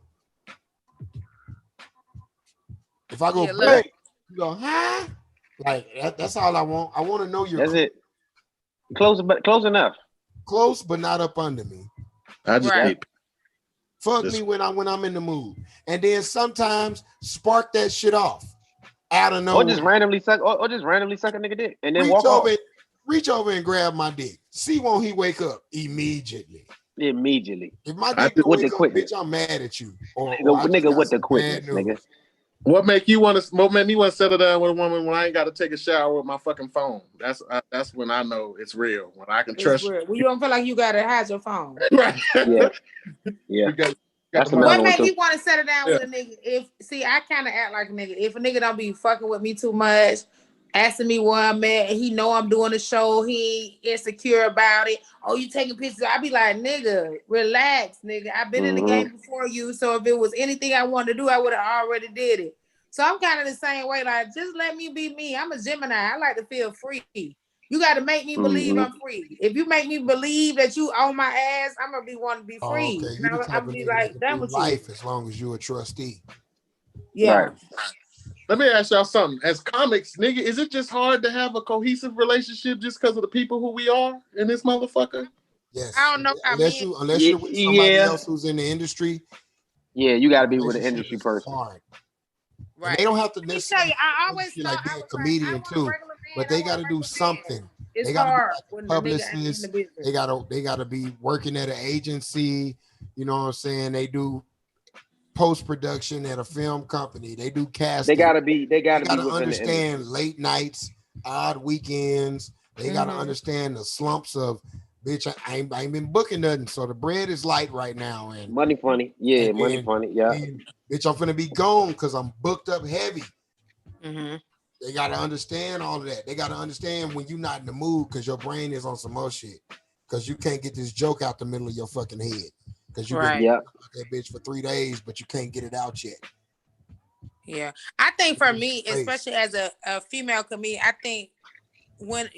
If I go play, you go, huh? Like that's all I want. I want to know you're it. Close enough. Close, but not up under me. I just fuck me when I'm in the mood. And then sometimes spark that shit off out of nowhere. Or just randomly suck a nigga dick and then reach over and grab my dick. See, won't he wake up immediately? Immediately. If my dick don't wake up, bitch, I'm mad at you. Nigga with the quickness, nigga. What make me want to settle down with a woman when I ain't got to take a shower with my fucking phone? That's when I know it's real. When I can trust you. Well, you don't feel like you gotta hide your phone. Right. Yeah. What make you want to settle down with a nigga? I kind of act like a nigga. If a nigga don't be fucking with me too much, asking me where I'm at, and he know I'm doing the show, he insecure about it. Oh, you taking pictures? I be like, nigga, relax, nigga. I've been in the game before you, so if it was anything I wanted to do, I would have already did it. So I'm kind of the same way. Like, just let me be me. I'm a Gemini. I like to feel free. You got to make me believe I'm free. If you make me believe that you own my ass, I'm gonna be wanting to be free. Okay. I'm gonna be like, done with life as long as you're a trustee. Yeah. Right. Let me ask y'all something. As comics, nigga, is it just hard to have a cohesive relationship just because of the people who we are in this motherfucker? Yes. I don't know. Unless you're with somebody else who's in the industry. Yeah, you got to be with an industry person. Hard. Right. And they don't have to necessarily I always be like being a comedian too, but they got to do something. It's they hard when publicists. They gotta be working at an agency. You know what I'm saying? They do post-production at a film company. They do casting. They gotta be understand late nights, odd weekends. They gotta understand the slumps of, bitch, I ain't been booking nothing, so the bread is light right now. And money funny. Yeah, money funny. Yeah. And, bitch, I'm finna be gone because I'm booked up heavy. Mm-hmm. They gotta understand all of that. They gotta understand when you're not in the mood because your brain is on some more shit. Because you can't get this joke out the middle of your fucking head. Because you've been that bitch for 3 days, but you can't get it out yet. Yeah. I think for me, especially as a female comedian, I think when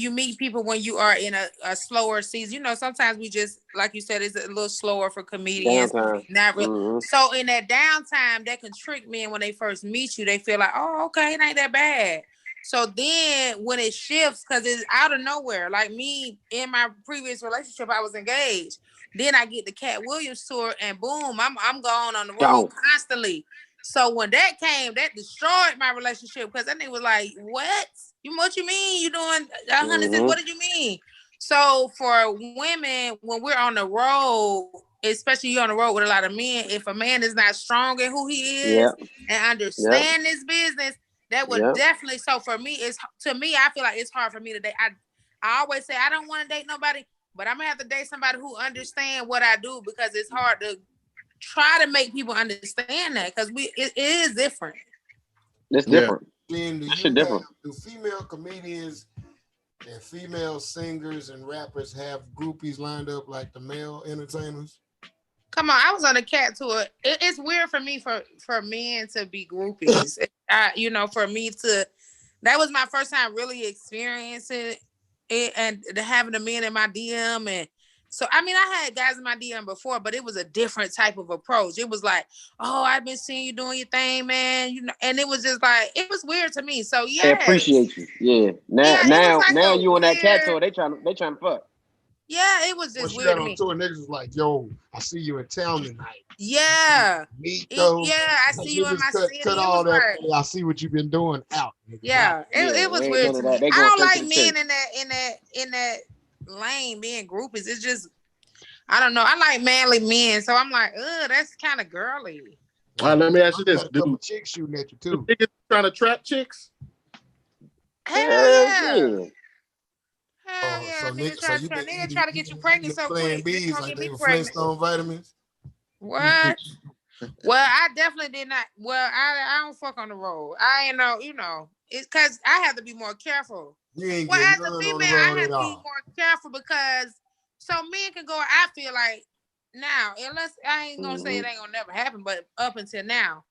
you meet people when you are in a slower season, you know, sometimes we just like you said, it's a little slower for comedians. Downtime. Not real. Mhm. So in that downtime, that can trick men when they first meet you. They feel like, oh, okay, it ain't that bad. So then when it shifts, because it's out of nowhere, like me in my previous relationship, I was engaged. Then I get the Cat Williams tour, and boom, I'm going on the road Gone. constantly. So when that came, that destroyed my relationship because that nigga was like, "What? What you mean? You doing 106? Mhm. What did you mean?" So for women, when we're on the road, especially you on the road with a lot of men, if a man is not strong in who he is Yep. and understand his business, that would Yep. definitely. So for me, I feel like it's hard for me to date. I always say I don't want to date nobody, but I'm gonna have to date somebody who understand what I do because it's hard to try to make people understand that because it is different. It's Yeah. different. Then do That shit you different. have, do female comedians and female singers and rappers have groupies lined up like the male entertainers? Come on, I was on a Cat tour. It's weird for me for men to be groupies. You know, for me to, that was my first time really experiencing it and having the men in my DM. And so, I mean, I had guys in my DM before, but it was a different type of approach. It was like, oh, I've been seeing you doing your thing, man. You know, and it was just like, it was weird to me. So They yeah, appreciate you. Yeah. yeah, it was like Now a you on that Cat tour, weird. they trying to fuck. Yeah, it was Once just you weird got to on me. tour, niggas was like, yo, I see you in town tonight. Yeah. Meet though. Yeah, I see you in my city. Cut It all was that. like, I see what you've been doing out. Nigga. yeah, it was ain't weird none to of me. that. They I going don't straight like to the men chase. in that lane being groupies. It's just I don't know. I like manly men, so I'm like, that's kind of girly. All right, let me ask you You this: got a couple Do of chicks shooting at you do too. niggas trying to trap chicks? Hell yeah. Yeah. Hell yeah. So Nigga you been try to get you pregnant so Plan quick. Nigga B's gonna like get they me were pregnant. Flintstone vitamins. What? Well, I definitely did not. Well, I don't fuck on the road. I ain't know, you know, it's because I have to be more careful. You ain't Well, getting as a none on female, the I road have at to be all. more careful because so men can go. I feel like now, unless I ain't gonna say it ain't gonna never happen, but up until now,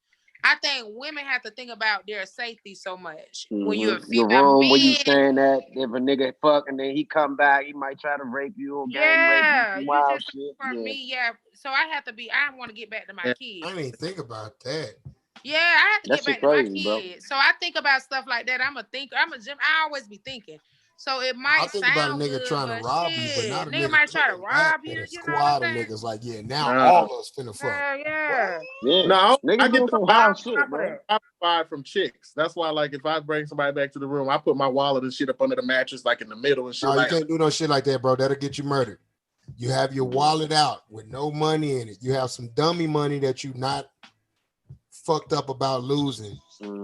I think women have to think about their safety so much when you're a Your female. room where you Men, staying at, if a nigga fuck and then he come back, he might try to rape you or gang rape you, yeah, some you wild just shit. for Yeah. me, yeah. So I have to be. I want to get back to my Yeah. kids. I didn't even think about that. Yeah, I have to That get shit back to my crazy, bro. kids. So I think about stuff like that. I'm a thinker. I'm a Jim. I always be thinking. So it I might think about a sound nigga good, trying to but rob you, but shit, not a nigga nigga might try to coming back rob you. with a You know what I'm squad of saying? niggas like, yeah, now Nah, all us finna fuck. Hell yeah. Yeah. no, I Niggas get doing the some vibe, wild shit, bro. vibe from chicks. That's why, like, if I bring somebody back to the room, I put my wallet and shit up under the mattress, like in the middle and shit. No, you Like, can't do no shit like that, bro. That'll get you murdered. You have your wallet out with no money in it. You have some dummy money that you not fucked up about losing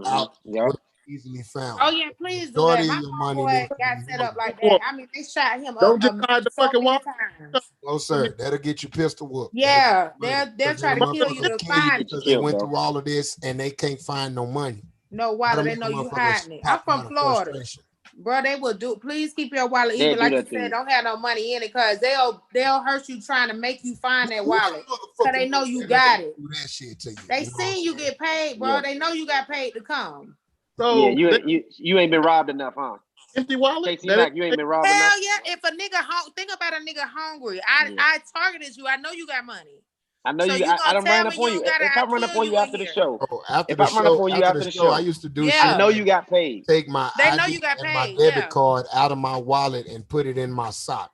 out Yep. easily found. Oh yeah, please do that. Majority My of your money homeboy needs to got be set up legal. like that. I mean, they shot him up don't just hide the so fucking many wallet. times. No, sir. That'll get you pistol whooped. Yeah, That'll they'll get try you to kill you motherfuckers to kill you find because it. they Kill, went bro. through all of this and they can't find no money. No That'll wallet, they make a know you motherfucker hiding it. I'm pop from out of Florida. frustration. Bro, they will do. Please keep your wallet, They'll even do like you that to said. you. Don't have no money in it, cause they'll hurt you trying to make you find that Who wallet, cause motherfucker they know knows you that got nigga it. do that shit to you? They You know what I'm seen you saying? get paid, bro. Yeah. They know you got paid to come. Yeah, So you ain't been robbed enough, huh? empty wallet. KT Mac, you ain't been robbed enough. Hell yeah! If a nigga think about a nigga hungry. I targeted you. I know you got money. I know So you. you I gonna done tell ran me up you on you. don't got it? If I I run up kill on you you in after the here. show, Bro, after if the I run up on you after the show, I show, used to do Yeah. shit. I know like you got paid. take my They know ID you got and my paid, debit yeah. card out of my wallet and put it in my sock.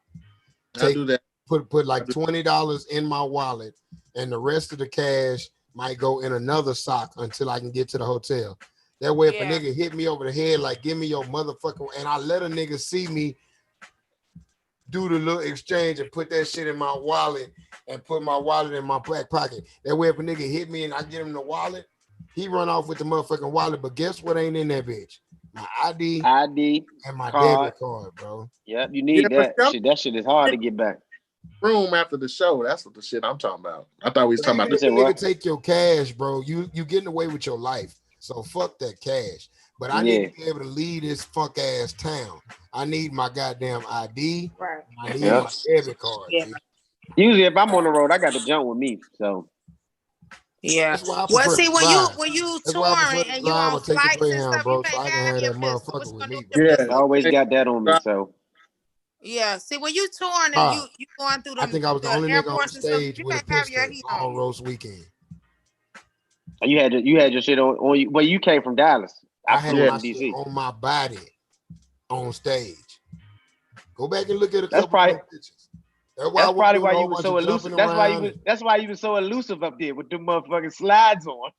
I do that. Put like $20 in my wallet, and the rest of the cash might go in another sock until I can get to the hotel. That way, if a Yeah. nigga hit me over the head, like give me your motherfucking, and I let a nigga see me do the little exchange and put that shit in my wallet and put my wallet in my back pocket. That way, if a nigga hit me and I get him the wallet, he run off with the motherfucking wallet. But guess what ain't in that bitch? My ID and my card. debit card, bro. Yep, you need that. but That shit is hard to get back. room after the show. That's what the shit I'm talking about. I thought we was talking Even about if said a nigga what? take your cash, bro, you getting away with your life. So fuck that cash. But I need to be able to leave this fuck ass town. I need my goddamn ID. Right. I need my debit card. Yeah. Dude. Usually, if I'm on the road, I got to jump with me. So Yeah. That's why I Well, prefer see, to drive. when you That's why I prefer touring to and you drive on or take the flights and Greyhound, stuff, you bro, so can't I can have have your that pistol. What motherfucker you with gonna do me, with your bro. Yeah, I pistol? always got that on me. So Yeah. See, when you touring and Ah, you going through I them think I was the the only nigga on airports and stuff, stage you with a can't have your pistol heat on all you. roast weekend. you had your shit on you. Well, you came from Dallas. I I had flew yeah. my into shit DC. on my body on stage. Go back and look at a That's couple of probably them pictures. That's why I that's wasn't probably doing why a you whole was bunch so of jumping elusive. around. That's why you was so elusive up there with the motherfucking slides on.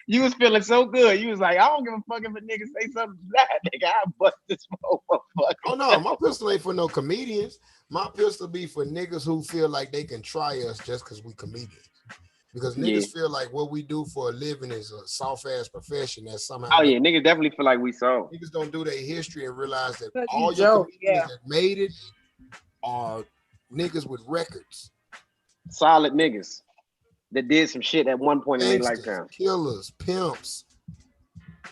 You was feeling so good. You was like, I don't give a fuck if a nigga say something slide, nigga. I bust this Oh motherfucker. no, my pistol ain't for no comedians. My pistol be for niggas who feel like they can try us just because we comedians. Because Yeah. niggas feel like what we do for a living is a soft ass profession that somehow Oh yeah, niggas definitely feel like we saw. niggas don't do their history and realize that Cause you all your joke, comedians yeah. that made it are niggas with records. Solid niggas that did some shit at one point in their Gangsters, lifetime. killers, pimps,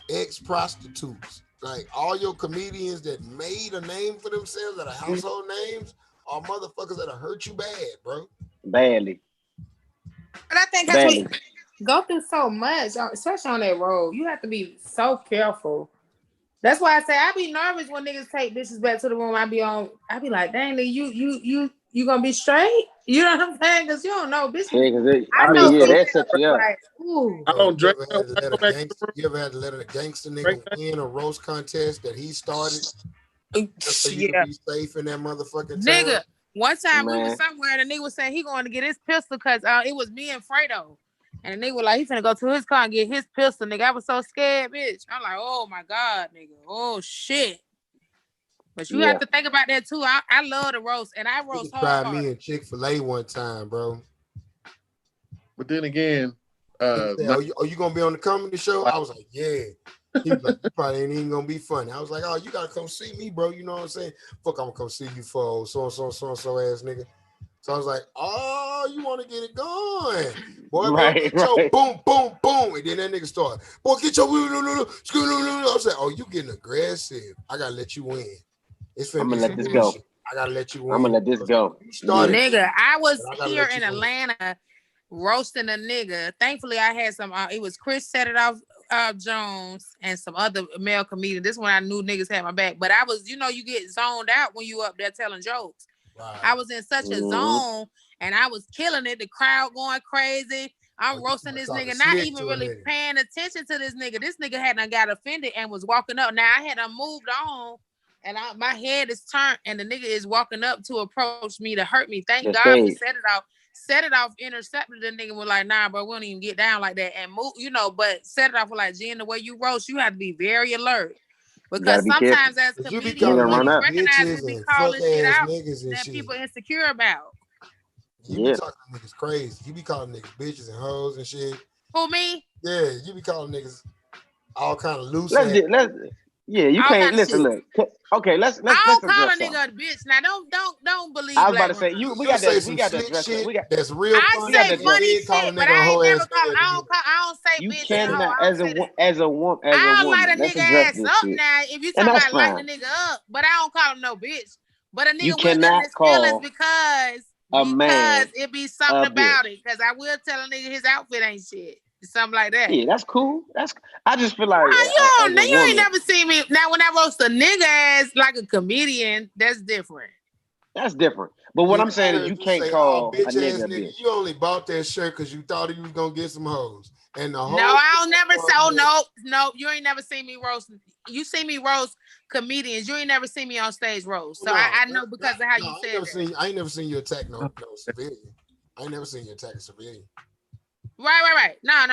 ex-prostitutes. Like all your comedians that made a name for themselves that are household names are motherfuckers that'll hurt you bad, bro. Badly. But I think because we go through so much, especially on that road, you have to be so careful. That's why I say I be nervous when niggas take bitches back to the room. I be like, dang, nigga, you gonna be straight? You know what I'm saying? Because you don't know, bitch. Yeah, I I know just yeah, don't. females that set be you up. like, ooh. I Bro, don't drink no. When I go back to the room, you ever had to let a gangster drink nigga that. win a roast contest that he started just for you to Yeah, be safe in that motherfucking town? nigga. One time we was Man. somewhere and the nigga was saying he going to get his pistol because it was me and Fredo. And the nigga was like, he finna go to his car and get his pistol, nigga. I was so scared, bitch. I'm like, oh my God, nigga. Oh shit. But you have Yeah. to think about that too. I love to roast and I roast Nigga tried hard. me in Chick-fil-A one time, bro. But then again, He said, not are you gonna be on the comedy show? like I was like, yeah. He was like, you probably ain't even gonna be funny. I was like, oh, you gotta come see me, bro. You know what I'm saying? Fuck, I'm gonna come see you for so ass nigga. So I was like, oh, you want to get it going. Boy, go Right, get your right. boom, boom, boom. And then that nigga started, boy, get your I was like, oh, you getting aggressive. I gotta let you win. It's finna I'm be gonna some let this go. bullshit. I gotta let you I'm win. gonna let this go. You Yeah. started, Nigga, I was but I gotta here let you in win. Atlanta roasting a nigga. Thankfully, I had some. It was Chris Set It Off Jones and some other male comedian. This one I knew niggas had my back, but I was, you get zoned out when you up there telling jokes. Right. I was in such a zone and I was killing it. The crowd going crazy. I'm roasting this nigga, not even really paying attention to this nigga. This nigga hadn't got offended and was walking up. Now I had moved on, and my head is turned, and the nigga is walking up to approach me to hurt me. Thank God for Set It Off intercepted the nigga. Was like, nah, bro, we don't even get down like that and move, But Set It Off was like, Jen, the way you roast, you have to be very alert. Because Be careful. sometimes as You be comedians, calling we run don't up. recognize bitches we be and fuck calling shit ass out niggas and that shit. people insecure about. You be talking to niggas crazy. You be calling niggas bitches and hoes and shit. Who, me? Yeah, you be calling niggas all kind of loose. Yeah, you All can't kind of listen. shit. Look, okay, let's I don't call a address something. nigga a bitch. Now don't believe I was about black to say women. we You got say to some slick address that. shit We got that's real I funny, say and funny then call a shit, nigga but a I whole ain't never ass call. nigga. I don't say you bitch and hoe. cannot I don't say that. as a woman I'll light a let's nigga address ass this up shit. now if you And talking that's about lighting fine. a nigga up, but I don't call him no bitch. But a You nigga will get in cannot his feelings call because a man it be a something bitch. about it. Because I will tell a nigga his outfit ain't shit. Something like that. Yeah, that's cool. I just feel like as a You ain't woman, never seen me. Now, when I roast a nigga ass like a comedian, that's different. that's different. But what Yeah, I'm I saying is heard you you can't say, "Oh, call a bitch ass nigga a nigga, bitch. you only bought that shirt because you thought you was gonna get some hoes." And the No, whole I don't never say. Oh no, you ain't never seen me roast. You see me roast comedians. You ain't never seen me on stage roast. So I know because of how you said that. I ain't never seen you attack no civilian. I ain't never seen you attack a civilian. Right. No. I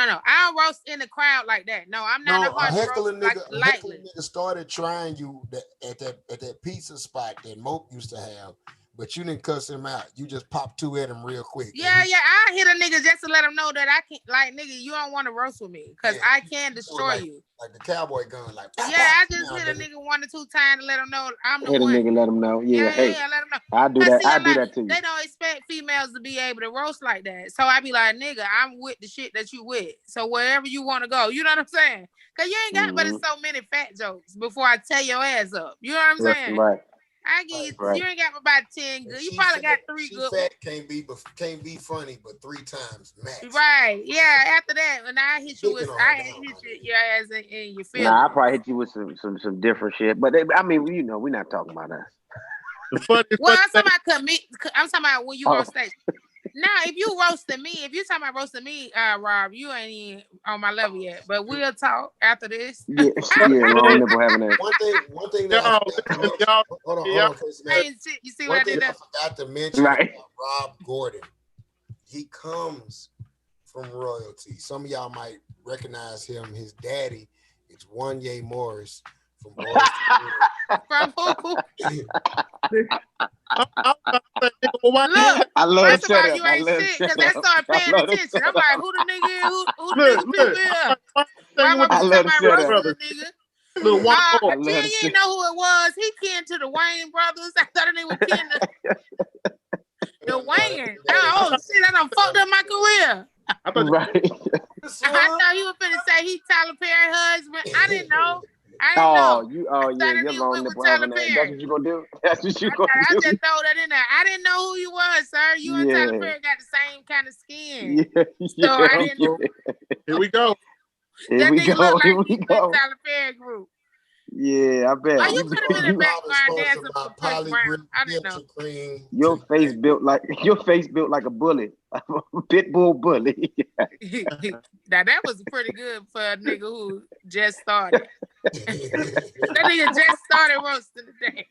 don't roast in the crowd like that. No, I'm not No, a hard to roast like a heckling lightly. nigga started trying you at that pizza spot that Mope used to have, but you didn't cuss him out. You just popped two at him real quick. Yeah. I hit a nigga just to let him know that I can't. Like, nigga, you don't want to roast with me because I can destroy you. Like the cowboy gun, like Yeah, I just hit a nigga 1 or 2 times to let him know I'm the Hit a one. nigga, let him know. Yeah, hey, Let him know. I do that. I do that to you. They don't expect females to be able to roast like that. So I be like, nigga, I'm with the shit that you with. So wherever you want to go, you know what I'm saying? Cause you ain't got but so many fat jokes before I tear your ass up. You know what I'm saying? Right. I give you, Right. you ain't got about 10 good. You She probably fat- got 3 she good. fat can't be funny, but 3 times max. Right. Yeah. After that, when I hit you with, Kicking I on hit down, you my your ass in your feelings. Nah, I probably hit you with some different shit. But I mean, you know, we're not talking about us. The funniest Well, I'm thing, talking about I'm talking about when you Oh. on stage. Now, if you roasting me, if you talking about roasting me, Rob, you ain't even on my level yet. But we'll talk after this. Yeah, long nipple having that. One thing that I y'all, forgot to mention. y'all, Hold y'all, on, Casey, man. You see what One I thing did I there? forgot to mention Right. about Rob Gordon. He comes from royalty. Some of y'all might recognize him. His daddy is Wanye Morris from Boys to From who? why Look, I love first the of all, setup. you I ain't love the shit because I setup. started I paying love the attention. I'm like, who the nigga is? Who the Look, nigga people is? why Why with must I be love talking the about setup. roasting the nigga? little one I more? love Jen, the you setup. didn't know who it was. He kin to the Wayne brothers. I thought the nigga was kin to the Wayne. Oh shit, I done fucked up my career. I thought Right. I thought he was finna say he Tyler Perry husband. I didn't know. I didn't know. Oh yeah, that you're nigga long went with nipple Tyler having that. That's Perry. what you gonna do? That's what you gonna I do? just throw that in there. I didn't know who you was, sir. You and Tyler Yeah. Perry got the same kind of skin. Yeah, So I didn't know. here we go. Here That we nigga go. look Here like we he with go. Tyler Perry group. Yeah, I bet. Oh, you could have been in the Rob is background sponsored dancing by for Chris Brown. I didn't know. Filter Cream. Your face built like a bully, a pit bull bully. Now that was pretty good for a nigga who just started. That nigga just started roasting today.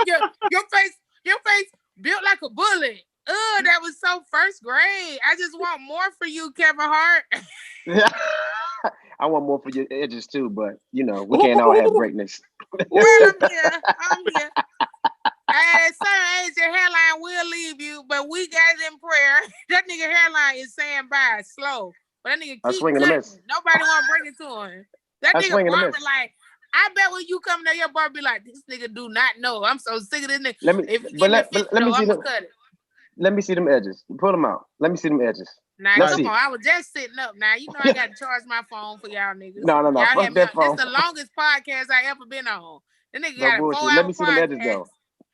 Your face built like a bullet. Ugh, that was so first grade. I just want more for you, Kevin Hart. I want more for your edges too, but you know we can't all have greatness. Girl, I'm here. At a certain age, your hairline will leave you, but we got it in prayer. That nigga hairline is saying bye slow, but that nigga I keep swing and a cutting. miss. Nobody want to bring it to him. That I nigga swing and a barber miss. like, I bet when you come to your barber, be like, this nigga do not know. I'm so sick of this nigga. Let me, If you but give me let, 50 but let me though, see I'm them. gonna cut it. Let me see them edges. Pull them out. Let me see them edges. Now, Let's come see. on. I was just sitting up. Now, you know I got to charge my phone for y'all niggas. No. Y'all Fuck had me that up. phone. This is the longest podcast I ever been on. That nigga No got a bullshit. 4-hour Let me see them edges podcast. though.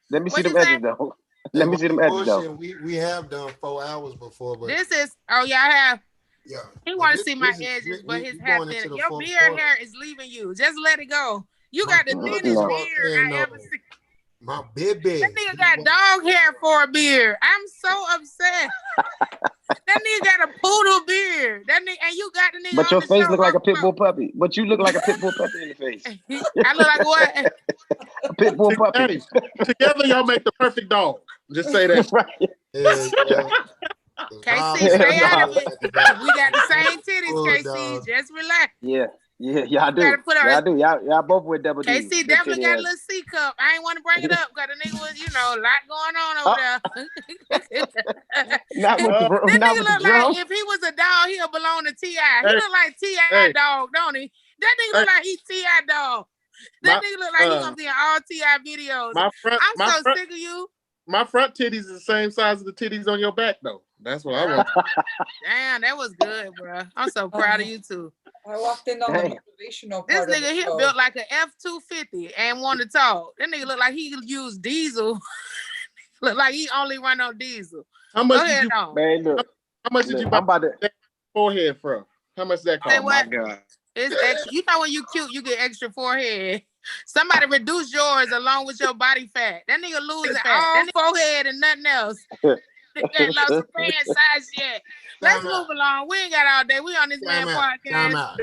Let me see What them you say? edges though. Let me see them edges though. We have done 4 hours before, but This is, y'all have. yeah. He But want to this- see my this is- edges, we- but we his hair going into thin. the Your fourth beard quarter. hair is leaving you. Just let it go. You My got the brother thinnest No. beard saying, I ever seen. My baby. That nigga got dog hair for a beard. I'm so upset. That nigga got a poodle beard. That nigga, and you got the nigga But on your the face show. look like a pit bull puppy. But you look like a pit bull puppy in the face. I look like what? A pit bull puppy. Hey, together y'all make the perfect dog. Just say that. Right. KC, stay out of it. We got the same titties, KC. Just relax. Yeah, y'all do. Gotta put our- Y'all do. Y'all both with double D. KC definitely got a little C cup. I ain't want to bring it up because the nigga was, a lot going on over there. Not with the This not nigga with the look drum. like if he was a dog, he'll belong to T.I. He Hey. look like T.I. Hey. dog, don't he? That nigga look like he T.I. dog. That nigga look like he gonna be in all T.I. videos. I'm so sick of you. My front titties is the same size as the titties on your back, though. That's what I want. Damn, that was good, bro. I'm so proud of you too. I walked in on the motivational This part of nigga the here show. built like an F-250 and want to talk. That nigga look like he use diesel. Look like he only run on diesel. How much Go did ahead you? on. Man, look. How much did you buy that forehead from? How much that cost? Say what? My God. It's extra. You know when you cute, you get extra forehead. Somebody reduce yours along with your body fat. That nigga losing all forehead and nothing else. They ain't lost a pant size yet. Let's move along. We ain't got all day. We on this man podcast. Time out.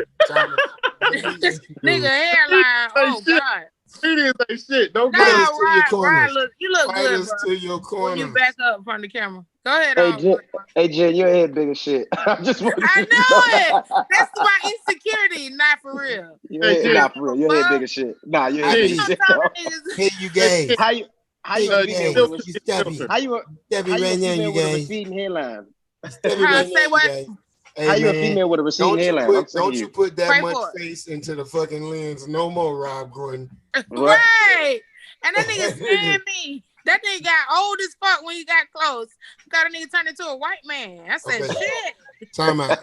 Nigga hairline. Oh God. She didn't say shit. Don't Nah, get Ryan, you look Fight good, us bro. to your corner. When you back up from the camera. Go ahead Hey, on. Jen, your head big as shit. I just want I you to know it. That's my insecurity, not for real. Your head, nah, for real. Your head big as shit. Nah, your head big as shit. Hey, you gay. How you female with a Stubby. how you right now, you female with a gay. receding hairline? Say what? Hey, how you a man, female with a receding hairline? Don't you put that Pray much for it. face into the fucking lens no more, Rob Gordon. What? Right. And that nigga scared me. That nigga got old as fuck when he got close. Got a nigga turned into a white man. I said, Okay. shit. Time out,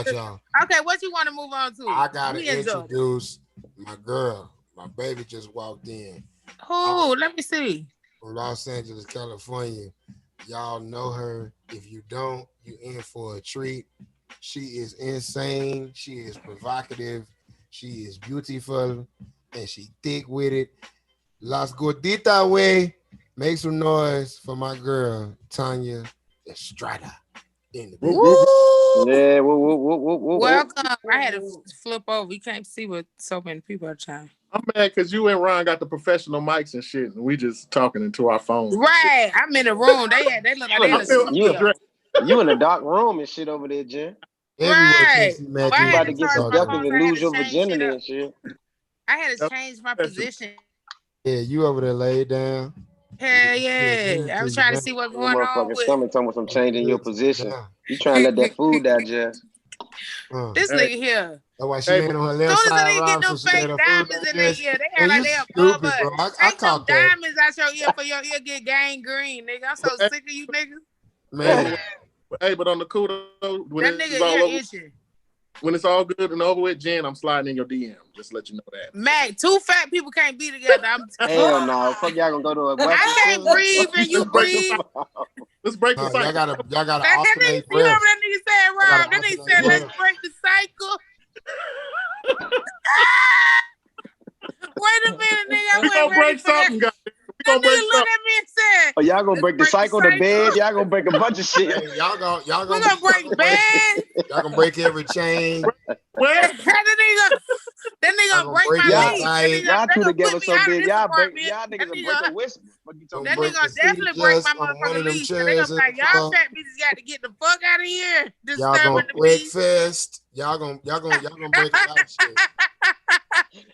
y'all. Okay, what you want to move on to? I gotta We enjoy it. introduce my girl. My baby just walked in. Oh, let me see. From Los Angeles, California. Y'all know her. If you don't, you in for a treat. She is insane. She is provocative. She is beautiful, and she thick with it. Las Gorditas way. Make some noise for my girl Tanya Estrada. In the Woo! Yeah, whoa. Welcome. I had to flip over. You can't see with so many people at a time. I'm mad because you and Ron got the professional mics and shit, and we just talking into our phones. Right. I'm in the room. They look like they in a studio. You in a dark room and shit over there, Jen. Right. You about to get seductive and lose your virginity and shit. I had to change my position. Yeah, you over there laid down. Hell yeah. I was trying to see what's going on with stomach talking about some changing your position. You trying to let that food digest. This nigga here. That's why she laying on her left side. As soon as they get them fake diamonds in their ear, they act like they above us. Take some diamonds out your ear for your ear get gangrene, nigga. I'm so sick of you niggas. Man. Hey, but on the cool though, when it's all good and over with, Jen, I'm sliding in your DM. Just let you know that. Mac, two fat people can't be together. Hell no. Fuck y'all gonna go to a I can't breathe and you breathe. Let's break the cycle. Y'all gotta alternate. You know what that nigga said, Rob? That nigga said, let's break the cycle. Wait a minute, nigga. We gonna break something, guys. That nigga looked at me and said, oh, y'all gonna break the cycle, the bed. Y'all gonna break a bunch of shit. Hey, y'all gonna break bed. Y'all gonna break every chain. That nigga gonna break my lease. Y'all two together so big. Y'all niggas will break a whisper. That nigga gonna definitely break my motherfucking lease. They gonna be like, y'all fat bitches got to get the fuck out of here. Y'all gonna breakfast. Y'all gonna break a lot of shit.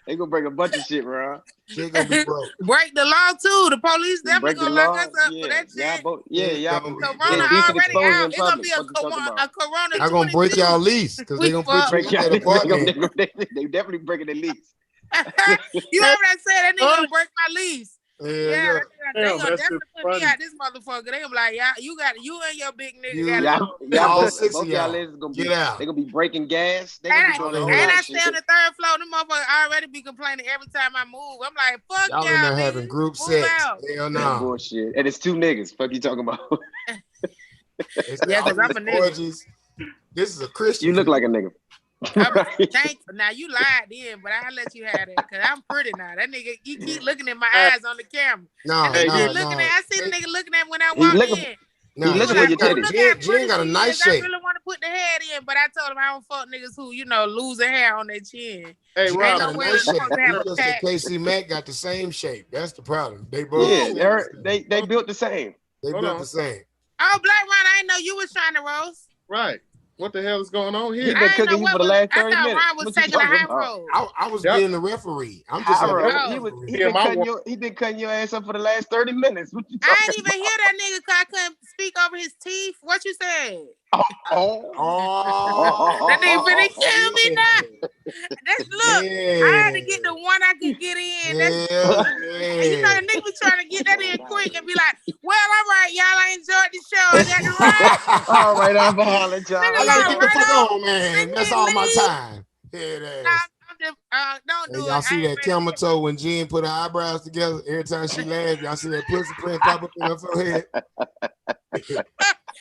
They gonna break a bunch of shit, bro. Shit gonna be broke. Break the law too. The police definitely gonna lock us up for that shit. Y'all Corona already out. It's gonna be a Corona. Y'all gonna break y'all lease because they gonna put you in that apartment. They definitely breaking the lease. You heard what I said? That nigga gonna break my lease. Yeah. They gonna definitely put me out this motherfucker. They gonna be like, you and your big nigga all six of y'all gonna get out. They gonna be breaking gas. And I stay on the third floor. Them motherfuckers already be complaining every time I move. I'm like, fuck y'all. Y'all in there having group sex. Hell no. Bullshit. And it's two niggas. Fuck you talking about? Yeah, because I'm a nigga. This is a Christian. You look like a nigga. Now you lied then, but I'll let you have it because I'm pretty now. That nigga, he keep looking at my eyes on the camera. I see the nigga looking at when I walk in. No, he looking at your titties. Jen got a nice shape. I really want to put the head in, but I told him I don't fuck niggas who, lose their hair on their chin. Hey, Rob, got a nice shape. Just KC Mac got the same shape. That's the problem. They both. Yeah, they built the same. They built the same. Oh, Black Ron, I didn't know you was trying to roast. Right. What the hell is going on here? He been cooking you for the last 30 minutes. Ron was taking a high road. I was being the referee. I'm just he been cutting your ass up for the last 30 minutes. I didn't even hear that nigga because I couldn't speak over his teeth. What you said? That nigga finna kill me now. I had to get the one I could get in. You know, the nigga be trying to get that in quick and be like, well, all right, y'all, I enjoyed the show. I got the ride. All right, I'm behind y'all. I gotta get the fuck on, man. That's all my time. Head ass. Don't do it. Y'all see that camel toe when Jen put her eyebrows together? Every time she laughs, y'all see that pussy print pop up in her forehead?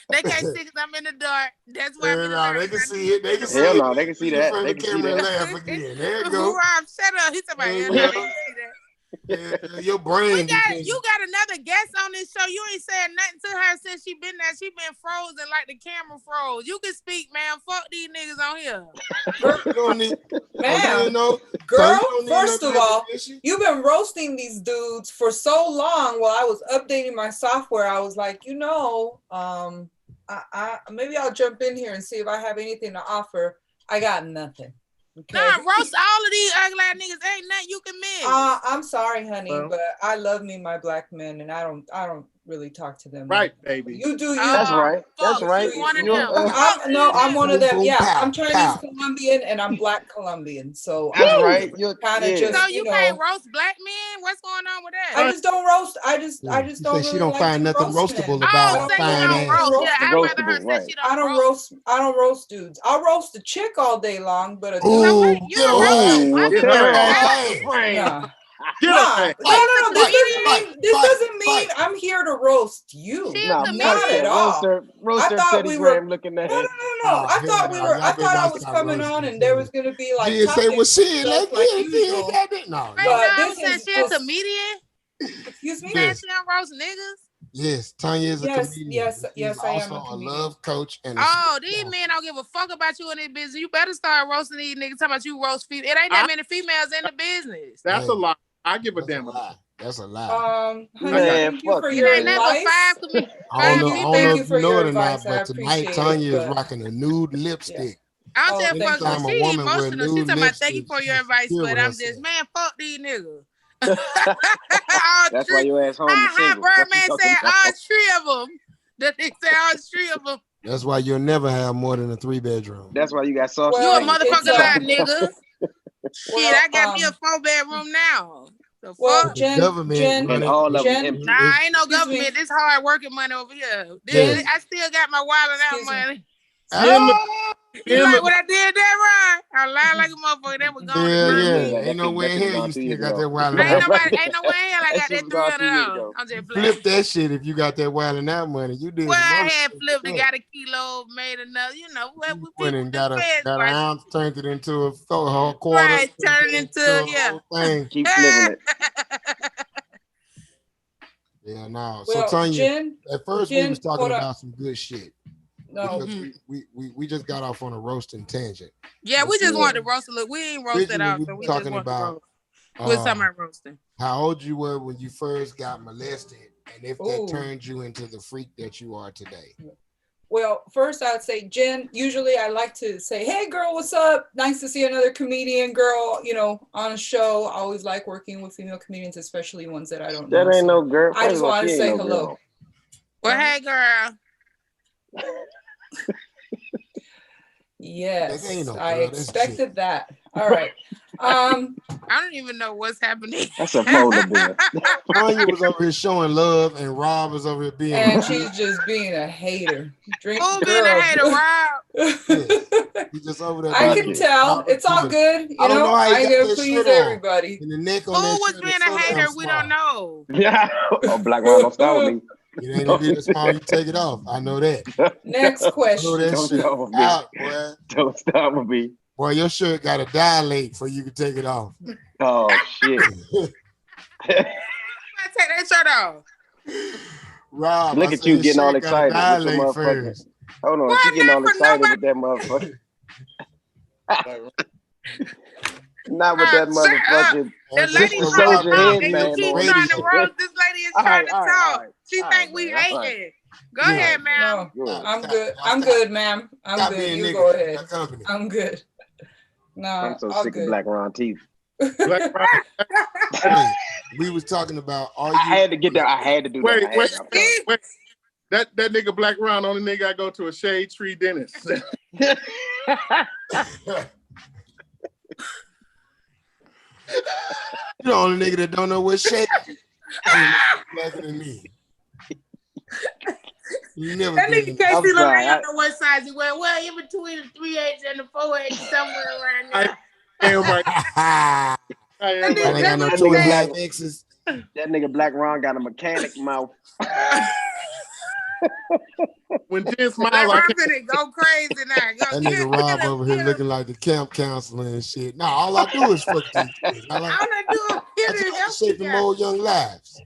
They can't see because I'm in the dark. That's why I'm in the dark. They can see it. They can see it. No, they can see that. They can see that. Laugh again. There you go. Rob, shut up. He's somebody else. They can see that. Your brain. You got another guest on this show. You ain't said nothing to her since she been there. She been frozen like the camera froze. You can speak, man. Fuck these niggas on here. Girl, first of all, you've been roasting these dudes for so long. While I was updating my software, I was like, I maybe I'll jump in here and see if I have anything to offer. I got nothing. Okay. Nah, roast all of these ugly ass niggas. Ain't nothing you can miss. I'm sorry, honey, but I love me my black men, and I don't really talk to them. Right, baby. You do you. That's right. That's right. I'm one of them. Yeah, I'm Chinese Colombian, and I'm Black Colombian. So that's right. You're kind of just. So you can't roast black men. What's going on with that? I just don't roast. I just don't. She don't find nothing roastable about her fine ass. I don't roast dudes. I'll roast a chick all day long, but a dude. Get Nah, up, no. Fight, This doesn't mean I'm here to roast you. She's Nah, a fuck Not comedian. at that. all. Roaster thought Teddy we Graham were- looking at No. it. I thought we were. I thought I was coming on, and there was gonna be like Jen say, well, shit, stuff like usual. got it. No, Wait, no. But no, this saying is she a just- comedian? Excuse me. Saying Yes. she don't roast niggas? Yes, Tanya is a Yes, comedian. yes, She's I am also a a comedian. love coach and a Oh, these men don't give a fuck about you in this business. You better start roasting these niggas. Talking about you roast females. It ain't that many females in the business. That's a lie. I give a That's a damn about. lie. That's a lie. Honey, Man, thank you fuck for you, your It ain't nothing but advice. five I don't know, five I Thank don't know you if for you know your it or not, advice. I but tonight appreciate Tanya it, is but- rocking a nude lipstick. I'm Oh, just thank fucking. you. Anytime a She woman wear emotional. She nude talking about thank you lipstick, for your she's advice, secure but with I'm herself. just man, fuck these niggas. That's why your ass home How single. Birdman Fuck you said talking all about? three of them. The nigga said all three of them. That's why you'll never have more than a 3-bedroom. That's why you got sausage. You a Well, fingers. it's motherfucking lie, nigga. Shit, I got me a Well, 4-bedroom now. The Well, fuck? The Jen, government Jen, And running- all of them Jen- empty. Nah, ain't no Excuse me. government. This hard working money over here. Yes. I still got my wallet out Excuse me. money. Ah! You like what I did that, right? I lied like a motherfucker. That was going Yeah, to yeah. That Ain't no shit- way that in shit hell gone you 2 still years got ago. that wild Ain't out. no way in hell I That got shit that was gone 2 years $300. ago. I'm just Flip playing. that shit if you got that wild and out money. You did. Well, I most had of flipped and that. got a kilo, made another, what You we went people and do got fast, an right? ounce, turned it into a whole quarter. Right, turn it into, a yeah. whole thing. Keep flipping it. Yeah, no. Well, so Tanya, Jen, at first we Jen, was talking hold up. about some good shit. No, Because we just got off on a roasting tangent. Yeah, we just Yeah. wanted to roast a little. We ain't roasted Originally, out, we so were we just talking wanted to about, roast. We was talking about roasting. how old you were when you first got molested, and if that Ooh. turned you into the freak that you are today. well, first I'd say, Jen, usually I like to say, hey girl, what's up? Nice to see another comedian girl, on a show. I always like working with female comedians, especially ones that I don't know. That ain't So no girl. I First just of all, wanted to she say ain't no hello. girl. Well, hey, girl. Yes, That ain't no I girl, that's expected that. All right. I don't even know what's happening. That's a polar bear. Tanya was over here showing love, and Rob was over here being. And she's just being a hater. Drink Who being a hater, Rob? He just over there. I Fuck can it. tell. It's all good. I don't know how he I got gotta that please shirt on. everybody. And the neck Who on that was shirt being is a so hater? damn We small. don't know. Yeah. Oh, Black Ron, don't start with me. It ain't a bit small. You take it off. I know that. Next I know question. that Don't shit start with me. out, boy. Don't start with me. Boy, your shirt got to dilate before you can take it off. Oh, shit. I take that shirt off. Rob, Look I at said you his getting all shirt gotta excited with your dilate motherfucking. first. Hold on. Why She getting not all for excited nobody? with that motherfucker. Not with that Shut up. motherfucking. The And lady this trying was to soldier talk, Rob head and you man keep on trying this to shit. roast. This lady is trying to talk. She All think right, we man, all hating. right. Go Yeah. ahead, ma'am. No, Good. I'm Stop, good. stop, I'm stop. good, ma'am. I'm Stop good. being You nigga. go ahead. That company. I'm good. No, I'm so all sick good. of Black Ron teeth. Black Ron. Hey, we was talking about are you I had to get there. I had to do Wait, that. I had wait, to. I'm sorry. wait. That nigga Black Ron, only nigga I go to a shade tree dentist. You the only nigga that don't know what shape blacker than me. You never That been nigga in- can't I'm see the sorry, man know what size he wear. Well, in between the 3/8 and the 4/8, somewhere around there. Damn right. I I am That right. ain't got no nigga two and a black. half X's. That nigga Black Ron got a mechanic mouth. When Jen smile, Black I Ron can't. finna go crazy now. Go, That get nigga him, Rob get him, over here get him. looking like the camp counselor and shit. Nah, all I do is fuck these kids. I All I do I is try get to him. shape and mold young lives.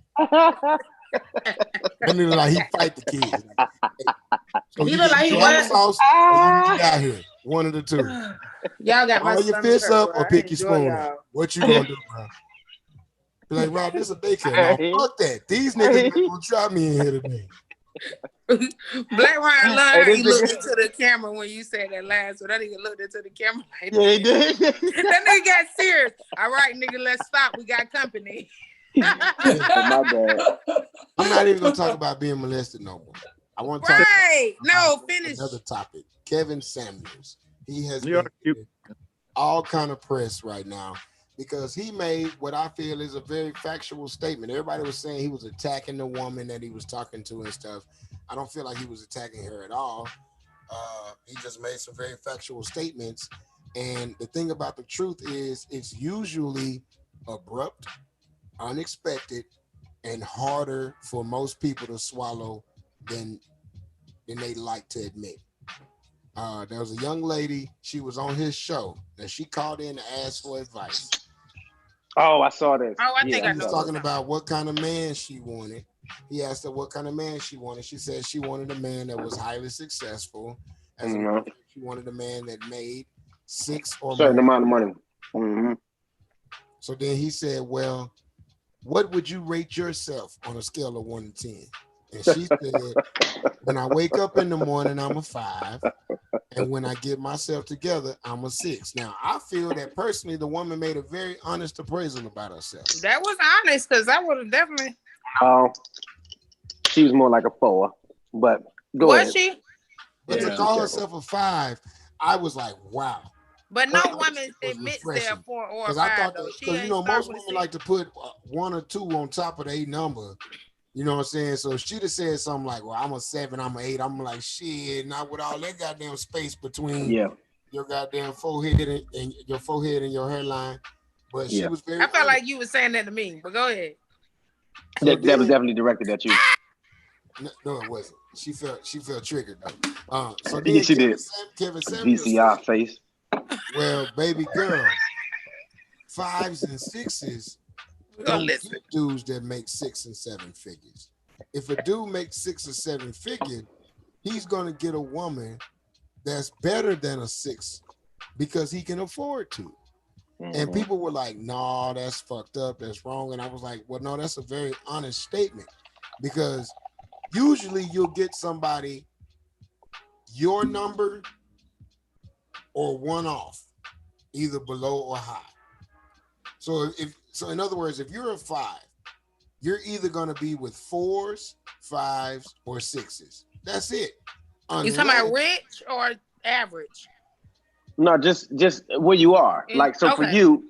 That nigga like he fight the kids. So He you look get like he your what? sauce or you get out here. One of the two. Y'all got my All your stomach fists hurt, up bro. or I pick your enjoy spoon y'all. up. What you gonna do, bro? Be like, Rob, this is a daycare. No, fuck that. These niggas not gonna try me in here today. Black Ryan love Hey, how this he looked nigga- into the camera when you said that last. So that nigga looked into the camera like Yeah, he did. that nigga got serious. All right, nigga, let's stop. We got company. My bad. I'm not even gonna talk about being molested no more. I want to talk Right. No, about finish. another topic. Kevin Samuels. He has You are been cute. getting all kind of press right now because he made what I feel is a very factual statement. Everybody was saying he was attacking the woman that he was talking to and stuff. I don't feel like he was attacking her at all. He just made some very factual statements. And the thing about the truth is it's usually abrupt unexpected and harder for most people to swallow than they like to admit. There was a young lady, she was on his show, and she called in to ask for advice. Oh, I saw this. Oh, I think I He was know. talking about what kind of man she wanted. He asked her what kind of man she wanted. She said she wanted a man that was highly successful. As a man, she wanted a man that made 6 or certain more. amount of money. Mm-hmm. So then he said, well, what would you rate yourself on a scale of 1 to 10? And she said, when I wake up in the morning, I'm a 5. And when I get myself together, I'm a 6. Now, I feel that personally, the woman made a very honest appraisal about herself. That was honest, because I would have definitely. Oh, she was more like a 4, but go Was ahead. she? But to call herself a 5, I was like, wow. But no woman was admits refreshing. they're 4 or Because 5. I thought though. that, She because ain't you know, start most with a women 6. like to put 1 or 2 on top of their number. You know what I'm saying? So if she'd have said something like, well, I'm a 7, I'm an 8, I'm like, shit, not with all that goddamn space between your goddamn forehead and your forehead and your hairline. But she was very I felt like you were saying that to me, but go ahead. So that was definitely directed at you. No, it wasn't. She felt triggered though. So Yeah, then she did. Kevin Samuels VCR said, face. well, baby girl, 5s and 6s don't get dudes that make 6 and 7 figures. If a dude makes 6 or 7 figures, he's gonna get a woman that's better than a 6 because he can afford to. And people were like, no, that's fucked up, that's wrong. And I was like, well, no, that's a very honest statement, because usually you'll get somebody your number or one off, either below or high. So in other words, if you're a 5, you're either gonna be with 4s, 5s, or 6s. That's it. You talking about rich or average? No, just where you are. Like, so for you,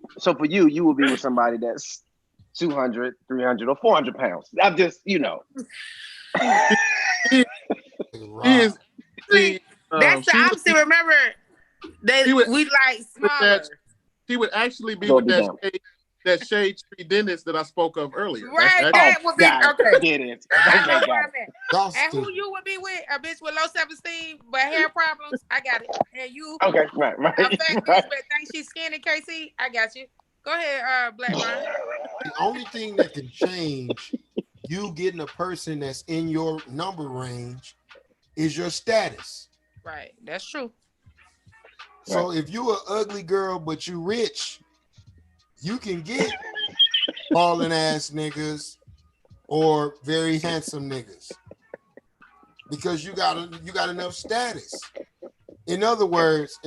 you will be with somebody that's 200, 300, or 400 pounds. I'm just, you know. He is. That's the opposite. Remember, we like smaller. She would actually be with that shade tree dentist that I spoke of earlier. Right, that would be okay. Get it. I know what I meant. And who you would be with? A bitch with low self-esteem but hair problems? I got it. And you? Okay, right. A fat bitch but think she's skinny, KC? I got you. Go ahead, Black Man. The only thing that can change you getting a person that's in your number range is your status. Right, that's true. So if you an ugly girl but you rich, you can get balling ass niggas or very handsome niggas because you got enough status. In other words,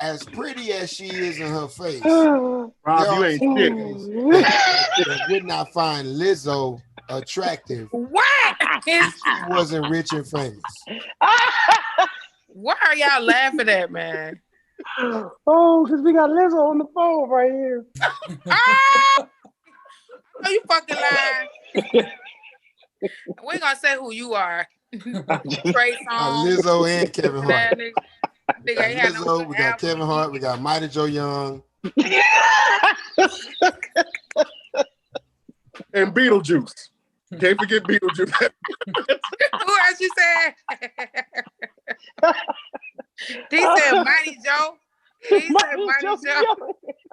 as pretty as she is in her face, Rob, you ain't shit. that would not find Lizzo attractive. What? She wasn't rich and famous. Why are y'all laughing at, man? Oh, because we got Lizzo on the phone right here. Oh, you fucking lying. We ain't gonna say who you are. Trey Songz, Lizzo and Kevin Hart. Nigga ain't had Lizzo, we got Kevin Hart, we got Mighty Joe Young. And Beetlejuice. Can't forget Beetlejuice. Who else you said? He said Mighty Joe. He said Mighty Joe.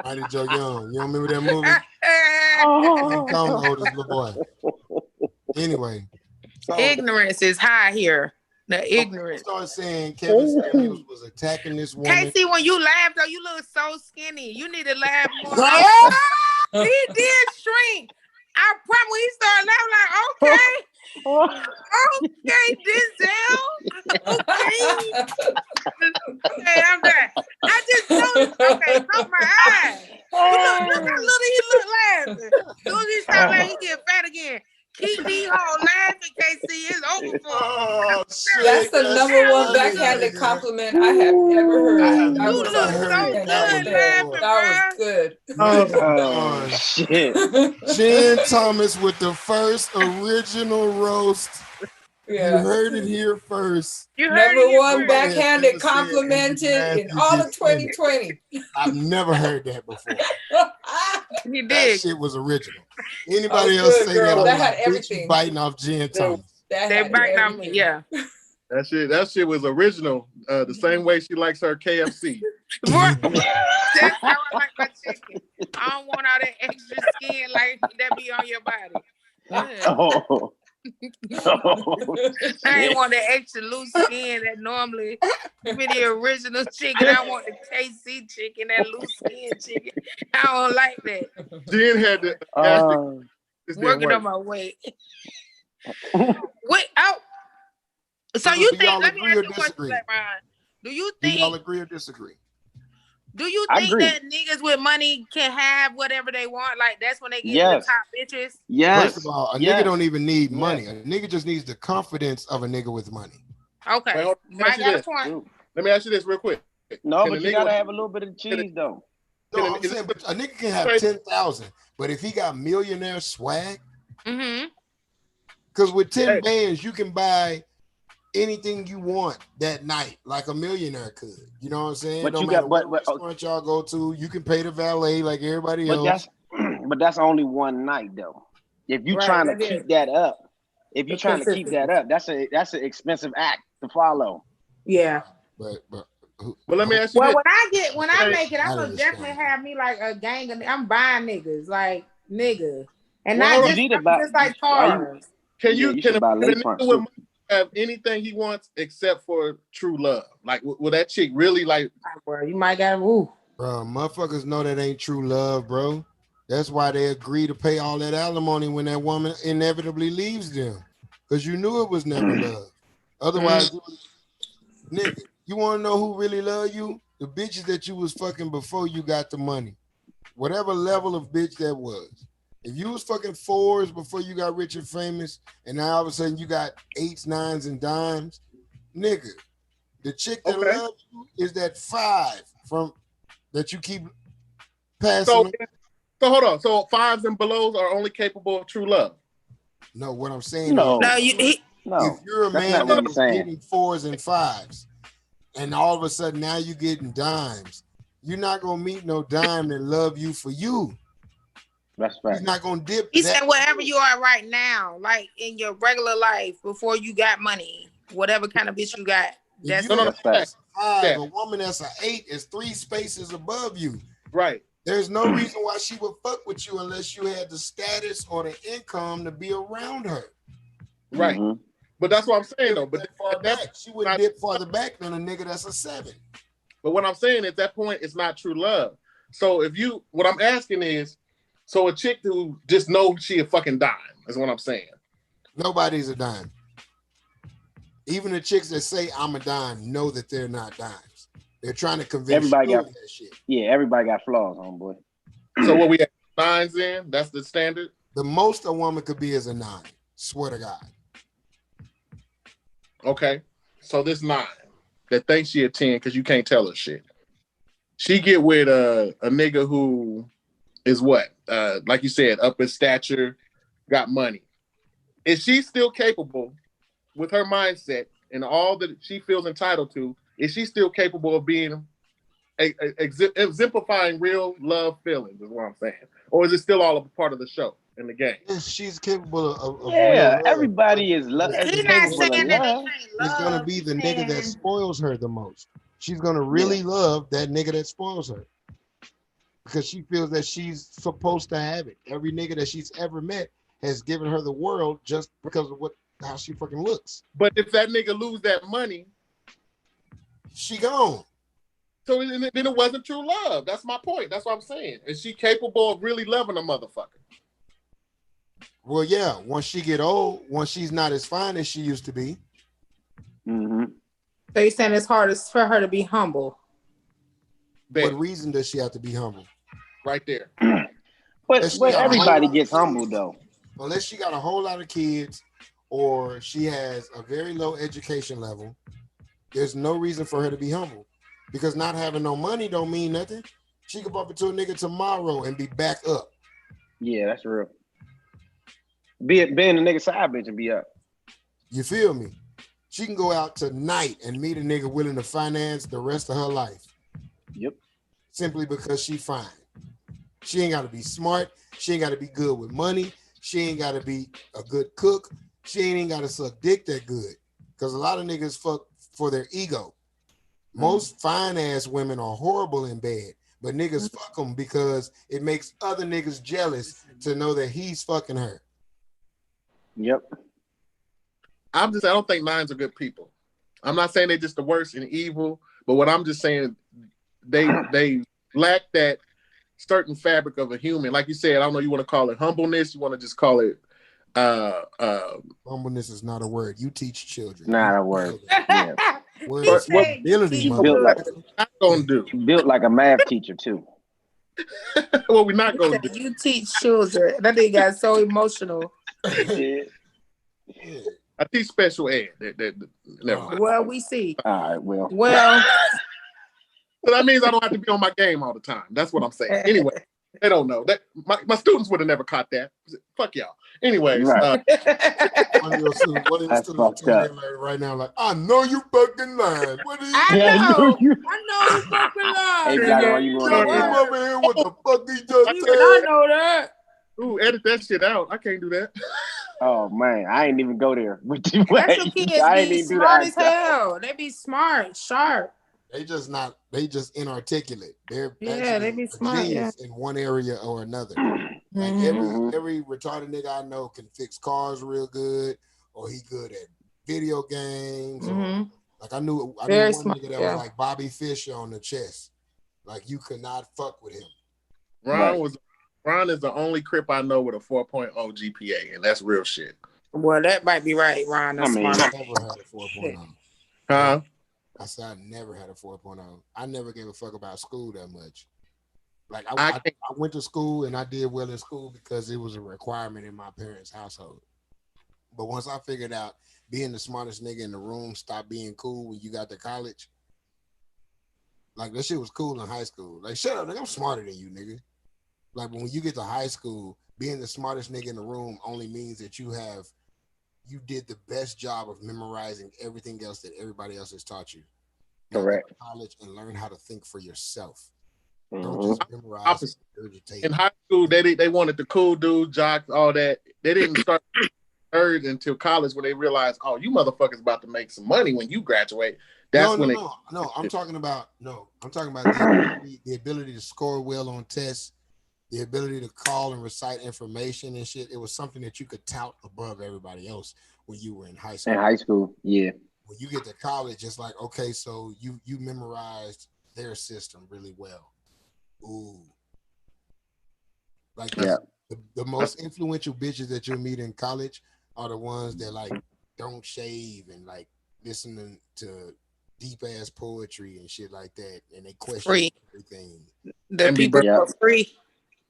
Mighty Joe Young. You don't remember that movie? I'm calling the oldest little boy. Anyway. So, ignorance is high here. The ignorance. Started saying Kevin Samuels was attacking this woman. Casey, when you laugh though, you look so skinny. You need to laugh more. He did shrink. I promise when he started laughing, like, okay, okay, I'm done. I just noticed, okay, close my eyes. Look how little he look laughing. As soon as he start laughing, he get fat again. Keep me home laughing, KC. It's over for Oh, That's the number one backhanded compliment I have ever heard. You look so good laughing, bro. That was good. Oh, shit. Jen Thomas with the first original roast You heard it here first. You heard Number it here one first. backhanded Never said complimented every in man all should of get finished. 2020. I've never heard that before. You That did. shit was original. Anybody Oh, else good, say girl. that? I'm That had like, bitch, you everything. biting off Jen Thomas. That They had backed on me. everything. Yeah. That shit was original. The same way she likes her KFC. Right. That's how I like my chicken. I don't want all that extra skin like that be on your body. Yeah. Oh. I ain't want that extra loose skin that normally be the original chicken. I want the KC chicken, that loose skin chicken. I don't like that. Jen had to ask the, this didn't Working work. on my weight. Wait, oh. So So you do think? y'all Let me agree ask or you a question, disagree? Black Ron. Do you Do y'all think? agree or disagree? Do you I think agree. that niggas with money can have whatever they want? Like that's when they get Yes. the top bitches. Yes. First of all, a Yes. nigga don't even need Yes. money. A nigga just needs the confidence of a nigga with money. Okay, Wait, hold on. Mike got a this. point. Let me ask you this real quick. No, Can but a you nigga gotta with- have a little bit of cheese though. No, Can I'm it- saying but a nigga can have Right. 10,000, but if he got millionaire swag, Mm-hmm. because with 10 Hey. bands, you can buy anything you want that night, like a millionaire could. You know what I'm saying? But no you matter got- what but- restaurant y'all go to, you can pay the valet like everybody But else. that's only one night though. If you Right, trying to that keep is. that up, if you The trying to keep that up, that's an expensive act to follow. Yeah. But Well, let me ask you Well, this. when I Hey, make it, I'm I gonna understand. definitely have me like a gang of. I'm buying niggas like nigga, and Well, not hold just, on. You need to buy- just like why you- cars. Can Yeah, you you can should a, buy can a lace nigga fronts, with too. money have anything he wants except for true love? Like, will that chick really like? Well, you might got woo. bro, motherfuckers know that ain't true love, bro. That's why they agree to pay all that alimony when that woman inevitably leaves them. Because you knew it was never love. Otherwise, nigga, you want to know who really love you? The bitches that you was fucking before you got the money. Whatever level of bitch that was. If you was fucking fours before you got rich and famous, and now all of a sudden you got eights, nines, and dimes, nigga, the chick that Okay. loves you is that 5 from that you keep passing. So hold on. So fives and belows are only capable of true love. No, what I'm saying No. is, No, No, if you're a that's man not what that he's was saying. getting 4s and 5s, and all of a sudden now you're getting dimes, you're not gonna meet no dime that love you for you. That's He's right. not gonna dip. he that said wherever you are right now, like in your regular life before you got money, whatever kind of bitch you got. If That's you No, got That's facts. a 5, Yeah. a woman that's an 8 is 3 spaces above you. Right. There's no reason why she would fuck with you unless you had the status or the income to be around her. Right. Mhm. But that's what I'm saying though. But But far that, back, she wouldn't not- dip farther back than a nigga that's a 7. but what I'm saying at that point, it's not true love. So what I'm asking is, so a chick who just knows she a fucking dime is what I'm saying. Nobody's a dime. Even the chicks that say I'm a dime know that they're not dimes. They're trying to convince Everybody you got- of that shit. Yeah, everybody got flaws, homeboy. So what we have nines in? That's the standard. The most a woman could be is a 9. Swear to God. Okay. So this 9 that thinks she a 10 because you can't tell her shit. She get with a nigga who is what? Like you said, up in stature, got money. Is she still capable with her mindset and all that she feels entitled to? Is she still capable of being exemplifying real love feelings? Is what I'm saying, or is it still all a part of the show and the game? Yes, she's capable of Yeah, real love. everybody is He's not capable saying of that they love. can't It's gonna love. be the He's nigga that saying- spoils her the most. She's gonna really love that nigga that spoils her because she feels that she's supposed to have it. Every nigga that she's ever met has given her the world just because of how she fucking looks. But if that nigga lose that money, She gone. so then it wasn't true love. That's my point. That's what I'm saying. Is she capable of really loving a motherfucker? Well, yeah. Once she get old, once she's not as fine as she used to be, Mm-hmm. So you're saying it's hard for her to be humble. Bet. what reason does she have to be humble? Right there. But That's not everybody hard. gets humble though. Unless she got a whole lot of kids or she has a very low education level, there's no reason for her to be humble. Because not having no money don't mean nothing. She could bump into a nigga tomorrow and be back up. Yeah, that's real. Being a nigga side bitch and be up. You feel me? She can go out tonight and meet a nigga willing to finance the rest of her life. Yep. Simply because she fine. She ain't got to be smart. She ain't got to be good with money. She ain't got to be a good cook. She ain't got to suck dick that good. Because a lot of niggas fuck for their ego. Most fine ass women are horrible in bed, but niggas fuck them because it makes other niggas jealous to know that he's fucking her. Yep. I don't think nines are good people. I'm not saying they're just the worst and evil, but what I'm just saying, they lack that certain fabric of a human. Like you said, I don't know, you want to call it humbleness, you want to just call it humbleness is not a word. You teach children. Not a word. Yeah. Word He is said ability, teach motherfucker. Built like not gonna do. built like a math teacher too. What we're not gonna do. You teach children. That thing got so emotional. Yeah. Yeah. I teach special ed. Never mind. Well, we see. All right. Well. Well, So that means I don't have to be on my game all the time. That's what I'm saying. Anyway, they don't know that my students would have never caught that. Fuck y'all. Anyways, Right. One of your students That's students fucked up. right now, like, I know you fucking lying. What are you I Yeah, know. you. I know you fucking Hey, lying. Johnny, nigga. why you going tell over him here? over here what the fuck he just Even said? I know that. ooh, edit that shit out. I can't do that. Oh man, I ain't even go there. With you, That's your kids I ain't be even do smart that. as hell. They be smart, sharp. They just inarticulate. They're Yeah, actually they be a smart, genius in one area or another. Like Mhm. every retarded nigga I know can fix cars real good, or he good at video games. Or, Mhm. like I knew Very one smart, nigga that yeah. was like Bobby Fischer on the chess. Like you could not fuck with him. Ron is the only Crip I know with a 4.0 GPA, and that's real shit. Well, that might be right, Ron. That's I mean, smart. I never had a 4.0. Huh? I said I never had a 4.0. I never gave a fuck about school that much. Like I I went to school and I did well in school because it was a requirement in my parents' household. But once I figured out being the smartest nigga in the room stopped being cool when you got to college, like that shit was cool in high school. Like shut up, nigga, I'm smarter than you, nigga. Like when you get to high school, being the smartest nigga in the room only means that you did the best job of memorizing everything else that everybody else has taught you. Now correct. go to college and learn how to think for yourself. Mhm. Don't just memorize Opposite. and regurgitate. In high school, they wanted the cool dude, jocks, all that. They didn't start nerds until college when they realized, oh, you motherfuckers about to make some money when you graduate. That's when I'm talking about the ability to score well on tests, the ability to call and recite information and shit. It was something that you could tout above everybody else when you were in high school. In high school, yeah. When you get to college, it's like, okay, so you memorized their system really well. Ooh. Like Yeah. the most influential bitches that you'll meet in college are the ones that like don't shave and like listening to deep ass poetry and shit like that, and they question Free. everything. The And be people Yeah. are free.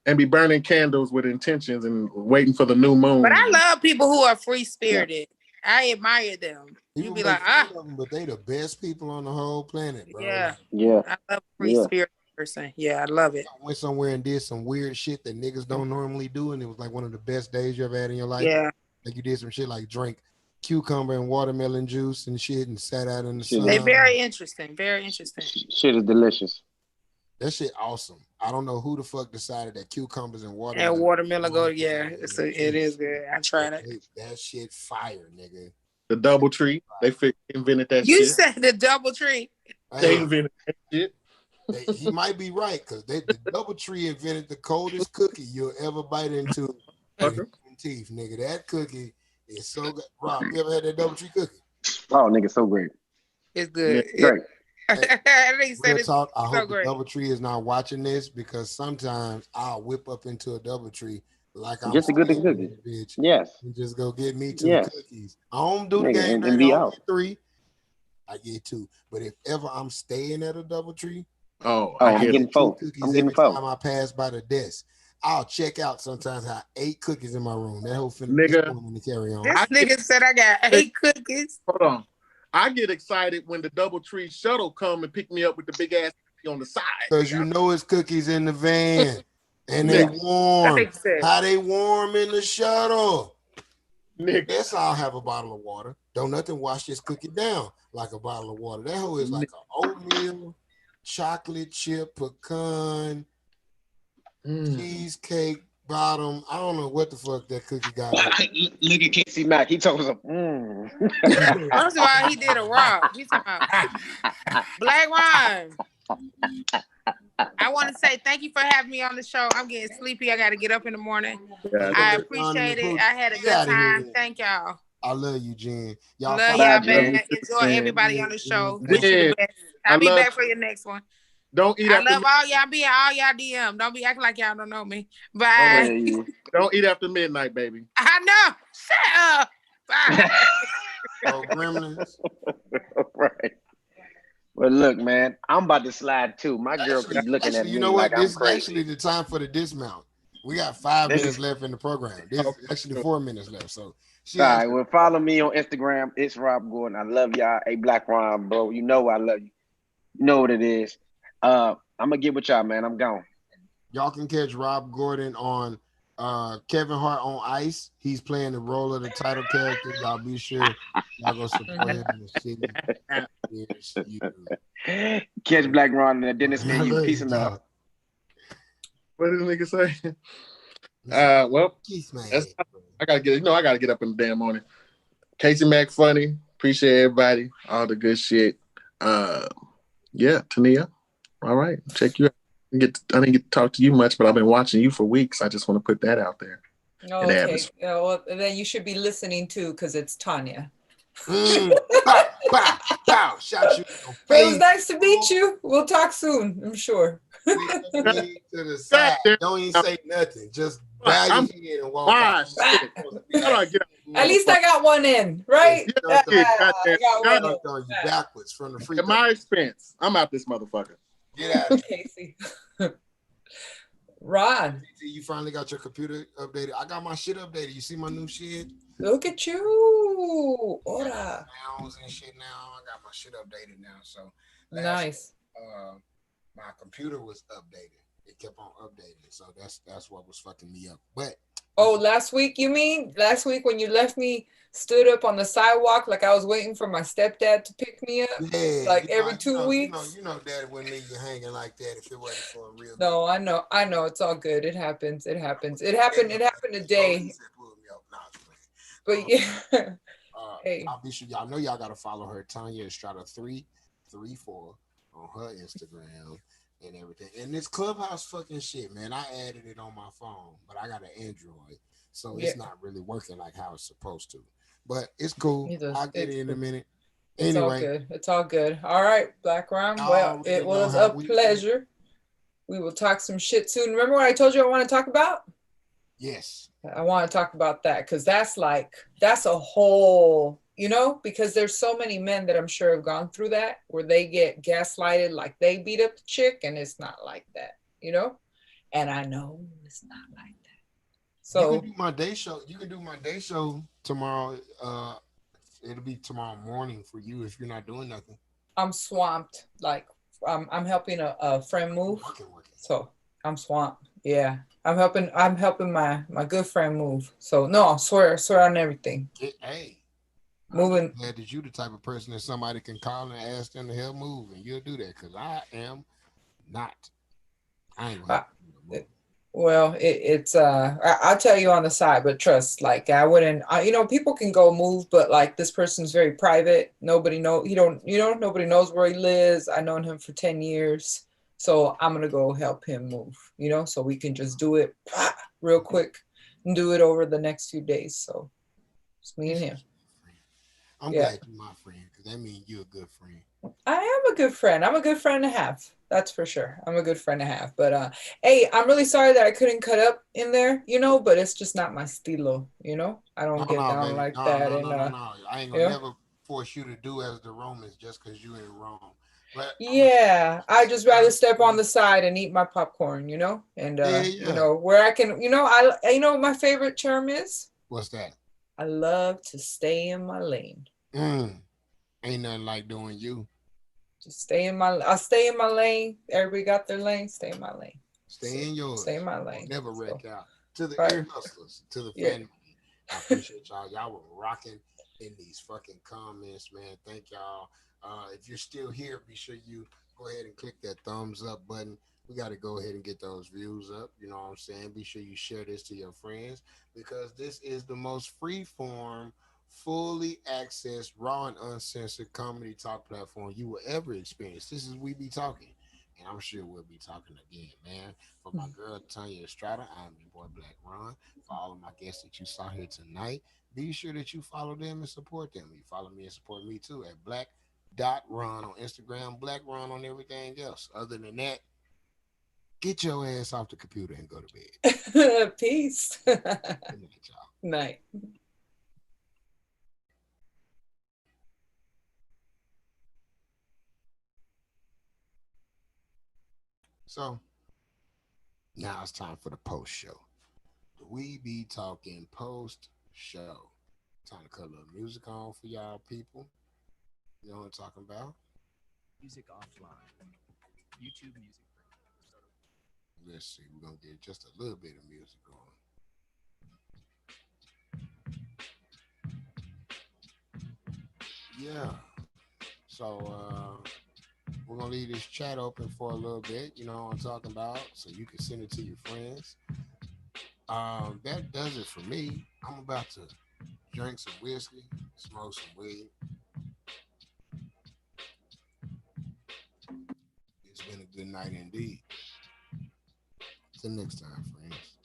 and be burning candles with intentions and waiting for the new moon. But I love people who are free spirited. I admire them. You People be make like, fun of them, but they the best people on the whole planet, bro. yeah, Yeah. I love a free Yeah. spirited person. Yeah, I love it. I went somewhere and did some weird shit that niggas don't normally do, and it was like one of the best days you ever had in your life. Yeah, Like you did some shit like drink cucumber and watermelon juice and shit and sat out in the Shit. sun. they very interesting. Very interesting. Shit is delicious. That shit awesome. I don't know who the fuck decided that cucumbers and And watermelon. watermelon go, yeah, it is good. I tried it. That shit fire, nigga. The double tree, they invented that You shit. said the double tree. They Hey, invented that shit. he might be right because the double tree invented the coldest cookie you'll ever bite into with human teeth, nigga. That cookie is so good. Rob, you ever had that double tree cookie? Oh, nigga, so great. It's good. Great. They said Real it's talk, I so hope the great. double tree is not watching this because sometimes I'll whip up into a double tree like I'm Just a good staying cookie. in this bitch Yes. and just go get me two Yes. cookies. I don't do the Nigga, game and thing. be I don't out. get 3. I get 2. But if ever I'm staying at a double tree, Oh, Oh, I I'm get getting it. 4. cookies I'm getting every 4. time I pass by the desk. I'll check out sometimes how 8 cookies in my room. That whole finna Nigga. to carry on. This I nigga said I got 8 cookies. Hold on. I get excited when the double tree shuttle come and pick me up with the big ass on the side. Because you know it's cookies in the van and they Yes. warm. That makes sense. How they warm in the shuttle. Nigga. Yes, I'll have a bottle of water. Don't nothing wash this cookie down like a bottle of water. That hoe is like an oatmeal, chocolate chip, pecan, cheesecake bottom. I don't know what the fuck that cookie got. Look at Casey Mack. He told us, First of all, he did a rock. He's talking about Black Ron. I want to say thank you for having me on the show. I'm getting sleepy. I got to get up in the morning. Yeah, I appreciate it. I had a good time. Thank y'all. I love you, Jen. Y'all love follow y'all, me. man. Enjoy everybody on the show. Wish you Yeah. the best. I'll be back for your next one. Don't eat I after love all y'all. Be in all y'all DM. Don't be acting like y'all don't know me. Bye. Don't eat after midnight, baby. I know. Shut up. Bye. Oh, gremlins. Right. Well, look, man, I'm about to slide too. My girl keep looking at me. You know what? Like This I'm is crazy. actually the time for the dismount. We got 5 minutes left in the program. This is actually 4 minutes left. So, all right. Well, follow me on Instagram. It's Rob Gordon. I love y'all. Hey, Black Ron, bro. You know I love you. You know what it is. I'm gonna get with y'all, man. I'm gone. Y'all can catch Rob Gordon on Kevin Hart on Ice. He's playing the role of the title character. Y'all be sure y'all go support him in the city. Here's you. Catch Black Ron and Dennis Man. You peace and love. What did the nigga say? Well, I gotta get. I gotta get up in the damn morning. Casey Mack, funny. Appreciate everybody. All the good shit. Yeah, Tania. All right, check you out. I didn't get to talk to you much, but I've been watching you for weeks. I just want to put that out there. Okay. Well, then you should be listening too, because it's Tanya. Bow, bow, bow. Shout you. It was nice to meet you. We'll talk soon, I'm sure. To the side. Don't even say nothing. Just bow your head and walk out. At least I got one in, right? I got one on you backwards from the free. At my expense. I'm out this motherfucker. Get out of here. Casey. Ron. You finally got your computer updated. I got my shit updated. You see my new shit? Look at you. Ora. And shit now. I got my shit updated now. So nice. My computer was updated. It kept on updating. So that's what was fucking me up. But last week, you mean? Last week when you left me stood up on the sidewalk like I was waiting for my stepdad to pick me up? Yeah. Like every 2 weeks? You know Daddy wouldn't leave you hanging like that if it wasn't for a real. No, I know. It's all good. It happens. It happened today. But yeah. Hey. I'll be sure y'all know y'all gotta follow her, Tanya Estrada 334 on her Instagram and everything. And this Clubhouse fucking shit, man. I added it on my phone, but I got an Android, so it's not really working like how it's supposed to. But it's cool. I'll get it in a minute. Anyway, it's all good. All right, Black Ron. Well, it was a pleasure. We will talk some shit soon. Remember what I told you I want to talk about? Yes. I want to talk about that because that's a whole, because there's so many men that I'm sure have gone through that where they get gaslighted, like they beat up the chick, and it's not like that, and I know it's not like that. So you can do my day show. You can do my day show tomorrow. It'll be tomorrow morning for you if you're not doing nothing. I'm swamped. Like I'm helping a friend move. Working. So I'm swamped. Yeah. I'm helping my good friend move. So no, swear on everything. Hey. Moving. I'm glad that you the type of person that somebody can call and ask them to help move, and you'll do that because I am not. I ain't gonna well, it's I'll tell you on the side, but trust, like I wouldn't. People can go move, but like this person's very private. Nobody nobody knows where he lives. I've known him for 10 years, so I'm gonna go help him move. So we can just do it real quick and do it over the next few days. So it's me and him. I'm glad you're my friend because that means you're a good friend. I am a good friend. I'm a good friend to have. That's for sure. I'm a good friend to have. But hey, I'm really sorry that I couldn't cut up in there, but it's just not my stilo, I don't get down baby. Like that. No. I ain't gonna never force you to do as the Romans just because you ain't wrong. But yeah, I just rather step on the side and eat my popcorn, and where I can, my favorite term is. What's that? I love to stay in my lane. Ain't nothing like doing you. Just I'll stay in my lane. Everybody got their lane. Stay in my lane. Stay in yours. Stay in my lane. Never wreck out. To the ear hustlers, to the family, I appreciate y'all. Y'all were rocking in these fucking comments, man. Thank y'all. If you're still here, be sure you go ahead and click that thumbs up button. We got to go ahead and get those views up. You know what I'm saying? Be sure you share this to your friends because this is the most free form, fully accessed, raw and uncensored comedy talk platform you will ever experience. This is We Be Talking. And I'm sure we'll be talking again, man. For my girl Tanya Estrada, I'm your boy Black Ron. For all of my guests that you saw here tonight, be sure that you follow them and support them. You follow me and support me too at Black.Ron on Instagram, Black Ron on everything else. Other than that, get your ass off the computer and go to bed. Peace. Good night, y'all. Night. So now it's time for the post show. The We Be Talking post show. Time to cut a little music on for y'all people. You know what I'm talking about? Music offline. YouTube music. Let's see. We're gonna get just a little bit of music on. Yeah. So we're gonna leave this chat open for a little bit. You know what I'm talking about? So you can send it to your friends. That does it for me. I'm about to drink some whiskey, smoke some weed. It's been a good night indeed. Till next time, friends.